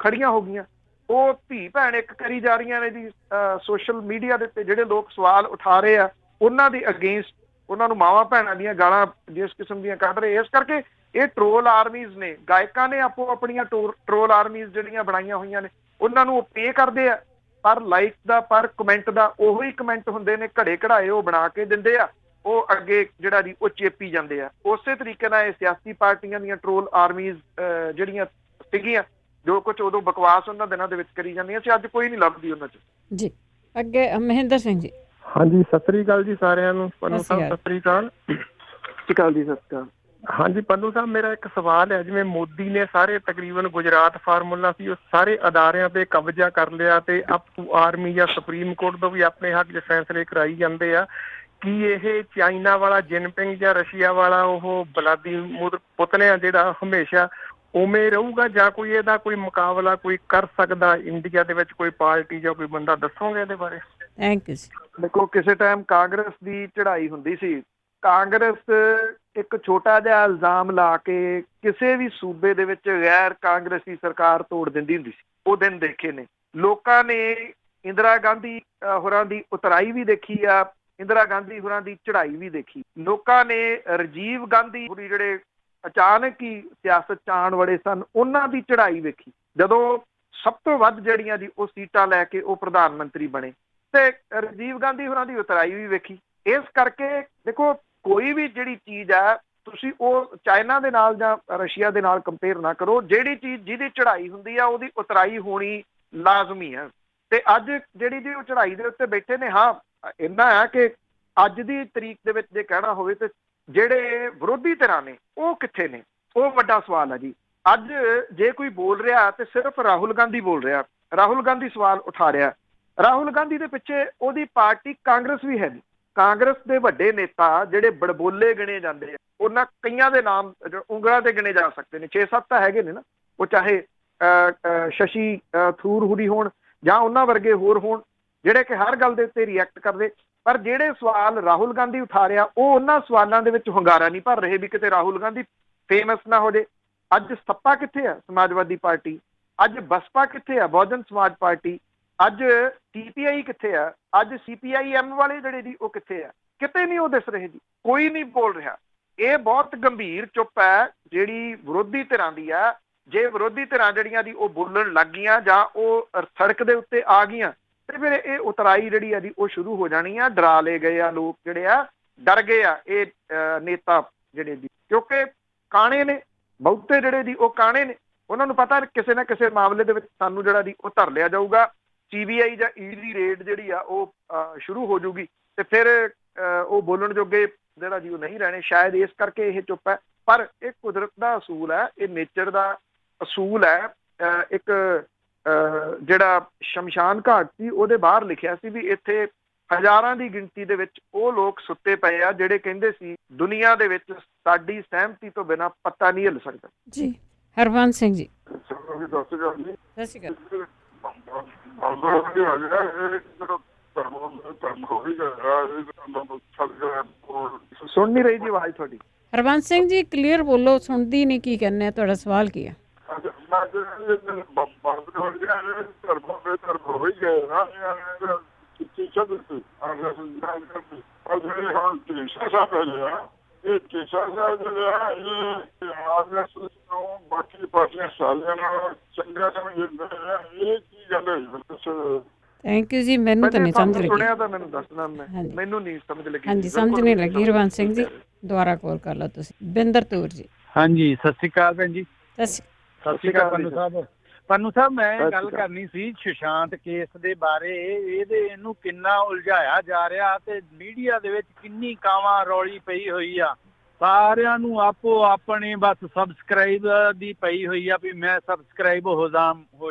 ਖੜੀਆਂ ਹੋ ਗਈਆਂ। ਉਹ ਧੀ ਭੈਣ ਇੱਕ ਕਰੀ ਜਾ ਰਹੀਆਂ ਨੇ ਜੀ ਸੋਸ਼ਲ ਮੀਡੀਆ ਦੇ ਉੱਤੇ। ਜਿਹੜੇ ਲੋਕ ਸਵਾਲ ਉਠਾ ਰਹੇ ਆ ਉਹਨਾਂ ਦੇ ਅਗੇਂਸਟ, ਉਹਨਾਂ ਨੂੰ ਮਾਵਾਂ ਭੈਣਾਂ ਦੀਆਂ ਗਾਲਾਂ ਜਿਸ ਕਿਸਮ ਦੀਆਂ ਕੱਢ ਰਹੇ। ਇਸ ਕਰਕੇ ਇਹ ਟਰੋਲ ਆਰਮੀਜ਼ ਨੇ, ਗਾਇਕਾਂ ਨੇ ਆਪੋ ਆਪਣੀਆਂ ਟਰੋਲ ਆਰਮੀਜ਼ ਜਿਹੜੀਆਂ ਬਣਾਈਆਂ ਹੋਈਆਂ ਨੇ, ਉਹਨਾਂ ਨੂੰ ਉਹ ਪੇ ਕਰਦੇ ਆ। ਪਰ ਲਾਈਕ ਦਾ, ਪਰ ਕਮੈਂਟ ਦਾ ਉਹੀ ਕਮੈਂਟ ਹੁੰਦੇ ਨੇ, ਘੜੇ ਘੜਾਏ ਉਹ ਬਣਾ ਕੇ ਦਿੰਦੇ ਆ। ਉਹ ਅੱਗੇ ਜਿਹੜਾ ਜੀ ਉਹ ਚੇਪੀ ਜਾਂਦੇ ਆ। ਉਸੇ ਤਰੀਕੇ ਨਾਲ ਇਹ ਸਿਆਸੀ ਪਾਰਟੀਆਂ ਦੀਆਂ ਟਰੋਲ ਆਰਮੀਜ਼ ਜਿਹੜੀਆਂ ਸੀਗੀਆਂ, ਜੋ ਕੁਝ ਉਦੋਂ ਬਕਵਾਸ ਉਹਨਾਂ ਦਿਨਾਂ ਦੇ ਵਿੱਚ ਕਰੀ ਜਾਂਦੀਆਂ ਸੀ, ਅੱਜ ਕੋਈ ਨਹੀਂ ਲੱਭਦੀ ਉਹਨਾਂ 'ਚ ਜੀ। ਅੱਗੇ ਮਹਿੰਦਰ ਸਿੰਘ ਜੀ। ਹਾਂਜੀ, ਸਤਿ ਸ੍ਰੀ ਅਕਾਲ ਜੀ ਸਾਰਿਆਂ ਨੂੰ। ਪੰਨੂ ਸਾਹਿਬ ਸਤਿ ਸ੍ਰੀ ਅਕਾਲ। ਸਤਿ ਸ਼੍ਰੀ ਅਕਾਲ ਜੀ। ਸਤਿ ਸ਼੍ਰੀ ਅਕਾਲ। ਹਾਂਜੀ ਪੰਨੂ ਸਾਹਿਬ, ਮੇਰਾ ਇੱਕ ਸਵਾਲ ਹੈ। ਜਿਵੇਂ ਮੋਦੀ ਨੇ ਸਾਰੇ ਤਕਰੀਬਨ ਗੁਜਰਾਤ ਫਾਰਮੂਲਾ ਸੀ ਉਹ ਸਾਰੇ ਅਦਾਰਿਆਂ ਤੇ ਕਬਜ਼ਾ ਕਰ ਲਿਆ ਤੇ ਅਪ ਟੂ ਆਰਮੀ ਜਾਂ ਸੁਪਰੀਮ ਕੋਰਟ ਤੋਂ ਵੀ ਆਪਣੇ ਹੱਕ 'ਚ ਫੈਸਲੇ ਕਰਾਈ ਜਾਂਦੇ ਆ। ਕੀ ਇਹ ਚਾਈਨਾ ਵਾਲਾ ਜਿਨਪਿੰਗ ਜਾਂ ਰਸ਼ੀਆ ਵਾਲਾ ਉਹ ਵਲਾਦੀਮੀਰ ਪੁਤਿਨ ਆ ਜਿਹੜਾ ਹਮੇਸ਼ਾ ਉਵੇਂ ਰਹੂਗਾ, ਜਾਂ ਕੋਈ ਇਹਦਾ ਕੋਈ ਮੁਕਾਬਲਾ ਕੋਈ ਕਰ ਸਕਦਾ ਇੰਡੀਆ ਦੇ ਵਿੱਚ, ਕੋਈ ਪਾਰਟੀ ਜਾਂ ਕੋਈ ਬੰਦਾ? ਦੱਸੋਗੇ ਇਹਦੇ ਬਾਰੇ? ਥੈਂਕ ਯੂ ਜੀ। ਦੇਖੋ, ਕਿਸੇ ਟਾਈਮ ਕਾਂਗਰਸ ਦੀ ਚੜ੍ਹਾਈ ਹੁੰਦੀ ਸੀ। ਕਾਂਗਰਸ ਇੱਕ ਛੋਟਾ ਜਿਹਾ ਇਲਜ਼ਾਮ ਲਾ ਕੇ ਕਿਸੇ ਵੀ ਸੂਬੇ ਦੇ ਵਿੱਚ ਗੈਰ ਕਾਂਗਰਸੀ ਸਰਕਾਰ ਤੋੜ ਦਿੰਦੀ ਹੁੰਦੀ ਸੀ। ਉਹ ਦਿਨ ਦੇਖੇ ਨੇ ਲੋਕਾਂ ਨੇ। ਇੰਦਰਾ ਗਾਂਧੀ ਹੋਰਾਂ ਦੀ ਉਤਰਾਈ ਵੀ ਦੇਖੀ ਆ, ਇੰਦਰਾ ਗਾਂਧੀ ਹੋਰਾਂ ਦੀ ਚੜ੍ਹਾਈ ਵੀ ਦੇਖੀ। ਲੋਕਾਂ ਨੇ ਰਾਜੀਵ ਗਾਂਧੀ ਹੋਰੀ ਜਿਹੜੇ ਅਚਾਨਕ ਹੀ ਸਿਆਸਤ 'ਚ ਆਉਣ ਵਾਲੇ ਸਨ, ਉਹਨਾਂ ਦੀ ਚੜ੍ਹਾਈ ਵੇਖੀ, ਜਦੋਂ ਸਭ ਤੋਂ ਵੱਧ ਜਿਹੜੀਆਂ ਦੀ ਉਹ ਸੀਟਾਂ ਲੈ ਕੇ ਉਹ ਪ੍ਰਧਾਨ ਮੰਤਰੀ ਬਣੇ। ਤੇ ਰਾਜੀਵ ਗਾਂਧੀ ਹੋਰਾਂ ਦੀ ਉਤਰਾਈ ਵੀ ਵੇਖੀ। ਇਸ ਕਰਕੇ ਦੇਖੋ, ਕੋਈ ਵੀ ਜਿਹੜੀ ਚੀਜ਼ ਆ ਤੁਸੀਂ ਉਹ ਚਾਈਨਾ ਦੇ ਨਾਲ ਜਾਂ ਰਸ਼ੀਆ ਦੇ ਨਾਲ ਕੰਪੇਅਰ ਨਾ ਕਰੋ। ਜਿਹੜੀ ਚੀਜ਼ ਜਿਹਦੀ ਚੜ੍ਹਾਈ ਹੁੰਦੀ ਆ ਉਹਦੀ ਉਤਰਾਈ ਹੋਣੀ ਲਾਜ਼ਮੀ ਹੈ। ਤੇ ਅੱਜ ਜਿਹੜੀ ਜੀ ਉਹ ਚੜ੍ਹਾਈ ਦੇ ਉੱਤੇ ਬੈਠੇ ਨੇ, ਹਾਂ ਇੰਨਾ ਹੈ ਕਿ ਅੱਜ ਦੀ ਤਰੀਕ ਦੇ ਵਿੱਚ ਜੇ ਕਹਿਣਾ ਹੋਵੇ ਤੇ ਜਿਹੜੇ ਵਿਰੋਧੀ ਧਿਰਾਂ ਨੇ ਉਹ ਕਿੱਥੇ ਨੇ, ਉਹ ਵੱਡਾ ਸਵਾਲ ਹੈ ਜੀ। ਅੱਜ ਜੇ ਕੋਈ ਬੋਲ ਰਿਹਾ ਤੇ ਸਿਰਫ ਰਾਹੁਲ ਗਾਂਧੀ ਬੋਲ ਰਿਹਾ, ਰਾਹੁਲ ਗਾਂਧੀ ਸਵਾਲ ਉਠਾ ਰਿਹਾ। ਰਾਹੁਲ ਗਾਂਧੀ ਦੇ ਪਿੱਛੇ ਉਹਦੀ ਪਾਰਟੀ ਕਾਂਗਰਸ ਵੀ ਹੈ ਨਹੀਂ। ਕਾਂਗਰਸ ਦੇ ਵੱਡੇ ਨੇਤਾ ਜਿਹੜੇ ਬੜਬੋਲੇ ਗਿਣੇ ਜਾਂਦੇ ਆ, ਉਹਨਾਂ ਕਈਆਂ ਦੇ ਨਾਮ ਉਂਗਲਾਂ ਤੇ ਗਿਣੇ ਜਾ ਸਕਦੇ ਨੇ। 6-7 ਤਾਂ ਹੈਗੇ ਨੇ ਨਾ, ਉਹ ਚਾਹੇ ਸ਼ਸ਼ੀ ਥਰੂਰ ਹੁਰੀ ਹੋਣ ਜਾਂ ਉਹਨਾਂ ਵਰਗੇ ਹੋਰ ਹੋਣ, ਜਿਹੜੇ ਕਿ ਹਰ ਗੱਲ ਦੇ ਉੱਤੇ ਰਿਐਕਟ ਕਰਦੇ। ਪਰ ਜਿਹੜੇ ਸਵਾਲ ਰਾਹੁਲ ਗਾਂਧੀ ਉਠਾ ਰਿਹਾ, ਉਹ ਉਹਨਾਂ ਸਵਾਲਾਂ ਦੇ ਵਿੱਚ ਹੁੰਗਾਰਾ ਨਹੀਂ ਭਰ ਰਹੇ ਵੀ ਕਿਤੇ ਰਾਹੁਲ ਗਾਂਧੀ ਫੇਮਸ ਨਾ ਹੋ ਜੇ। ਅੱਜ ਸੱਪਾ ਕਿੱਥੇ ਆ? ਸਮਾਜਵਾਦੀ ਪਾਰਟੀ। ਅੱਜ ਬਸਪਾ ਕਿੱਥੇ ਆ? ਬਹੁਜਨ ਸਮਾਜ ਪਾਰਟੀ। ਅੱਜ CPI ਕਿੱਥੇ ਆ? ਅੱਜ CPIM ਵਾਲੇ ਜਿਹੜੇ ਜੀ ਉਹ ਕਿੱਥੇ ਆ? ਕਿਤੇ ਨਹੀਂ ਉਹ ਦਿਸ ਰਹੇ ਜੀ, ਕੋਈ ਨਹੀਂ ਬੋਲ ਰਿਹਾ। ਇਹ ਬਹੁਤ ਗੰਭੀਰ ਚੁੱਪ ਹੈ ਜਿਹੜੀ ਵਿਰੋਧੀ ਧਿਰਾਂ ਦੀ ਆ। ਜੇ ਵਿਰੋਧੀ ਧਿਰਾਂ ਜਿਹੜੀਆਂ ਦੀ ਉਹ ਬੋਲਣ ਲੱਗ ਗਈਆਂ ਜਾਂ ਉਹ ਸੜਕ ਦੇ ਉੱਤੇ ਆ ਗਈਆਂ ਤੇ ਫਿਰ ਇਹ ਉਤਰਾਈ ਜਿਹੜੀ ਆ ਜੀ ਉਹ ਸ਼ੁਰੂ ਹੋ ਜਾਣੀ ਆ। ਡਰਾ ਲਏ ਗਏ ਆ ਲੋਕ, ਜਿਹੜੇ ਆ ਡਰ ਗਏ ਆ ਇਹ ਨੇਤਾ ਜਿਹੜੇ ਦੀ, ਕਿਉਂਕਿ ਕਾਣੇ ਨੇ ਬਹੁਤੇ ਜਿਹੜੇ ਦੀ ਉਹ ਕਾਣੇ ਨੇ। ਉਹਨਾਂ ਨੂੰ ਪਤਾ ਕਿਸੇ ਨਾ ਕਿਸੇ ਮਾਮਲੇ ਦੇ ਵਿੱਚ ਸਾਨੂੰ ਜਿਹੜਾ ਦੀ ਉਹ ਧਰ ਲਿਆ ਜਾਊਗਾ। CBI ਜਾਂ ED ਦੀ ਰੇਡ ਜਿਹੜੀ ਆ ਉਹ ਸ਼ੁਰੂ ਹੋ ਜਾਊਗੀ ਤੇ ਫਿਰ ਉਹ ਬੋਲਣ ਜੋਗੇ ਜਿਹੜਾ ਜੀ ਉਹ ਨਹੀਂ ਰਹਿਣੇ। ਸ਼ਾਇਦ ਇਸ ਕਰਕੇ ਇਹ ਚੁੱਪ ਹੈ। ਪਰ ਇਹ ਕੁਦਰਤ ਦਾ ਅਸੂਲ ਹੈ, ਇਹ ਨੇਚਰ ਦਾ ਅਸੂਲ ਹੈ। ਇੱਕ ਜਿਹੜਾ ਸ਼ਮਸ਼ਾਨ ਘਾਟ ਸੀ ਉਹਦੇ ਬਾਹਰ ਲਿਖਿਆ ਸੀ ਵੀ ਇੱਥੇ ਹਜ਼ਾਰਾਂ ਦੀ ਗਿਣਤੀ ਦੇ ਵਿੱਚ ਉਹ ਲੋਕ ਸੁੱਤੇ ਪਏ ਆ ਜਿਹੜੇ ਕਹਿੰਦੇ ਸੀ ਦੁਨੀਆ ਦੇ ਵਿੱਚ ਸਾਡੀ ਸਹਿਮਤੀ ਤੋਂ ਬਿਨਾਂ ਪੱਤਾ ਨਹੀਂ ਹਿੱਲ ਸਕਦਾ ਜੀ। ਹਰਵੰਸ ਸਿੰਘ ਜੀ, ਸਤਿ ਸ਼੍ਰੀ ਅਕਾਲ। ਸੁਣ ਨਹੀਂ ਰਹੀ ਜੀ ਆਵਾਜ਼ ਤੁਹਾਡੀ। ਹਰਵੰਸ ਸਿੰਘ ਜੀ ਕਲੀਅਰ ਬੋਲੋ, ਸੁਣਦੀ ਨਹੀਂ ਕੀ ਕਹਿੰਦੇ ਆ। ਤੁਹਾਡਾ ਸਵਾਲ ਕੀ ਹੈ? ਇਹ ਕੇਸਾ ਸਾਹਿਬ ਜਿਹੜਾ ਇਹ ਆਰਐਸ ਨੂੰ ਬਾਕੀ ਪਾਰਟੀਆਂ ਸਾਲਿਆਂ ਨਾਲ ਚੰਗਾ ਸਮਝਦੇ ਆ। ਇਹ ਕੀ ਗੱਲ ਹੈ? ਥੈਂਕ ਯੂ ਜੀ। ਮੈਨੂੰ ਤਾਂ ਨਹੀਂ ਸਮਝ ਲੱਗੀ। ਸੁਣਿਆ ਤਾਂ ਮੈਨੂੰ ਦੱਸਣਾ, ਮੈਨੂੰ ਨਹੀਂ ਸਮਝ ਲੱਗੀ। ਹਾਂਜੀ, ਸਮਝ ਨਹੀਂ ਲੱਗੀ। ਹਰਵੰਸ ਸਿੰਘ ਜੀ ਦੁਬਾਰਾ ਕਾਲ ਕਰ ਲਓ ਤੁਸੀਂ। ਬਿੰਦਰ ਤੂਰ ਜੀ। ਹਾਂਜੀ, ਸਤਿ ਸ਼੍ਰੀ ਅਕਾਲ ਭੈਣ ਜੀ। ਸਤਿ ਸ਼੍ਰੀ ਅਕਾਲ ਪੰਨੂ ਸਾਹਿਬ। ਪੰਨੂ ਸਾਹਿਬ, ਮੈਂ ਗੱਲ ਕਰਨੀ ਸੀ ਸੁਸ਼ਾਂਤ ਕੇਸ ਦੇ ਬਾਰੇ। ਇਹਨੂੰ ਕਿੰਨਾ ਉਲਝਾਇਆ ਜਾ ਰਿਹਾ ਤੇ ਮੀਡੀਆ ਦੇ ਵਿੱਚ ਕਿੰਨੀ ਕਾਵਾਂ ਰੌਲੀ ਪਈ ਹੋਈ ਆ। ਸਾਰਿਆਂ ਨੂੰ ਆਪੋ ਆਪਣੇ ਬਸ ਸਬਸਕ੍ਰਾਈਬ ਦੀ ਪਈ ਹੋਈ ਆ ਵੀ ਮੈਂ ਸਬਸਕ੍ਰਾਈਬ ਹੋ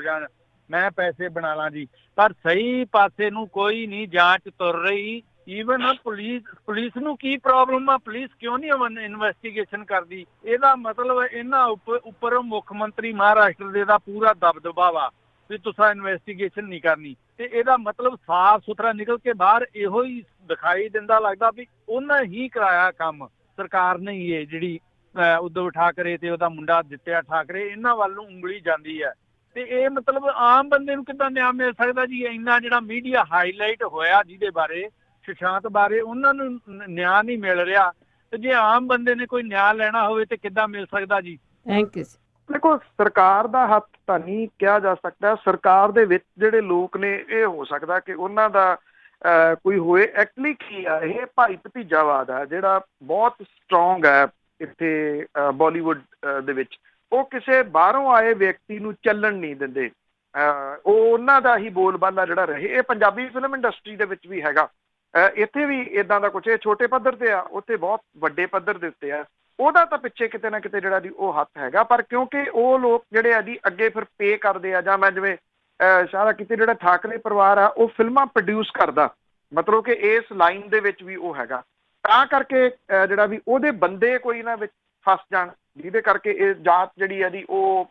ਜਾਣ, ਮੈਂ ਪੈਸੇ ਬਣਾ ਲਾਂ ਜੀ। ਪਰ ਸਹੀ ਪਾਸੇ ਨੂੰ ਕੋਈ ਨਹੀਂ ਜਾਂਚ ਤੁਰ ਰਹੀ। ਈਵਨ ਪੁਲਿਸ ਨੂੰ ਕੀ ਪ੍ਰੋਬਲਮ ਆ? ਪੁਲਿਸ ਕਿਉਂ ਨਹੀਂ ਇਨਵੈਸਟੀਗੇਸ਼ਨ ਕਰਦੀ? ਇਹਦਾ ਮਤਲਬ ਇਹਨਾਂ ਉੱਪਰ ਮੁੱਖ ਮੰਤਰੀ ਮਹਾਰਾਸ਼ਟਰ ਦੇ ਦਾ ਪੂਰਾ ਦਬਦਬਾ ਵਾ ਵੀ ਤੁਸੀਂ ਇਨਵੈਸਟੀਗੇਸ਼ਨ ਨਹੀਂ ਕਰਨੀ। ਤੇ ਇਹਦਾ ਮਤਲਬ ਸਾਫ਼ ਸੁਥਰਾ ਨਿਕਲ ਕੇ ਬਾਹਰ ਇਹੋ ਹੀ ਦਿਖਾਈ ਦਿੰਦਾ ਲੱਗਦਾ ਵੀ ਉਹਨਾਂ ਹੀ ਕਰਾਇਆ ਕੰਮ, ਸਰਕਾਰ ਨੇ ਹੀ। ਇਹ ਜਿਹੜੀ ਉद्धਵ ਠਾਕਰੇ ਤੇ ਉਹਦਾ ਮੁੰਡਾ ਆਦਿੱਤਿਆ ਠਾਕਰੇ, ਇਹਨਾਂ ਵੱਲ ਨੂੰ ਉਂਗਲੀ ਜਾਂਦੀ ਹੈ। ਤੇ ਇਹ ਮਤਲਬ ਆਮ ਬੰਦੇ ਨੂੰ ਕਿੱਦਾਂ ਨਿਆਂ ਮਿਲ ਸਕਦਾ ਜੀ? ਇੰਨਾ ਜਿਹੜਾ ਮੀਡੀਆ ਹਾਈਲਾਈਟ ਹੋਇਆ ਜਿਹਦੇ ਬਾਰੇ, ਸੁਸ਼ਾਂਤ ਬਾਰੇ, ਉਹਨਾਂ ਨੂੰ ਨਿਆਂ ਨਹੀਂ ਮਿਲ ਰਿਹਾ। ਤੇ ਜੇ ਆਮ ਬੰਦੇ ਨੇ ਕੋਈ ਨਿਆਂ ਲੈਣਾ ਹੋਵੇ ਤੇ ਕਿੱਦਾਂ ਮਿਲ ਸਕਦਾ ਜੀ? Thank you. ਦੇਖੋ, ਸਰਕਾਰ ਦਾ ਹੱਥ ਤਾਂ ਨਹੀਂ ਕਿਹਾ ਜਾ ਸਕਦਾ। ਸਰਕਾਰ ਦੇ ਵਿੱਚ ਜਿਹੜੇ ਲੋਕ ਨੇ ਇਹ ਹੋ ਸਕਦਾ ਕਿ ਉਹਨਾਂ ਦਾ ਕੋਈ ਹੋਏ। ਐਕਚੁਅਲੀ ਕੀ ਆ, ਇਹ ਭਾਈ ਭਤੀਜਾਵਾਦ ਆ ਜਿਹੜਾ ਬਹੁਤ ਸਟਰੋਂਗ ਹੈ ਇੱਥੇ ਬਾਲੀਵੁੱਡ ਦੇ ਵਿੱਚ। ਉਹ ਕਿਸੇ ਬਾਹਰੋਂ ਆਏ ਵਿਅਕਤੀ ਨੂੰ ਚੱਲਣ ਨਹੀਂ ਦਿੰਦੇ। ਉਹ ਉਹਨਾਂ ਦਾ ਹੀ ਬੋਲਬਾਲਾ ਜਿਹੜਾ ਰਹੇ। ਇਹ ਪੰਜਾਬੀ ਫਿਲਮ ਇੰਡਸਟਰੀ ਦੇ ਵਿੱਚ ਵੀ ਹੈਗਾ। ਇੱਥੇ ਵੀ ਇਦਾਂ ਦਾ ਕੁਛ। ਇਹ ਛੋਟੇ ਪੱਧਰ ਤੇ ਆ, ਉੱਥੇ ਬਹੁਤ ਵੱਡੇ ਪੱਧਰ ਦੇ ਉੱਤੇ ਆ। ਉਹਦਾ ਤਾਂ ਪਿੱਛੇ ਕਿਤੇ ਨਾ ਕਿਤੇ ਜਿਹੜਾ ਦੀ ਉਹ ਹੱਥ ਹੈਗਾ। ਪਰ ਕਿਉਂਕਿ ਉਹ ਲੋਕ ਜਿਹੜੇ ਆ ਜੀ ਅੱਗੇ ਫਿਰ ਪੇ ਕਰਦੇ ਆ, ਜਾਂ ਮੈਂ ਜਿਵੇਂ ਸਾਰਾ ਕਿਤੇ ਜਿਹੜਾ ਠਾਕਰੇ ਪਰਿਵਾਰ ਆ ਉਹ ਫਿਲਮਾਂ ਪ੍ਰੋਡਿਊਸ ਕਰਦਾ, ਮਤਲਬ ਕਿ ਇਸ ਲਾਈਨ ਦੇ ਵਿੱਚ ਵੀ ਉਹ ਹੈਗਾ, ਤਾਂ ਕਰਕੇ ਜਿਹੜਾ ਵੀ ਉਹਦੇ ਬੰਦੇ ਕੋਈ ਨਾ ਵਿੱਚ ਫਸ ਜਾਣ, ਜਿਹਦੇ ਕਰਕੇ ਇਹ ਜਾਂਚ ਜਿਹੜੀ ਆ ਜੀ ਉਹ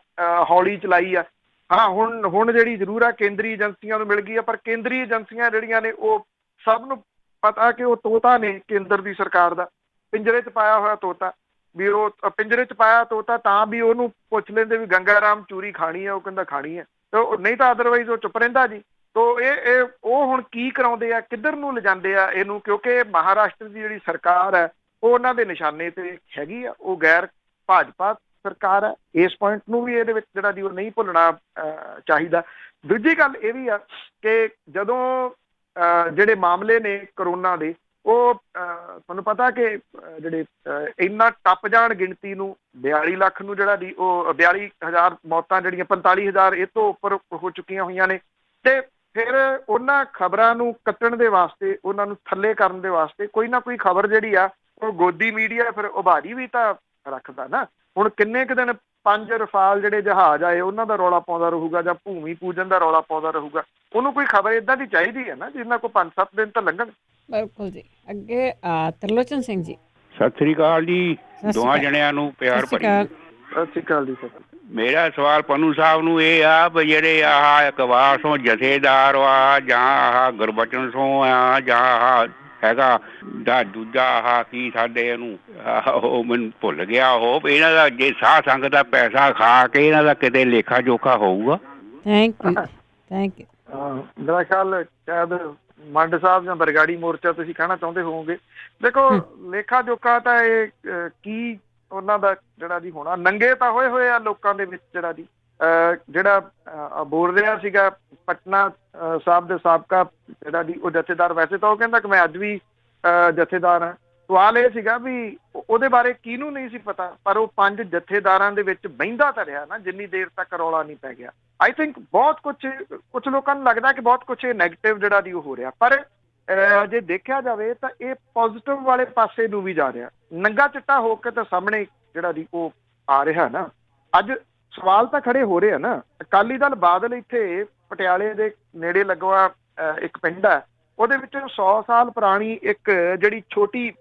ਹੌਲੀ ਚਲਾਈ ਆ। ਹਾਂ, ਹੁਣ ਜਿਹੜੀ ਜ਼ਰੂਰ ਆ ਕੇਂਦਰੀ ਏਜੰਸੀਆਂ ਨੂੰ ਮਿਲ ਗਈ ਆ, ਪਰ ਕੇਂਦਰੀ ਏਜੰਸੀਆਂ ਜਿਹੜੀਆਂ ਨੇ ਉਹ ਸਭ ਨੂੰ ਪਤਾ ਕਿ ਉਹ ਤੋਤਾ ਨੇ ਕੇਂਦਰ ਦੀ ਸਰਕਾਰ ਦਾ, ਪਿੰਜਰੇ 'ਚ ਪਾਇਆ ਹੋਇਆ ਤੋਤਾ, ਵੀ ਉਹ ਪਿੰਜਰੇ 'ਚ ਪਾਇਆ ਤੋਤਾ ਤਾਂ ਵੀ ਉਹਨੂੰ ਪੁੱਛ ਲੈਂਦੇ ਵੀ ਗੰਗਾ ਰਾਮ ਚੂਰੀ ਖਾਣੀ ਹੈ, ਉਹ ਕਹਿੰਦਾ ਖਾਣੀ ਹੈ, ਤੇ ਨਹੀਂ ਤਾਂ ਅਦਰਵਾਈਜ਼ ਉਹ ਚੁੱਪ ਰਹਿੰਦਾ ਜੀ। ਤੋ ਇਹ ਉਹ ਹੁਣ ਕੀ ਕਰਾਉਂਦੇ ਆ, ਕਿੱਧਰ ਨੂੰ ਲਿਜਾਂਦੇ ਆ ਇਹਨੂੰ, ਕਿਉਂਕਿ ਮਹਾਰਾਸ਼ਟਰ ਦੀ ਜਿਹੜੀ ਸਰਕਾਰ ਹੈ ਉਹ ਉਹਨਾਂ ਦੇ ਨਿਸ਼ਾਨੇ ਤੇ ਹੈਗੀ ਆ, ਉਹ ਗੈਰ ਭਾਜਪਾ ਸਰਕਾਰ ਹੈ। ਇਸ ਪੁਆਇੰਟ ਨੂੰ ਵੀ ਇਹਦੇ ਵਿੱਚ ਜਿਹੜਾ ਜੀ ਉਹ ਨਹੀਂ ਭੁੱਲਣਾ ਚਾਹੀਦਾ। ਦੂਜੀ ਗੱਲ ਇਹ ਵੀ ਆ ਕਿ ਜਦੋਂ ਜਿਹੜੇ ਮਾਮਲੇ ਨੇ ਕਰੋਨਾ ਦੇ, ਉਹ ਤੁਹਾਨੂੰ ਪਤਾ ਕਿ ਜਿਹੜੇ ਇੰਨਾ ਟੱਪ ਜਾਣ ਗਿਣਤੀ ਨੂੰ 42 ਲੱਖ ਨੂੰ ਜਿਹੜਾ ਦੀ ਉਹ 42,000 ਮੌਤਾਂ ਜਿਹੜੀਆਂ 45,000 ਇਹ ਤੋਂ ਉੱਪਰ ਹੋ ਚੁੱਕੀਆਂ ਹੋਈਆਂ ਨੇ, ਤੇ ਫਿਰ ਉਹਨਾਂ ਖਬਰਾਂ ਨੂੰ ਕੱਟਣ ਦੇ ਵਾਸਤੇ, ਉਹਨਾਂ ਨੂੰ ਥੱਲੇ ਕਰਨ ਦੇ ਵਾਸਤੇ ਕੋਈ ਨਾ ਕੋਈ ਖਬਰ ਜਿਹੜੀ ਆ ਉਹ ਗੋਦੀ ਮੀਡੀਆ ਫਿਰ ਉਭਾਰੀ ਵੀ ਤਾਂ ਰੱਖਦਾ ਨਾ। ਹੁਣ ਕਿੰਨੇ ਕੁ ਦਿਨ 5 ਰਫਾਲ ਜਿਹੜੇ ਜਹਾਜ਼ ਆਏ ਉਹਨਾਂ ਦਾ ਰੌਲਾ ਪਾਉਂਦਾ ਰਹੂਗਾ, ਜਾਂ ਭੂਮੀ ਪੂਜਨ ਦਾ ਰੌਲਾ ਪਾਉਂਦਾ ਰਹੂਗਾ, ਉਹਨੂੰ ਕੋਈ ਖਬਰ ਇੱਦਾਂ ਦੀ ਚਾਹੀਦੀ ਹੈ ਨਾ ਜਿੰਨਾ ਕੋਲ 5-7 ਦਿਨ ਤਾਂ ਲੰਘਣ। ਬਿਲਕੁਲ ਜੀ। ਅੱਗੇ ਤਰਲੋਚਨ ਸਿੰਘ ਜੀ। ਸਤਿ ਸ੍ਰੀ ਅਕਾਲ ਜੀ, ਸਤਿ ਸ਼੍ਰੀ ਦੋਵਾਂ ਅਕਾਲ। ਜਣਿਆਂ ਨੂੰ ਪਿਆਰ ਸਤਿ ਸ਼੍ਰੀ ਭਰੀ। ਅਕਾਲ। ਸਤਿ ਸ਼੍ਰੀ ਅਕਾਲ ਜੀ। ਸਰ, ਮੇਰਾ ਸਵਾਲ ਪੰਨੂ ਸਾਹਿਬ ਨੂੰ ਇਹ ਆ ਵੀ ਜਿਹੜੇ ਆਹ ਇਕਬਾਲ ਸਿੰਘ ਜਥੇਦਾਰ ਆ, ਜਾਂ ਆਹ ਗੁਰਬਚਨ ਸਿੰਘ ਆ, ਜਾਂ ਆਹ ਹੈਗਾ ਦਾ ਦੂਜਾ ਆਹ ਕੀ ਸਾਡੇ ਇਹਨੂੰ ਉਹ ਮੈਨੂੰ ਭੁੱਲ ਗਿਆ, ਉਹ ਇਹਨਾਂ ਦਾ ਜੇ ਸਾਧ ਸੰਗਤ ਦਾ ਪੈਸਾ ਖਾ ਕੇ ਇਹਨਾਂ ਦਾ ਕਿਤੇ ਲੇਖਾ ਜੋਖਾ ਹੋਊਗਾ? Thank you. ਮੇਰਾ ਖਿਆਲ ਸ਼ਾਇਦ ਮੰਡ ਸਾਹਿਬ ਜਾਂ ਬਰਗਾੜੀ ਮੋਰਚਾ ਤੁਸੀਂ ਕਹਿਣਾ ਚਾਹੁੰਦੇ ਹੋਵੋਗੇ। ਦੇਖੋ, ਲੇਖਾ ਜੋਖਾ ਤਾਂ ਇਹ ਕੀ ਉਹਨਾਂ ਦਾ ਜਿਹੜਾ ਜੀ ਹੋਣਾ, ਨੰਗੇ ਤਾਂ ਹੋਏ ਹੋਏ ਆ ਲੋਕਾਂ ਦੇ ਵਿੱਚ। ਜਿਹੜਾ ਜੀ ਜਿਹੜਾ ਬੋਲ ਰਿਹਾ ਸੀਗਾ ਪਟਨਾ ਸਾਹਿਬ ਦੇ ਸਾਬਕਾ ਜਿਹੜਾ ਜੀ ਉਹ ਜਥੇਦਾਰ, ਵੈਸੇ ਤਾਂ ਉਹ ਕਹਿੰਦਾ ਕਿ ਮੈਂ ਅੱਜ ਵੀ ਜਥੇਦਾਰ ਹਾਂ। ਸਵਾਲ ਇਹ ਸੀਗਾ ਵੀ ਉਹਦੇ ਬਾਰੇ ਕਿਹਨੂੰ ਨਹੀਂ ਸੀ ਪਤਾ, ਪਰ ਉਹ 5 ਜਥੇਦਾਰਾਂ ਦੇ ਵਿੱਚ ਬਹਿੰਦਾ ਤਾਂ ਰਿਹਾ ਨਾ ਜਿੰਨੀ ਦੇਰ ਤੱਕ ਰੌਲਾ ਨਹੀਂ ਪੈ ਗਿਆ। ਆਈ ਥਿੰਕ ਬਹੁਤ ਕੁਛ ਲੋਕਾਂ ਨੂੰ ਲੱਗਦਾ ਕਿ ਬਹੁਤ ਕੁਛ ਨੈਗੇਟਿਵ ਜਿਹੜਾ ਦੀ ਉਹ ਹੋ ਰਿਹਾ, ਪਰ ਜੇ ਦੇਖਿਆ ਜਾਵੇ ਤਾਂ ਇਹ ਪੋਜ਼ਿਟਿਵ ਵਾਲੇ ਪਾਸੇ ਨੂੰ ਵੀ ਜਾ ਰਿਹਾ। ਨੰਗਾ ਚਿੱਟਾ ਹੋ ਕੇ ਤਾਂ ਸਾਹਮਣੇ ਜਿਹੜਾ ਦੀ ਉਹ ਆ ਰਿਹਾ ਨਾ। ਅੱਜ ਸਵਾਲ ਤਾਂ ਖੜੇ ਹੋ ਰਹੇ ਆ ਨਾ। ਅਕਾਲੀ ਦਲ ਬਾਦਲ ਇੱਥੇ ਪਟਿਆਲੇ ਦੇ ਨੇੜੇ ਲੱਗਵਾ ਇੱਕ ਪਿੰਡ ਹੈ, ਉਹਦੇ ਵਿੱਚ 100 ਸਾਲ ਪੁਰਾਣੀ ਇੱਕ ਜਿਹੜੀ ਛੋਟੀ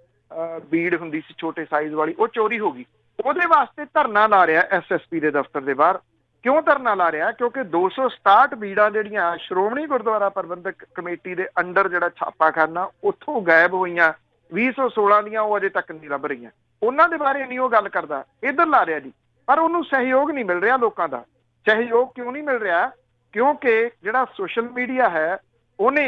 ਬੀੜ ਹੁੰਦੀ ਸੀ, ਛੋਟੇ ਸਾਈਜ਼ ਵਾਲੀ, ਉਹ ਚੋਰੀ ਹੋ ਗਈ। ਉਹਦੇ ਵਾਸਤੇ ਧਰਨਾ ਲਾ ਰਿਹਾ SSP ਦੇ ਦਫ਼ਤਰ ਦੇ ਬਾਹਰ। ਕਿਉਂ ਧਰਨਾ ਲਾ ਰਿਹਾ? ਕਿਉਂਕਿ 267 ਬੀੜਾਂ ਜਿਹੜੀਆਂ ਸ਼੍ਰੋਮਣੀ ਗੁਰਦੁਆਰਾ ਪ੍ਰਬੰਧਕ ਕਮੇਟੀ ਦੇ ਅੰਡਰ ਜਿਹੜਾ ਛਾਪਾਖਾਨਾ ਉੱਥੋਂ ਗਾਇਬ ਹੋਈਆਂ 2016 ਦੀਆਂ, ਉਹ ਅਜੇ ਤੱਕ ਨਹੀਂ ਲੱਭ ਰਹੀਆਂ। ਉਹਨਾਂ ਦੇ ਬਾਰੇ ਨਹੀਂ ਉਹ ਗੱਲ ਕਰਦਾ, ਇੱਧਰ ਲਾ ਰਿਹਾ ਜੀ। ਪਰ ਉਹਨੂੰ ਸਹਿਯੋਗ ਨਹੀਂ ਮਿਲ ਰਿਹਾ ਲੋਕਾਂ ਦਾ। ਸਹਿਯੋਗ ਕਿਉਂ ਨਹੀਂ ਮਿਲ ਰਿਹਾ? ਕਿਉਂਕਿ ਜਿਹੜਾ ਸੋਸ਼ਲ ਮੀਡੀਆ ਹੈ ਉਹਨੇ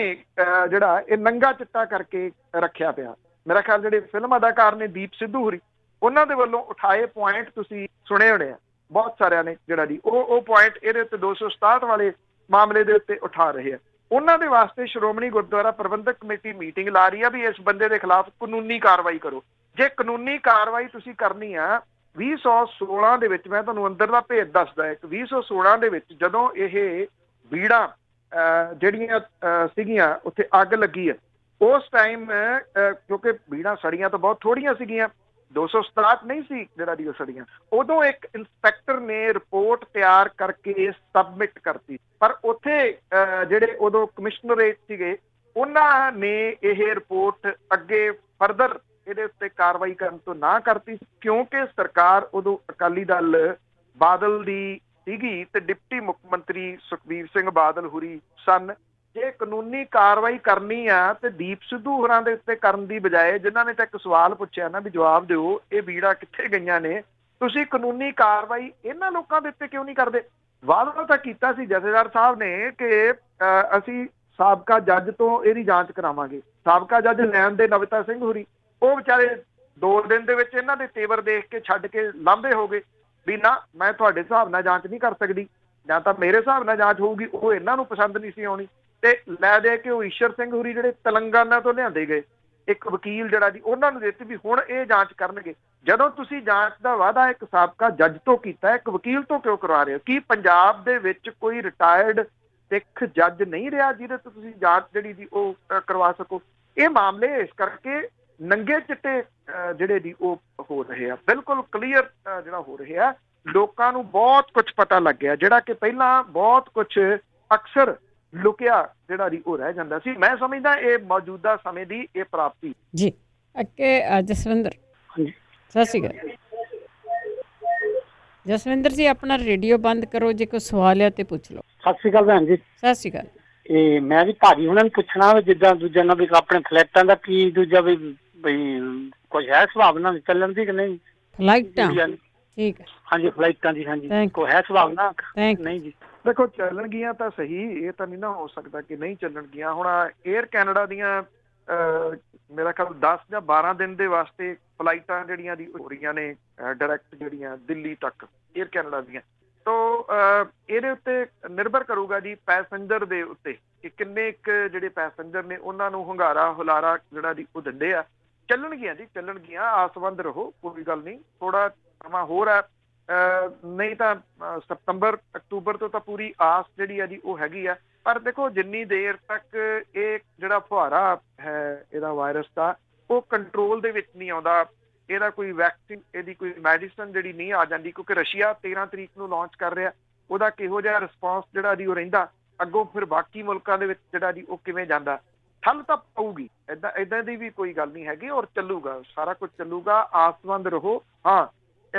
ਜਿਹੜਾ ਇਹ ਨੰਗਾ ਚਿੱਟਾ ਕਰਕੇ ਰੱਖਿਆ ਪਿਆ। ਮੇਰਾ ਖਿਆਲ ਜਿਹੜੇ ਫਿਲਮ ਅਦਾਕਾਰ ਨੇ ਦੀਪ ਸਿੱਧੂ ਹੋਰੀ, ਉਹਨਾਂ ਦੇ ਵੱਲੋਂ ਉਠਾਏ ਪੁਆਇੰਟ ਤੁਸੀਂ ਸੁਣੇ ਹੋਣੇ ਆ ਬਹੁਤ ਸਾਰਿਆਂ ਨੇ, ਜਿਹੜਾ ਜੀ ਉਹ ਪੁਆਇੰਟ ਇਹਦੇ ਉੱਤੇ 267 ਵਾਲੇ ਮਾਮਲੇ ਦੇ ਉੱਤੇ ਉਠਾ ਰਹੇ ਆ। ਉਹਨਾਂ ਦੇ ਵਾਸਤੇ ਸ਼੍ਰੋਮਣੀ ਗੁਰਦੁਆਰਾ ਪ੍ਰਬੰਧਕ ਕਮੇਟੀ ਮੀਟਿੰਗ ਲਾ ਰਹੀ ਆ ਵੀ ਇਸ ਬੰਦੇ ਦੇ ਖਿਲਾਫ ਕਾਨੂੰਨੀ ਕਾਰਵਾਈ ਕਰੋ। ਜੇ ਕਾਨੂੰਨੀ ਕਾਰਵਾਈ ਤੁਸੀਂ ਕਰਨੀ ਆ 2016 ਦੇ ਵਿੱਚ, ਮੈਂ ਤੁਹਾਨੂੰ ਅੰਦਰ ਦਾ ਭੇਦ ਦੱਸਦਾ, ਇੱਕ 2016 ਦੇ ਵਿੱਚ ਜਦੋਂ ਇਹ ਬੀੜਾਂ ਜਿਹੜੀਆਂ ਸੀਗੀਆਂ ਉੱਥੇ ਅੱਗ ਲੱਗੀ ਹੈ, ਉਸ ਟਾਈਮ ਕਿਉਂਕਿ ਬੀੜਾਂ ਸੜੀਆਂ ਤਾਂ ਬਹੁਤ ਥੋੜੀਆਂ ਸੀਗੀਆਂ, 267 ਨਹੀਂ ਸੀ ਜਿਹੜਾ ਦੀ ਉਹ ਸੜੀਆਂ। ਉਦੋਂ ਇੱਕ ਇੰਸਪੈਕਟਰ ਨੇ ਰਿਪੋਰਟ ਤਿਆਰ ਕਰਕੇ ਸਬਮਿਟ ਕਰਤੀ, ਪਰ ਉੱਥੇ ਜਿਹੜੇ ਉਦੋਂ ਕਮਿਸ਼ਨਰੇਟ ਸੀਗੇ ਉਹਨਾਂ ਨੇ ਇਹ ਰਿਪੋਰਟ ਅੱਗੇ ਫਰਦਰ ਇਹਦੇ ਉੱਤੇ ਕਾਰਵਾਈ ਕਰਨ ਤੋਂ ਨਾ ਕਰਤੀ, ਕਿਉਂਕਿ ਸਰਕਾਰ ਉਦੋਂ ਅਕਾਲੀ ਦਲ ਬਾਦਲ ਦੀ ਸੀਗੀ ਤੇ ਡਿਪਟੀ ਮੁੱਖ ਮੰਤਰੀ ਸੁਖਬੀਰ ਸਿੰਘ ਬਾਦਲ ਹੁਰੀ ਸਨ। ਜੇ ਕਾਨੂੰਨੀ ਕਾਰਵਾਈ ਕਰਨੀ ਆ ਤੇ ਦੀਪ ਸਿੱਧੂ ਹੋਰਾਂ ਦੇ ਉੱਤੇ ਕਰਨ ਦੀ ਬਜਾਏ, ਜਿਨ੍ਹਾਂ ਨੇ ਤਾਂ ਇੱਕ ਸਵਾਲ ਪੁੱਛਿਆ ਨਾ ਵੀ ਜਵਾਬ ਦਿਓ ਇਹ ਬੀੜਾਂ ਕਿੱਥੇ ਗਈਆਂ ਨੇ, ਤੁਸੀਂ ਕਾਨੂੰਨੀ ਕਾਰਵਾਈ ਇਹਨਾਂ ਲੋਕਾਂ ਦੇ ਉੱਤੇ ਕਿਉਂ ਨਹੀਂ ਕਰਦੇ? ਵਾਅਦਾ ਤਾਂ ਕੀਤਾ ਸੀ ਜਥੇਦਾਰ ਸਾਹਿਬ ਨੇ ਕਿ ਅਸੀਂ ਸਾਬਕਾ ਜੱਜ ਤੋਂ ਇਹਦੀ ਜਾਂਚ ਕਰਾਵਾਂਗੇ। ਸਾਬਕਾ ਜੱਜ ਲੈਣ ਦੇ ਨਵਿਤਾ ਸਿੰਘ ਹੋਰੀ, ਉਹ ਵਿਚਾਰੇ 2 ਦਿਨ ਦੇ ਵਿੱਚ ਇਹਨਾਂ ਦੇ ਤੇਵਰ ਦੇਖ ਕੇ ਛੱਡ ਕੇ ਲਾਂਭੇ ਹੋ ਗਏ ਵੀ ਨਾ ਮੈਂ ਤੁਹਾਡੇ ਹਿਸਾਬ ਨਾਲ ਜਾਂਚ ਨਹੀਂ ਕਰ ਸਕਦੀ, ਜਾਂ ਤਾਂ ਮੇਰੇ ਹਿਸਾਬ ਨਾਲ ਜਾਂਚ ਹੋਊਗੀ। ਉਹ ਇਹਨਾਂ ਨੂੰ ਪਸੰਦ ਨਹੀਂ ਸੀ ਆਉਣੀ ਤੇ ਲੈ ਦੇ ਕੇ ਉਹ ਈਸ਼ਰ ਸਿੰਘ ਹੋਰੀ ਜਿਹੜੇ ਤੇਲੰਗਾਨਾ ਤੋਂ ਲਿਆਂਦੇ ਗਏ, ਇੱਕ ਵਕੀਲ ਜਿਹੜਾ ਜੀ ਉਹਨਾਂ ਨੂੰ ਦਿੱਤੀ ਵੀ ਹੁਣ ਇਹ ਜਾਂਚ ਕਰਨਗੇ। ਜਦੋਂ ਤੁਸੀਂ ਜਾਂਚ ਦਾ ਵਾਅਦਾ ਇੱਕ ਸਾਬਕਾ ਜੱਜ ਤੋਂ ਕੀਤਾ, ਇੱਕ ਵਕੀਲ ਤੋਂ ਕਿਉਂ ਕਰਵਾ ਰਹੇ ਹੋ? ਕੀ ਪੰਜਾਬ ਦੇ ਵਿੱਚ ਕੋਈ ਰਿਟਾਇਰਡ ਸਿੱਖ ਜੱਜ ਨਹੀਂ ਰਿਹਾ ਜਿਹਦੇ ਤੋਂ ਤੁਸੀਂ ਜਾਂਚ ਜਿਹੜੀ ਦੀ ਉਹ ਕਰਵਾ ਸਕੋ? ਇਹ ਮਾਮਲੇ ਇਸ ਕਰਕੇ ਨੰਗੇ ਚਿੱਟੇ ਜਿਹੜੇ ਦੀ ਉਹ ਹੋ ਰਹੇ ਆ, ਬਿਲਕੁਲ ਕਲੀਅਰ ਜਿਹੜਾ ਹੋ ਰਿਹਾ। ਲੋਕਾਂ ਨੂੰ ਬਹੁਤ ਕੁਝ ਪਤਾ ਲੱਗ ਗਿਆ, ਜਿਹੜਾ ਕਿ ਪਹਿਲਾਂ ਬਹੁਤ ਕੁਝ ਅਕਸਰ ਲੁਕਿਆ ਜਿਹੜਾ ਦੀ ਉਹ ਰਹਿ ਜਾਂਦਾ ਸੀ। ਮੈਂ ਸਮਝਦਾ ਇਹ ਮੌਜੂਦਾ ਸਮੇਂ ਦੀ ਇਹ ਪ੍ਰਾਪਤੀ। ਜੀ ਅੱਗੇ ਜਸਵਿੰਦਰ। ਹਾਂਜੀ ਸਤਿ ਸ਼੍ਰੀ ਅਕਾਲ ਜਸਵਿੰਦਰ ਜੀ, ਆਪਣਾ ਰੇਡੀਓ ਬੰਦ ਕਰੋ, ਜੇ ਕੋਈ ਸਵਾਲ ਹੈ ਤੇ ਪੁੱਛ ਲਓ। ਸਤਿ ਸ਼੍ਰੀ ਅਕਾਲ ਭੈਣ ਜੀ। ਸਤਿ ਸ਼੍ਰੀ ਅਕਾਲ। ਇਹ ਮੈਂ ਵੀ ਭਾਜੀ ਹੁਣਾਂ ਨੂੰ ਪੁੱਛਣਾ ਵੀ ਜਿੱਦਾਂ ਦੂਜਿਆਂ ਨਾਲ ਵੀ ਆਪਣੇ ਫਲੈਟਾਂ ਦਾ ਕੀ ਦੂਜਾ ਵੀ ਬਈ ਕੁਝ ਹੈ ਸੰਭਾਵਨਾ ਚੱਲਣ ਦੀ ਕਿ ਨਹੀਂ? ਫਲਾਈਟਾਂ ਠੀਕ ਹੈ। ਹਾਂਜੀ ਫਲਾਈਟਾਂ ਦੀ, ਹਾਂਜੀ Thank ਕੋਈ ਹੈ ਸੰਭਾਵਨਾ? ਥੈਂਕ ਨਹੀਂ ਜੀ। ਦੇਖੋ ਚੱਲਣਗੀਆਂ ਤਾਂ ਸਹੀ, ਇਹ ਤਾਂ ਨਹੀਂ ਨਾ ਹੋ ਸਕਦਾ ਕਿ ਨਹੀਂ ਚੱਲਣਗੀਆਂ। ਹੁਣ 에ਅਰ ਕੈਨੇਡਾ ਦੀਆਂ ਮੇਰਾ ਖਿਆਲ 10 ਜਾਂ 12 ਦਿਨ ਦੇ ਵਾਸਤੇ ਫਲਾਈਟਾਂ ਜਿਹੜੀਆਂ ਦੀ ਹੋ ਰਹੀਆਂ ਨੇ ਡਾਇਰੈਕਟ ਜਿਹੜੀਆਂ ਦਿੱਲੀ ਤੱਕ 에ਅਰ ਕੈਨੇਡਾ ਦੀਆਂ। ਤੋ ਇਹਦੇ ਉੱਤੇ ਨਿਰਭਰ ਕਰੂਗਾ ਜੀ ਪੈਸੇਂਜਰ ਦੇ ਉੱਤੇ ਕਿ ਕਿੰਨੇ ਕੁ ਜਿਹੜੇ ਪੈਸੇਂਜਰ ਨੇ ਉਹਨਾਂ ਨੂੰ ਹੁੰਗਾਰਾ ਹੁਲਾਰਾ ਜਿਹੜਾ ਦੀ ਉਹ ਦਿੰਦੇ ਆ। ਚੱਲਣਗੀਆਂ ਜੀ ਚੱਲਣਗੀਆਂ, ਆਸਵੰਦ ਰਹੋ, ਕੋਈ ਗੱਲ ਨਹੀਂ। ਥੋੜਾ ਸਮਾਂ ਹੋਰ ਹੈ, ਨਹੀਂ ਤਾਂ ਸਤੰਬਰ ਅਕਤੂਬਰ ਤੋਂ ਤਾਂ ਪੂਰੀ ਆਸ ਜਿਹੜੀ ਆ ਜੀ ਉਹ ਹੈਗੀ ਆ। ਪਰ ਦੇਖੋ ਜਿੰਨੀ ਦੇਰ ਤੱਕ ਇਹ ਜਿਹੜਾ ਫੁਹਾਰਾ ਹੈ ਇਹਦਾ ਵਾਇਰਸ ਦਾ ਉਹ ਕੰਟਰੋਲ ਦੇ ਵਿੱਚ ਨਹੀਂ ਆਉਂਦਾ, ਇਹਦਾ ਕੋਈ ਵੈਕਸੀਨ, ਇਹਦੀ ਕੋਈ ਮੈਡੀਸਨ ਜਿਹੜੀ ਨਹੀਂ ਆ ਜਾਂਦੀ, ਕਿਉਂਕਿ ਰਸ਼ੀਆ 13 ਤਰੀਕ ਨੂੰ ਲਾਂਚ ਕਰ ਰਿਹਾ, ਉਹਦਾ ਕਿਹੋ ਜਿਹਾ ਰਿਸਪੌਂਸ ਜਿਹੜਾ ਦੀ ਉਹ ਰਹਿੰਦਾ, ਅੱਗੋਂ ਫਿਰ ਬਾਕੀ ਮੁਲਕਾਂ ਦੇ ਵਿੱਚ ਜਿਹੜਾ ਦੀ ਉਹ ਕਿਵੇਂ ਜਾਂਦਾ। ਠੱਲ ਤਾਂ ਪਊਗੀ, ਏਦਾਂ ਦੀ ਵੀ ਕੋਈ ਗੱਲ ਨਹੀਂ ਹੈਗੀ, ਔਰ ਚੱਲੂਗਾ, ਸਾਰਾ ਕੁਝ ਚੱਲੂਗਾ। ਆਸਵੰਦ ਰਹੋ। ਹਾਂ,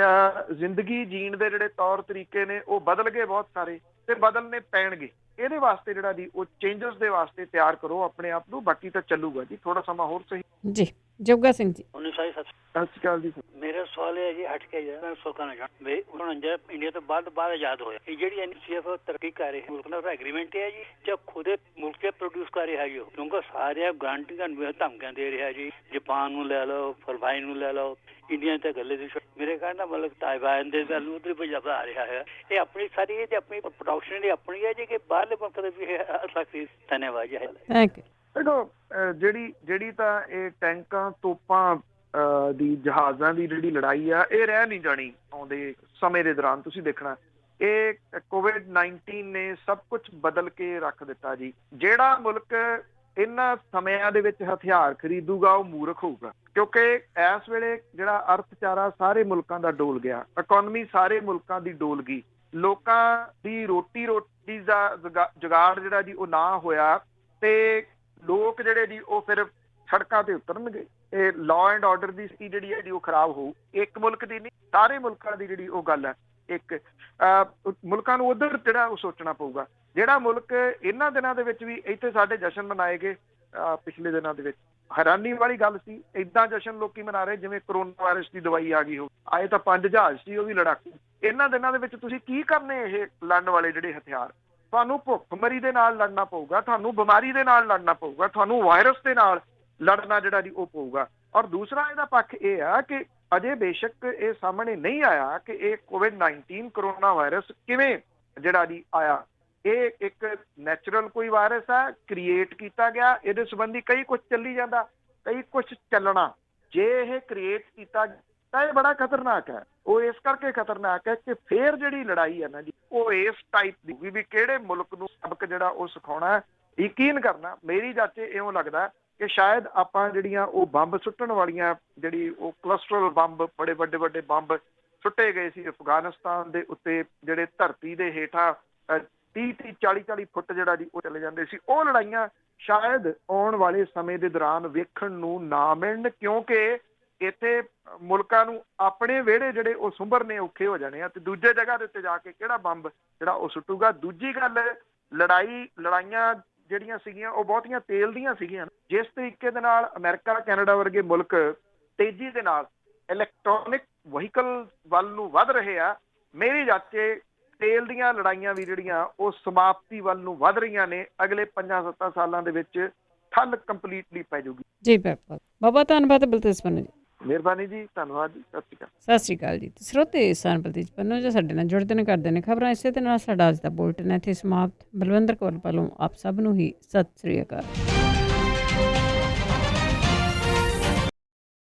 ਜ਼ਿੰਦਗੀ ਜੀਣ ਦੇ ਜਿਹੜੇ ਤੌਰ ਤਰੀਕੇ ਨੇ ਉਹ ਬਦਲ ਗਏ ਬਹੁਤ ਸਾਰੇ, ਤੇ ਬਦਲਨੇ ਪੈਣਗੇ। ਇਹਦੇ ਵਾਸਤੇ ਜਿਹੜਾ ਦੀ ਉਹ ਚੇਂਜਸ ਦੇ ਵਾਸਤੇ ਤਿਆਰ ਕਰੋ ਆਪਣੇ ਆਪ ਨੂੰ, ਬਾਕੀ ਤਾਂ ਚੱਲੂਗਾ ਜੀ, ਥੋੜਾ ਸਮਾਂ ਹੋਰ ਸਹੀ ਜੀ। ਜੋਗਾ ਸਿੰਘ ਜੀ। ਸਤਿ ਸ਼੍ਰੀ ਅਕਾਲ ਜੀ। ਮੇਰਾ ਸਵਾਲ ਹੈ ਜੀ, ਹਟ ਕੇ ਮੈਂ ਸੋਚਣਾ ਚਾਹੁੰਦਾ ਵੀ ਹੁਣ ਇੰਡੀਆ ਤੋਂ ਬਾਅਦ ਆਜ਼ਾਦ ਹੋਇਆ, ਇਹ ਜਿਹੜੀ ਐਨਸੀਐਫ ਤਰੱਕੀ ਕਰ ਰਹੀ ਹੈ ਮੁਲਕ ਨਾਲ ਐਗਰੀਮੈਂਟ ਹੈ ਜੀ, ਜਾਂ ਖੁਦ ਮੁਲਕ ਕੇ ਪ੍ਰੋਡਿਊਸ ਕਰ ਰਿਹਾ ਜੀ? ਕਿਉਂਕਿ ਸਾਰੇ ਗਾਰੰਟੀਆਂ ਧਮਕੀਆਂ ਦੇ ਰਿਹਾ ਜੀ, ਜਾਪਾਨ ਨੂੰ ਲੈ ਲਓ, ਫਿਲਪਾਈਨ ਨੂੰ ਲੈ ਲਓ, ਇੰਡੀਆ ਤੇ ਗੱਲੇ ਦੀ ਮੇਰੇ ਕਹਿਣ ਦਾ ਮਤਲਬ ਤਾਇਵਾਨ ਦੇ ਵੱਲ ਉਧਰ ਪੰਜਾਬ ਆ ਰਿਹਾ ਹੈ। ਇਹ ਆਪਣੀ ਸਾਰੀ ਇਹ ਆਪਣੀ ਪ੍ਰੋਡਕਸ਼ਨ ਦੀ ਆਪਣੀ ਹੈ ਜੀ ਕਿ ਬਾਹਰਲੇ ਮੁਲਕ ਦੇ ਵੀ ਆ ਸਕਦੀ? ਧੰਨਵਾਦ ਜੀ। Thank you. ਦੇਖੋ ਜਿਹੜੀ ਤਾਂ ਇਹ ਟੈਂਕਾਂ ਤੋਪਾਂ ਦੀ ਜਹਾਜ਼ਾਂ ਦੀ ਜਿਹੜੀ ਲੜਾਈ ਆ ਇਹ ਰਹਿ ਨਹੀਂ ਜਾਣੀ ਆਉਂਦੇ ਸਮੇਂ ਦੇ ਦੌਰਾਨ। ਤੁਸੀਂ ਦੇਖਣਾ ਇਹ COVID-19 ਨੇ ਸਭ ਕੁਝ ਬਦਲ ਕੇ ਰੱਖ ਦਿੱਤਾ ਜੀ। ਜਿਹੜਾ ਮੁਲਕ ਇਹਨਾਂ ਸਮਿਆਂ ਦੇ ਵਿੱਚ ਹਥਿਆਰ ਖਰੀਦੂਗਾ ਉਹ ਮੂਰਖ ਹੋਊਗਾ, ਕਿਉਂਕਿ ਇਸ ਵੇਲੇ ਜਿਹੜਾ ਅਰਥਚਾਰਾ ਸਾਰੇ ਮੁਲਕਾਂ ਦਾ ਡੋਲ ਗਿਆ, ਇਕੋਨਮੀ ਸਾਰੇ ਮੁਲਕਾਂ ਦੀ ਡੋਲ ਗਈ, ਲੋਕਾਂ ਦੀ ਰੋਟੀ ਦਾ ਜੁਗਾੜ ਜਿਹੜਾ ਜੀ ਉਹ ਨਾ ਹੋਇਆ, ਤੇ ਲੋਕ ਜਿਹੜੇ ਜੀ ਉਹ ਫਿਰ ਸੜਕਾਂ ਤੇ ਉਤਰਨਗੇ। ਇਹ ਲਾਅ ਐਂਡ ਆਰਡਰ ਦੀ ਸਥਿਤੀ ਜਿਹੜੀ ਹੈ ਜੀ ਉਹ ਖਰਾਬ ਹੋਊ। ਇੱਕ ਮੁਲਕ ਦੀ ਨਹੀਂ, ਸਾਰੇ ਮੁਲਕਾਂ ਦੀ ਜਿਹੜੀ ਉਹ ਗੱਲ ਹੈ। ਇੱਕ ਮੁਲਕਾਂ ਨੂੰ ਉਧਰ ਜਿਹੜਾ ਉਹ ਸੋਚਣਾ ਪਊਗਾ। ਜਿਹੜਾ ਮੁਲਕ ਇਹਨਾਂ ਦਿਨਾਂ ਦੇ ਵਿੱਚ ਵੀ ਇੱਥੇ ਸਾਡੇ ਜਸ਼ਨ ਮਨਾਏ ਗਏ, ਪਿਛਲੇ ਦਿਨਾਂ ਦੇ ਵਿੱਚ ਹੈਰਾਨੀ ਵਾਲੀ ਗੱਲ ਸੀ, ਏਦਾਂ ਜਸ਼ਨ ਲੋਕੀ ਮਨਾ ਰਹੇ ਜਿਵੇਂ ਕਰੋਨਾ ਵਾਇਰਸ ਦੀ ਦਵਾਈ ਆ ਗਈ ਹੋ। ਆਏ ਤਾਂ 5 ਜਹਾਜ਼ ਸੀ, ਉਹ ਵੀ ਲੜਾਕੂ। ਇਹਨਾਂ ਦਿਨਾਂ ਦੇ ਵਿੱਚ ਤੁਸੀਂ ਕੀ ਕਰਨੇ? ਇਹ ਲੜਨ ਵਾਲੇ ਜਿਹੜੇ ਹਥਿਆਰ, ਤੁਹਾਨੂੰ ਭੁੱਖਮਰੀ ਦੇ ਨਾਲ ਲੜਨਾ ਪਊਗਾ, ਤੁਹਾਨੂੰ ਬਿਮਾਰੀ ਦੇ ਨਾਲ ਲੜਨਾ ਪਊਗਾ, ਤੁਹਾਨੂੰ ਵਾਇਰਸ ਦੇ ਨਾਲ ਲੜਨਾ ਜਿਹੜਾ ਜੀ ਉਹ ਪਊਗਾ। ਔਰ ਦੂਸਰਾ ਇਹਦਾ ਪੱਖ ਇਹ ਆ ਕਿ ਅਜੇ ਬੇਸ਼ੱਕ ਇਹ ਸਾਹਮਣੇ ਨਹੀਂ ਆਇਆ ਕਿ ਇਹ COVID-19 ਕਰੋਨਾ ਵਾਇਰਸ ਕਿਵੇਂ ਜਿਹੜਾ ਜੀ ਆਇਆ। ਇਹ ਇੱਕ ਨੈਚੁਰਲ ਕੋਈ ਵਾਇਰਸ ਹੈ, ਕ੍ਰੀਏਟ ਕੀਤਾ ਗਿਆ, ਇਹਦੇ ਸੰਬੰਧੀ ਕਈ ਕੁਝ ਚੱਲੀ ਜਾਂਦਾ, ਕਈ ਕੁਝ ਚੱਲਣਾ। ਜੇ ਇਹ ਕ੍ਰੀਏਟ ਕੀਤਾ ਤਾਂ ਇਹ ਬੜਾ ਖਤਰਨਾਕ ਹੈ। ਉਹ ਇਸ ਕਰਕੇ ਖਤਰਨਾਕ ਹੈ ਕਿ ਫੇਰ ਜਿਹੜੀ ਲੜਾਈ ਹੈ ਨਾ ਜੀ ਉਹ ਇਸ ਟਾਈਪ ਦੀ ਵੀ ਕਿਹੜੇ ਮੁਲਕ ਨੂੰ ਸਬਕ ਜਿਹੜਾ ਉਹ ਸਿਖਾਉਣਾ ਹੈ, ਯਕੀਨ ਕਰਨਾ। ਮੇਰੀ ਜਾਚੇ ਇਉਂ ਲੱਗਦਾ ਕਿ ਸ਼ਾਇਦ ਆਪਾਂ ਜਿਹੜੀਆਂ ਉਹ ਬੰਬ ਸੁੱਟਣ ਵਾਲੀਆਂ ਜਿਹੜੀ ਉਹ ਕਲਸਟਰਲ ਬੰਬ, ਬੜੇ ਵੱਡੇ ਬੰਬ ਸੁੱਟੇ ਗਏ ਸੀ ਅਫਗਾਨਿਸਤਾਨ ਦੇ ਉੱਤੇ, ਜਿਹੜੇ ਧਰਤੀ ਦੇ ਹੇਠਾਂ 30-30, 40-40 ਫੁੱਟ ਜਿਹੜਾ ਜੀ ਉਹ ਚਲੇ ਜਾਂਦੇ ਸੀ, ਉਹ ਲੜਾਈਆਂ ਸ਼ਾਇਦ ਆਉਣ ਵਾਲੇ ਸਮੇਂ ਦੇ ਦੌਰਾਨ ਵੇਖਣ ਨੂੰ ਨਾ ਮਿਲਣ, ਕਿਉਂਕਿ ਇੱਥੇ ਮੁਲਕਾਂ ਨੂੰ ਆਪਣੇ ਵਿਹੜੇ ਜਿਹੜੇ ਉਹ ਸੁੰਭਰਨੇ ਔਖੇ ਹੋ ਜਾਣੇ ਆ, ਤੇ ਦੂਜੇ ਜਗ੍ਹਾ ਦੇ ਉੱਤੇ ਜਾ ਕੇ ਕਿਹੜਾ ਬੰਬ ਜਿਹੜਾ ਉਹ ਸੁੱਟੂਗਾ। ਦੂਜੀ ਗੱਲ, ਲੜਾਈਆਂ ਜਿਹੜੀਆਂ ਸੀਗੀਆਂ ਉਹ ਬਹੁਤੀਆਂ ਤੇਲ ਦੀਆਂ ਸੀਗੀਆਂ। ਜਿਸ ਤਰੀਕੇ ਦੇ ਨਾਲ ਅਮਰੀਕਾ, ਕੈਨੇਡਾ ਵਰਗੇ ਮੁਲਕ ਤੇਜ਼ੀ ਦੇ ਨਾਲ ਇਲੈਕਟ੍ਰੋਨਿਕ ਵਹੀਕਲ ਵੱਲ ਨੂੰ ਵੱਧ ਰਹੇ ਆ, ਮੇਰੀ ਜਾਚੇ ਤੇਲ ਦੀਆਂ ਲੜਾਈਆਂ ਵੀ ਜਿਹੜੀਆਂ ਉਹ ਸਮਾਪਤੀ ਵੱਲ ਨੂੰ ਵੱਧ ਰਹੀਆਂ ਨੇ। ਅਗਲੇ 5-7 ਸਾਲਾਂ ਦੇ ਵਿੱਚ ਠੱਲ ਕੰਪਲੀਟਲੀ ਪੈ ਜਾਊਗੀ ਜੀ। ਬਿਲਕੁਲ ਬਾਬਾ, ਧੰਨਵਾਦ ਬਲਤੇਜ ਪੰਨੂ ਜੀ। ਮਿਹਰਬਾਨੀ ਜੀ, ਧੰਨਵਾਦ ਜੀ, ਸਤਿ ਸ਼੍ਰੀ ਅਕਾਲ। ਸਤਿ ਸ਼੍ਰੀ ਅਕਾਲ ਜੀ। ਸਰੋਤੇ ਸਨ ਬਲਤੇਜ ਪੰਨੂ ਜੀ ਸਾਡੇ ਨਾਲ ਜੁੜਦੇ ਨੇ, ਕਰਦੇ ਨੇ ਖਬਰਾਂ। ਇਸੇ ਦੇ ਨਾਲ ਸਾਡਾ ਅੱਜ ਦਾ ਬੁਲਟਨ ਇੱਥੇ ਸਮਾਪਤ। ਬਲਵਿੰਦਰ ਕੌਰ ਵੱਲੋਂ ਆਪ ਸਭ ਨੂੰ ਹੀ ਸਤਿ ਸ਼੍ਰੀ ਅਕਾਲ।